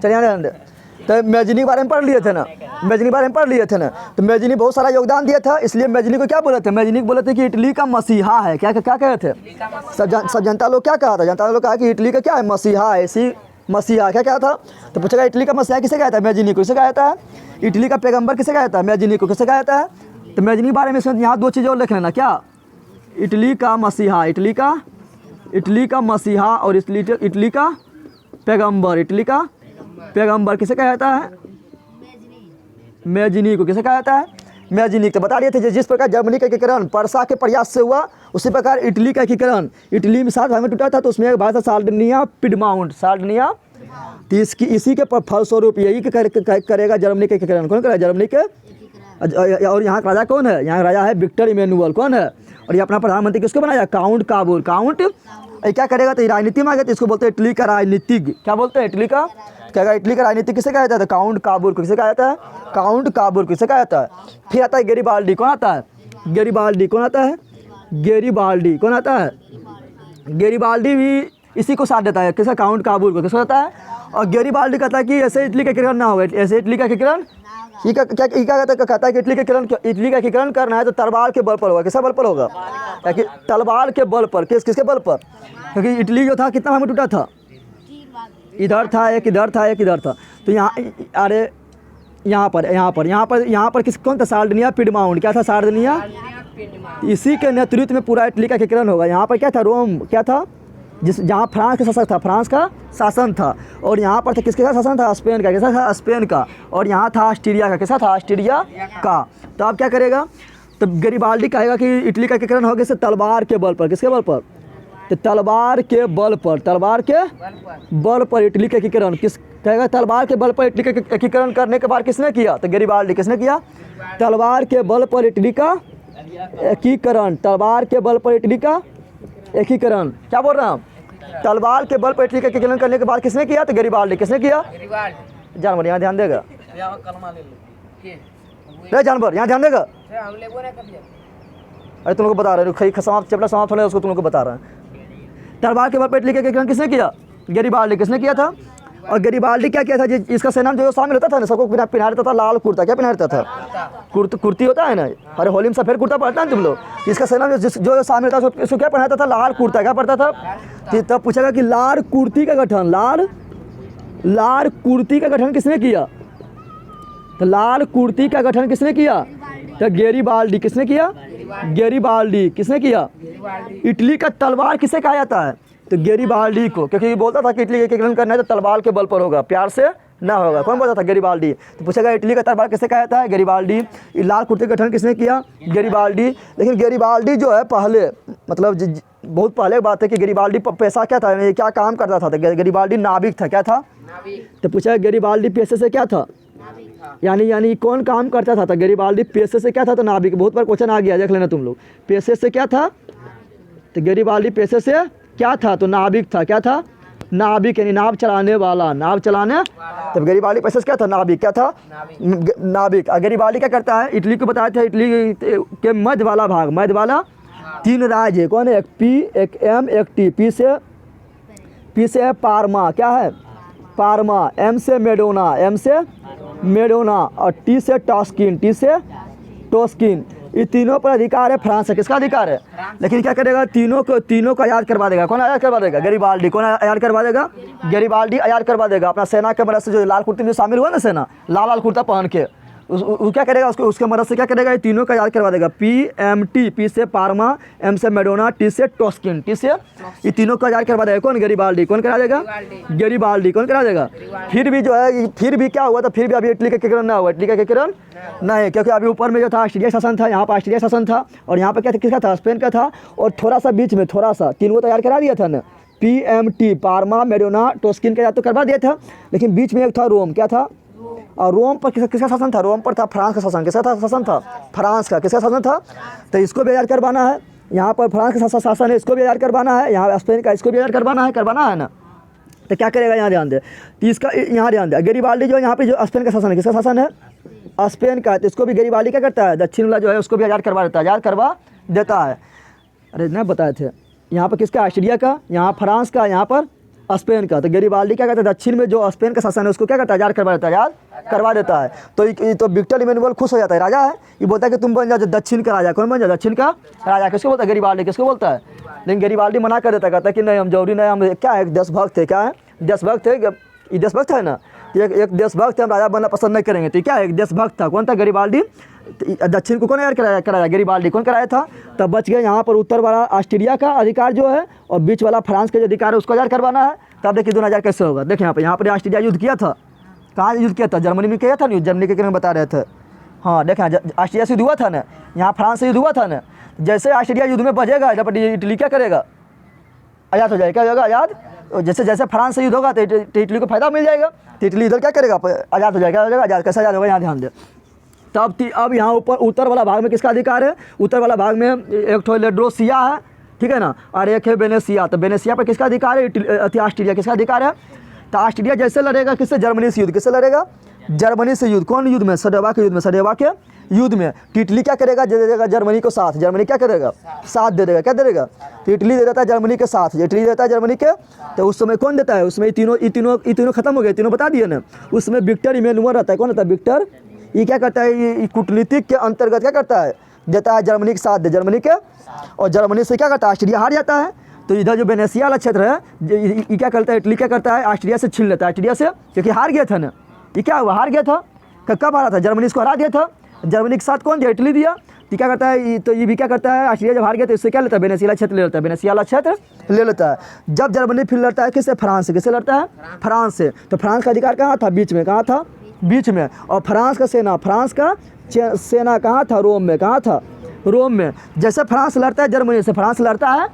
चलिए ध्यान दे। तो मैजिनी के बारे में पढ़ लिए थे ना, मैजिनी के बारे में पढ़ लिए थे ना। तो मैजिनी बहुत सारा योगदान दिया था, इसलिए मैजिनी को क्या बोले थे, मैजिनी को बोले थे कि इटली का मसीहा है। क्या क्या कहे थे सब जनता लोग, क्या कहा था, जनता लोग कहा कि इटली का क्या है, मसीहा है। इसी मसीहा क्या कहा था, तो पूछेगा इटली का मसीहा किसे कहा था, मैजिनी को। किसे कहा जाता है, इटली का पैगंबर किसे कहा जाता है, मैजिनी को। किसे कहा जाता है, तो मैजिनी के बारे में यहाँ दो चीज़ें और लिख लेना, क्या, इटली का मसीहा, इटली का मसीहा, और इटली का पैगंबर, इटली का पैगंबर किसे कहा जाता है, मैजिनी को। किसे कहा जाता है, मैजिनी। तो बता दिए थे जिस प्रकार जर्मनी का एकीकरण पर्सा के प्रयास से हुआ, उसी प्रकार इटली का एकीकरण, इटली में 7 भाग में टूटा था, तो उसमें एक भाग था सार्डिनिया पिडमाउंट, सार्डिनिया। तो इसी के फलस्वरूप यही करेगा जर्मनी का एकीकरण। कौन करेगा, जर्मनी के। और यहाँ राजा कौन है, यहाँ राजा है विक्टर इमैनुअल। कौन है, और ये अपना प्रधानमंत्री किसको बनाया, काउंट काबूल। काउंट क्या करेगा, तो राजनीति में आ गया, तो इसको बोलते हैं इटली का राजनीतिज्ञ। क्या बोलते हैं, इटली का, क्या इटली का राजनीति किसे कहा जाता है, काउंट काबूल को। किसे कहा जाता है, काउंट काबूल किसे कहा जाता है। फिर आता है गेरिबाल्डी। कौन आता है, गेरिबाल्डी। कौन आता है, गेरिबाल्डी। कौन आता है, गेरिबाल्डी भी इसी को साथ देता है, किसे, काउंट काबूल को। किसको देता है, और गेरिबाल्डी कहता है कि ऐसे इटली का एकीकरण ना होगा, ऐसे इटली का एकीकरण, ये क्या कहता है कि इटली का एकीकरण करना है तो तलवार के बल पर होगा। किसके बल पर होगा, ताकि तलवार के बल पर। किसके बल पर, क्योंकि इटली जो था कितना भाग में टूटा था, इधर था एक, इधर था एक, इधर था। तो यहाँ, अरे यहाँ पर किस, कौन था, सार्डिनिया पिडमाउंट। क्या था, सार्डिनिया। इसी के नेतृत्व में पूरा इटली का एकीकरण होगा। यहाँ पर क्या था, रोम क्या था, जहाँ फ्रांस का शासक था, फ्रांस का शासन था। और यहाँ पर था किसके का शासन था, स्पेन का। किसका था, स्पेन का। और यहाँ था ऑस्ट्रिया का। किसका था, ऑस्ट्रिया का। तो अब क्या करेगा, तो गरीबाल्डी कहेगा कि इटली का एकीकरण होगा किससे, तलवार के बल पर। किसके बल पर, तो तलवार के बल पर, तलवार के बल पर इटली का एकीकरण। किस कहेगा, तलवार के बल पर इटली का एकीकरण करने के बाद किसने किया, तो गरीबाल्डी। किसने किया, तलवार के बल पर इटली का एकीकरण, तलवार के बल पर इटली का एकीकरण। क्या बोल रहा हूँ, तलवार के बल पर इटली का एकीकरण करने के बाद किसने किया, तो गरीबाल्डी। किसने किया, जानवर यहाँ ध्यान देगा, जानवर यहाँ ध्यान देगा। अरे तुम लोग बता रहे हो, समाप्त चैप्टर समाप्त होने उसको तुम लोग को बता रहे हैं। तलवार के बल पर इटली का एकीकरण किसने किया, गरीबाल्डी। किसने किया था, और गरीबाल्डी क्या किया था, इसका सेना जो शामिल होता था ना, सबको पहना देता था लाल कुर्ता। क्या पहना देता था, कुर्ती होता है ना, अरे होली में सफेद कुर्ता पहनता है तुम लोग। इसका सेना जो शामिल होता था उसको क्या पहनाता था, लाल कुर्ता। क्या पड़ता था, तब पूछेगा कि लाल कुर्ती का गठन, लाल कुर्ती का गठन किसने किया, तो लाल कुर्ती का गठन किसने किया, तो गैरीबाल्डी। किसने किया, गैरीबाल्डी। किसने किया, इटली का तलवार किसे कहा जाता है, तो गैरीबाल्डी को, क्योंकि ये बोलता था कि इटली का एकीकरण करना है तो तलवार के बल पर होगा, प्यार से ना होगा। कौन बोलता था, गैरीबाल्डी। तो पूछेगा इटली का तलवार किसे कहा जाता है, गैरीबाल्डी। लाल कुर्ते का गठन किसने किया, गैरीबाल्डी। लेकिन गैरीबाल्डी जो है पहले, मतलब बहुत पहले बात है कि गैरीबाल्डी पैसा क्या था, क्या काम करता था, तो गैरीबाल्डी नाविक था। क्या था, तो पूछा गैरीबाल्डी पेशे से क्या था, यानी कौन काम करता था, तो गैरीबाल्डी पेशे से क्या था, तो नाविक। बहुत बार क्वेश्चन आ गया, देख लेना तुम लोग, पेशे से क्या था, तो गैरीबाल्डी पेशे से क्या था, तो नाविक था। क्या था, नाविक, यानी नाव चलाने वाला, नाव चलाने। तब गैरीबाल्डी पैसे से क्या था, नाविक। क्या था, नाविक। गैरीबाल्डी क्या करता है, इटली को बताया था, इटली के मध्य वाला भाग, मध्य वाला 3 राज्य है। कौन है, एक पी, एक एम, एक टी। पी से है पारमा। क्या है, पारमा। एम से मेडोना, और टी से टोस्किन। ये तीनों पर अधिकार है फ्रांस है। किसका अधिकार है, लेकिन क्या करेगा, तीनों को आज़ाद करवा देगा। कौन आज़ाद करवा देगा, गैरीबाल्डी। कौन आज़ाद करवा देगा, गैरीबाल्डी आज़ाद करवा देगा। अपना सेना के मदद से, जो लाल कुर्ते में शामिल हुआ ना सेना, लाल कुर्ता पहन के, क्या करेगा, उसके मदद से क्या करेगा, ये तीनों का आज़ाद करवा देगा। PMT, पी से पारमा, एम से मेडोना, टी से टोस्किन, टी से, ये तीनों को आज़ाद करवा देगा। कौन, गैरीबाल्डी। कौन करा देगा, गैरीबाल्डी। कौन करा देगा। फिर भी जो है, फिर भी क्या हुआ था, फिर भी अभी इटली का एकीकरण ना हुआ, इटली का एकीकरण नहीं, क्योंकि अभी ऊपर में जो था ऑस्ट्रिया शासन था, यहाँ पर ऑस्ट्रिया शासन था, और यहाँ पर क्या था, किसका था, स्पेन का था। और थोड़ा सा बीच में, थोड़ा सा तीनों को तैयार करा दिया था ना, PMT, पारमा, मेडोना, टोस्किन का याद तो करवा दिया था, लेकिन बीच में एक था रोम। क्या था, और रोम पर किसका शासन था, रोम पर था फ्रांस का शासन। किसका था शासन था, फ्रांस का। किसका शासन था, तो इसको भी आज़ाद करवाना है। यहाँ पर फ्रांस का शासन है, इसको भी आज़ाद करवाना है। यहाँ स्पेन का, इसको भी आज़ाद करवाना है ना। तो क्या करेगा, यहाँ ध्यान दे, तो इसका यहाँ ध्यान दे, गैरीबाल्डी जो यहाँ पे जो स्पेन का शासन है, किसका शासन है, स्पेन का। तो इसको भी गैरीबाल्डी क्या करता है, दक्षिण वाला जो है उसको भी आज़ाद करवा देता है। अरे नहीं बताए थे, यहाँ पर किसका, ऑस्ट्रिया का, यहाँ फ्रांस का, यहाँ पर स्पेन का। तो गैरिबाल्डी क्या करता है, दक्षिण में जो स्पेन का शासन है उसको क्या करता है, आज़ाद करवा देता है, आज़ाद करवा देता है। तो विक्टर इमैनुअल खुश हो जाता है, राजा है, ये बोलता है कि तुम बन जाओ दक्षिण का राजा। कौन बन जाओ, दक्षिण का राजा। किसको बोलता है, गैरिबाल्डी किसको बोलता है। लेकिन गैरिबाल्डी मना कर देता है, कहता है कि नहीं हम जरूरी नहीं, हम क्या है देशभक्त थे, क्या है देशभक्त थे, ये देशभक्त है ना, एक देशभक्त है, हम राजा बनना पसंद नहीं करेंगे। तो क्या है, एक देशभक्त था। कौन था, गैरिबाल्डी। दक्षिण को कौन यार कराया, गैरिबाल्डी। कौन कराया था, तब बच गए। यहाँ पर उत्तर वाला ऑस्ट्रिया का अधिकार जो है और बीच वाला फ्रांस का जो अधिकार है उसको आज़ाद करवाना है। तब देखिए 2000 कैसे होगा। देखिए यहाँ पर ऑस्ट्रिया युद्ध किया था, कहाँ युद्ध किया था, जर्मनी में किया था नहीं, जर्मनी के में बता रहे थे। हाँ देखें, ऑस्ट्रिया से युद्ध हुआ था ना, यहाँ फ्रांस से युद्ध हुआ था ना। जैसे ऑस्ट्रिया युद्ध में बचेगा, जब इटली क्या करेगा, आज़ाद हो जाएगा, क्या होगा, आज़ाद। जैसे जैसे फ्रांस से युद्ध होगा तो इटली को फायदा मिल जाएगा, तो इटली इधर क्या करेगा, आज़ाद हो जाएगा, आज़ाद। कैसे आज़ाद होगा, यहाँ ध्यान दे। तब अब यहाँ ऊपर उत्तर वाला भाग में किसका अधिकार है, उत्तर वाला भाग में एक तो लेड्रोसिया है, ठीक है ना, और एक है वेनेसिया। तो वेनेसिया पर किसका अधिकार है, ऑस्ट्रिया किसका अधिकार है। तो ऑस्ट्रिया जैसे लड़ेगा किससे, जर्मनी से युद्ध, किससे लड़ेगा, जर्मनी से युद्ध। कौन युद्ध में, सडेवा के युद्ध में, सडेवा के युद्ध में। तो इटली क्या करेगा, दे देगा जर्मनी को साथ, जर्मनी क्या करेगा, साथ दे देगा, क्या दे देगा। तो इटली दे देता है जर्मनी के साथ, इटली देता है जर्मनी के। तो उस समय कौन देता है, उसमें तीनों खत्म हो गए, तीनों बता दिए ना। उसमें विक्टर इमैनुअल रहता है। कौन रहता है, विक्टर। ये क्या करता है, ये कूटनीतिक के अंतर्गत क्या करता है, देता है जर्मनी के साथ दे, जर्मनी के। और जर्मनी से क्या करता है, ऑस्ट्रिया हार जाता है। तो इधर जो वेनेसिया वाला क्षेत्र है, ये क्या करता है, इटली क्या करता है, ऑस्ट्रिया से छीन लेता है, ऑस्ट्रिया से, क्योंकि हार गया था ना। ये क्या हुआ, हार गया था, कब हारा था, जर्मनी इसको हरा दिया था। जर्मनी के साथ कौन दिया, इटली दिया। तो क्या करता है, तो ये भी क्या करता है, ऑस्ट्रिया जब हार गया तो इससे क्या लेता है, वेनेसिया क्षेत्र ले लेता है, वेनेसिया वाला क्षेत्र ले लेता है। जब जर्मनी फिर लड़ता है किससे, फ्रांस से। किससे लड़ता है, फ्रांस से। तो फ्रांस का अधिकार कहाँ था, बीच में, कहाँ था, बीच में। और फ्रांस का सेना सेना कहाँ था, रोम में। कहाँ था, रोम में। जैसे फ्रांस लड़ता है जर्मनी से, फ्रांस लड़ता है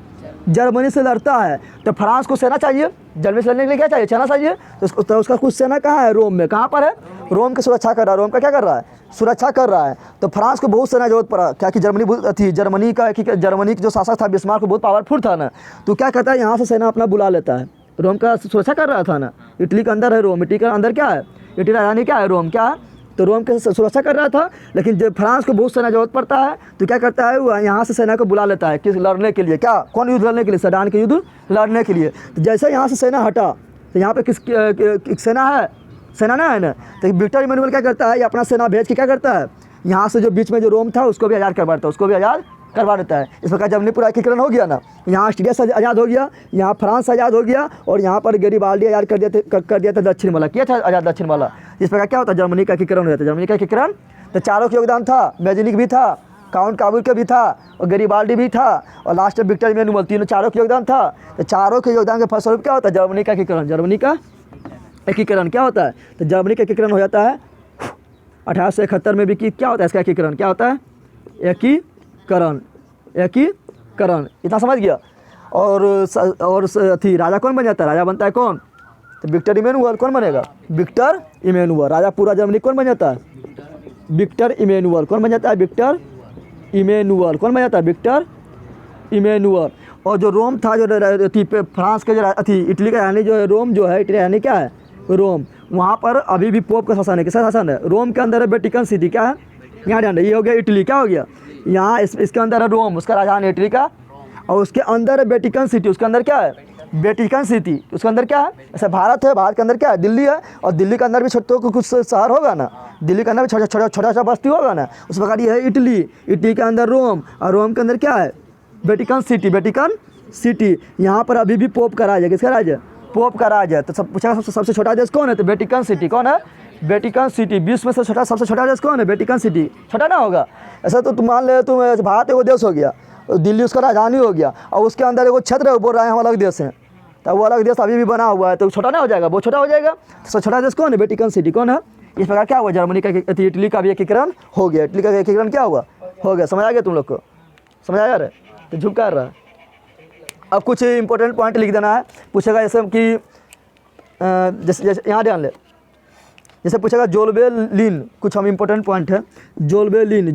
जर्मनी से लड़ता है, तो फ्रांस को सेना चाहिए, जर्मनी से लड़ने के लिए क्या चाहिए, सेना चाहिए। तो उसका कुछ सेना कहाँ है, रोम में। कहाँ पर है, रोम की सुरक्षा कर रहा है, रोम का क्या कर रहा है, सुरक्षा कर रहा है। तो फ्रांस को बहुत सेना जरूरत पड़ा, क्या कि जर्मनी थी, जर्मनी का जो शासक था बिस्मार्क बहुत पावरफुल था ना। तो क्या करता है, यहाँ से सेना अपना बुला लेता है, रोम का सुरक्षा कर रहा था ना। इटली के अंदर है रोम, इटली के अंदर क्या है, इटली राजधानी क्या है, रोम। क्या है, तो रोम के सुरक्षा कर रहा था। लेकिन जब फ्रांस को बहुत सेना जरूरत पड़ता है तो क्या करता है, वो यहाँ से सेना को बुला लेता है, किस लड़ने के लिए, क्या, कौन युद्ध लड़ने के लिए, सडान के युद्ध लड़ने के लिए। तो जैसे यहाँ से सेना हटा तो यहाँ पे किस सेना है, सेना ना है ना। तो विक्टर इमैनुअल क्या करता है, ये अपना सेना भेज के क्या करता है, यहाँ से जो बीच में जो रोम था उसको भी आज़ाद करवा देता है, उसको भी आज़ाद करवा देता है। इस प्रकार जर्मनी पूरा एकीकरण हो गया ना। यहाँ ऑस्ट्रिया से आज़ाद हो गया, यहाँ फ्रांस आज़ाद हो गया, और यहाँ पर गैरिबाल्डी आज़ाद कर दिया था दक्षिण वाला, किया था आज़ाद दक्षिण वाला। इस प्रकार क्या होता है, जर्मनी का एकीकरण हो जाता है, जर्मनी का एकीकरण। तो चारों का योगदान था, मैजनिक भी था, काउंट काबुल का भी था, और गैरिबाल्डी भी था, और लास्ट में विक्टर इमैनुअल, तीनों चारों का योगदान था। तो चारों के योगदान के फलस्वरूप क्या होता है, जर्मनी का एकीकरण। जर्मनी का एकीकरण क्या होता है, तो जर्मनी का एकीकरण हो जाता है 1871 में भी। क्या होता है इसका एकीकरण, क्या होता है, एकीकरण, एकीकरण। इतना समझ गया। और थी राजा कौन बन जाता है, राजा बनता है कौन, तो विक्टर इमैनुअल। कौन बनेगा, विक्टर इमैनुअल। राजा पूरा जर्मनी कौन बन जाता है, विक्टर इमैनुअल। कौन बन जाता है, विक्टर इमैनुअल। कौन बन जाता है, विक्टर इमैनुअल। और जो रोम था, जो फ्रांस के जो इटली का रानी जो है, रोम जो है, इटली रानी क्या है, रोम। वहाँ पर अभी भी पोप का शासन है, किसका शासन है, रोम के अंदर है वेटिकन सिटी। क्या है, यहाँ ध्यान, ये हो गया इटली। क्या हो गया, यहाँ इसके अंदर है रोम, उसका राजधानी है इटली का, और उसके अंदर है वेटिकन सिटी, उसके अंदर क्या है, वेटिकन सिटी। उसके अंदर क्या है, ऐसा भारत है, भारत के अंदर क्या है, दिल्ली है, और दिल्ली के अंदर भी छोटे कुछ शहर होगा ना, दिल्ली के अंदर भी छोटा सा बस्ती होगा ना। उस प्रकार ये है इटली, इटली के अंदर रोम, और रोम के अंदर क्या है, वेटिकन सिटी, वेटिकन सिटी। यहाँ पर अभी भी पोप का राज है, किसका राज है, पोप का राज है। तो सब पूछा सबसे छोटा देश कौन है, तो वेटिकन सिटी। कौन है, वेटिकन सिटी। विश्व में सबसे छोटा देश कौन है, वेटिकन सिटी। छोटा ना होगा ऐसा, तो तुम मान ले, तुम भारत एगो देश हो गया, दिल्ली उसका राजधानी हो गया, और उसके अंदर एगो क्षेत्र है, बोल रहा है हम अलग देश हैं, तो वो अलग देश अभी भी बना हुआ है, तो छोटा ना हो जाएगा, वो छोटा हो जाएगा। तो छोटा देश कौन है, वेटिकन सिटी। कौन है, इस प्रकार क्या हुआ, जर्मनी का, इटली का भी एकीकरण हो गया। इटली का एकीकरण क्या हुआ, हो गया। समझ आ गया तुम लोग को, समझ आया रे, तो झुक कर रहा है। अब कुछ इंपॉर्टेंट पॉइंट लिख देना है, पूछेगा जैसे कि जैसे यहाँ ध्यान ले, जैसे पूछेगा जोल्बेलिन, कुछ हम इंपॉर्टेंट पॉइंट है। जोल्बेलिन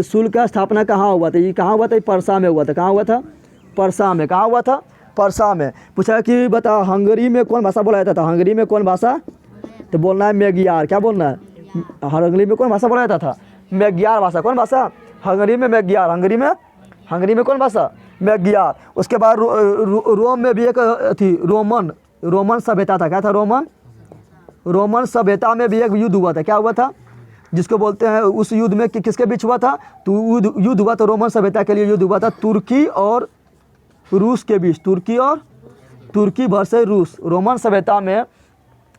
शुल्क का स्थापना कहाँ हुआ था, ये कहाँ हुआ था, परसा में हुआ था। कहाँ हुआ था, परसा में। कहाँ हुआ था, परसा में। पूछा कि बता हंगरी में कौन भाषा बोला जाता था, हंगरी में कौन भाषा, तो बोलना है मैगियार। क्या बोलना है, हंगरी में कौन भाषा बोला जाता था, मैगियार भाषा। कौन भाषा, हंगरी में मैगियार। हंगरी में कौन भाषा, में गया। उसके बाद रोम में भी एक थी रोमन सभ्यता था। क्या था? रोमन सभ्यता में भी एक युद्ध हुआ था। क्या हुआ था? जिसको बोलते हैं उस युद्ध में किसके बीच हुआ था? तो युद्ध हुआ था रोमन सभ्यता के लिए युद्ध हुआ था तुर्की और रूस के बीच। तुर्की वर्सेस रूस। रोमन सभ्यता में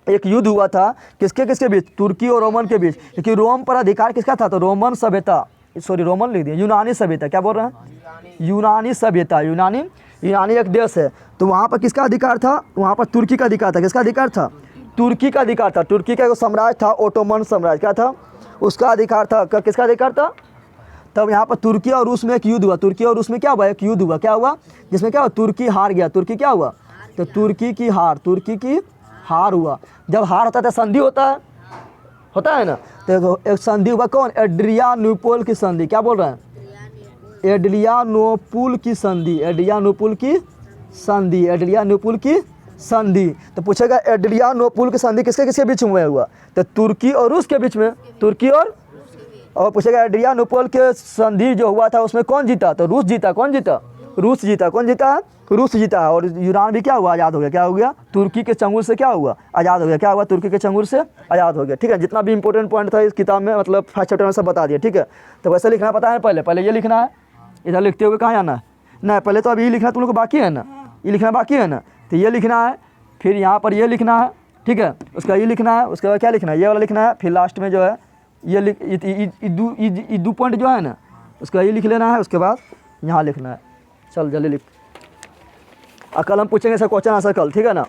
एक युद्ध हुआ था किसके बीच? तुर्की और रोमन के बीच। क्योंकि रोम पर अधिकार किसका था? तो रोमन सभ्यता, सॉरी रोमन लिख दिया, यूनानी सभ्यता। क्या बोल रहे हैं? यूनानी सभ्यता। यूनानी एक देश है। तो वहाँ पर किसका अधिकार था? वहाँ पर तुर्की का अधिकार था। किसका अधिकार था? तुर्की का अधिकार था। तुर्की का एक साम्राज्य था ओटोमन साम्राज्य। क्या था? उसका अधिकार था। किसका अधिकार था? तब यहाँ पर तुर्की और रूस में एक युद्ध हुआ। तुर्की और रूस में क्या हुआ? एक युद्ध हुआ। क्या हुआ? जिसमें क्या हुआ? तुर्की हार गया। तुर्की क्या हुआ? तो तुर्की की हार हुआ। जब हार होता है तो संधि होता है ना। तो एक संधि हुआ। कौन? एड्रियानोपल की संधि। क्या बोल रहे हैं? एड्रियानोपल की संधि। तो पूछेगा एड्रियानोपल की संधि किसके बीच में हुआ? तो तुर्की और रूस के बीच में। तुर्की और पूछेगा एड्रियानोपल के संधि जो हुआ था उसमें कौन जीता? तो रूस जीता। कौन जीता? रूस जीता। कौन जीता? रूस जीता। और यूनान भी क्या हुआ? आज़ाद हो गया। क्या हो गया? तुर्की के चंगुल से क्या हुआ? आज़ाद हो गया। क्या हुआ? तुर्की के चंगुल से आज़ाद हो गया। ठीक है, जितना भी इंपॉर्टेंट पॉइंट था इस किताब में, मतलब फर्स्ट चैप्टर में सब बता दिया। ठीक है, तो वैसे लिखना पता है। पहले ये लिखना है। इधर लिखते हुए कहाँ जाना है? नहीं, पहले तो अभी ये लिखना तुम लोग को बाकी है ना, ये लिखना बाकी है ना। तो ये लिखना है, फिर यहाँ पर ये लिखना है। ठीक है, उसका ये लिखना है। उसके बाद क्या लिखना है? ये वाला लिखना है। फिर लास्ट में जो है ये दो पॉइंट जो है ना, उसका ये लिख लेना है। उसके बाद यहाँ लिखना है। चल जल्दी लिख। कल हम पूछेंगे सर क्वेश्चन आंसर कल। ठीक है ना।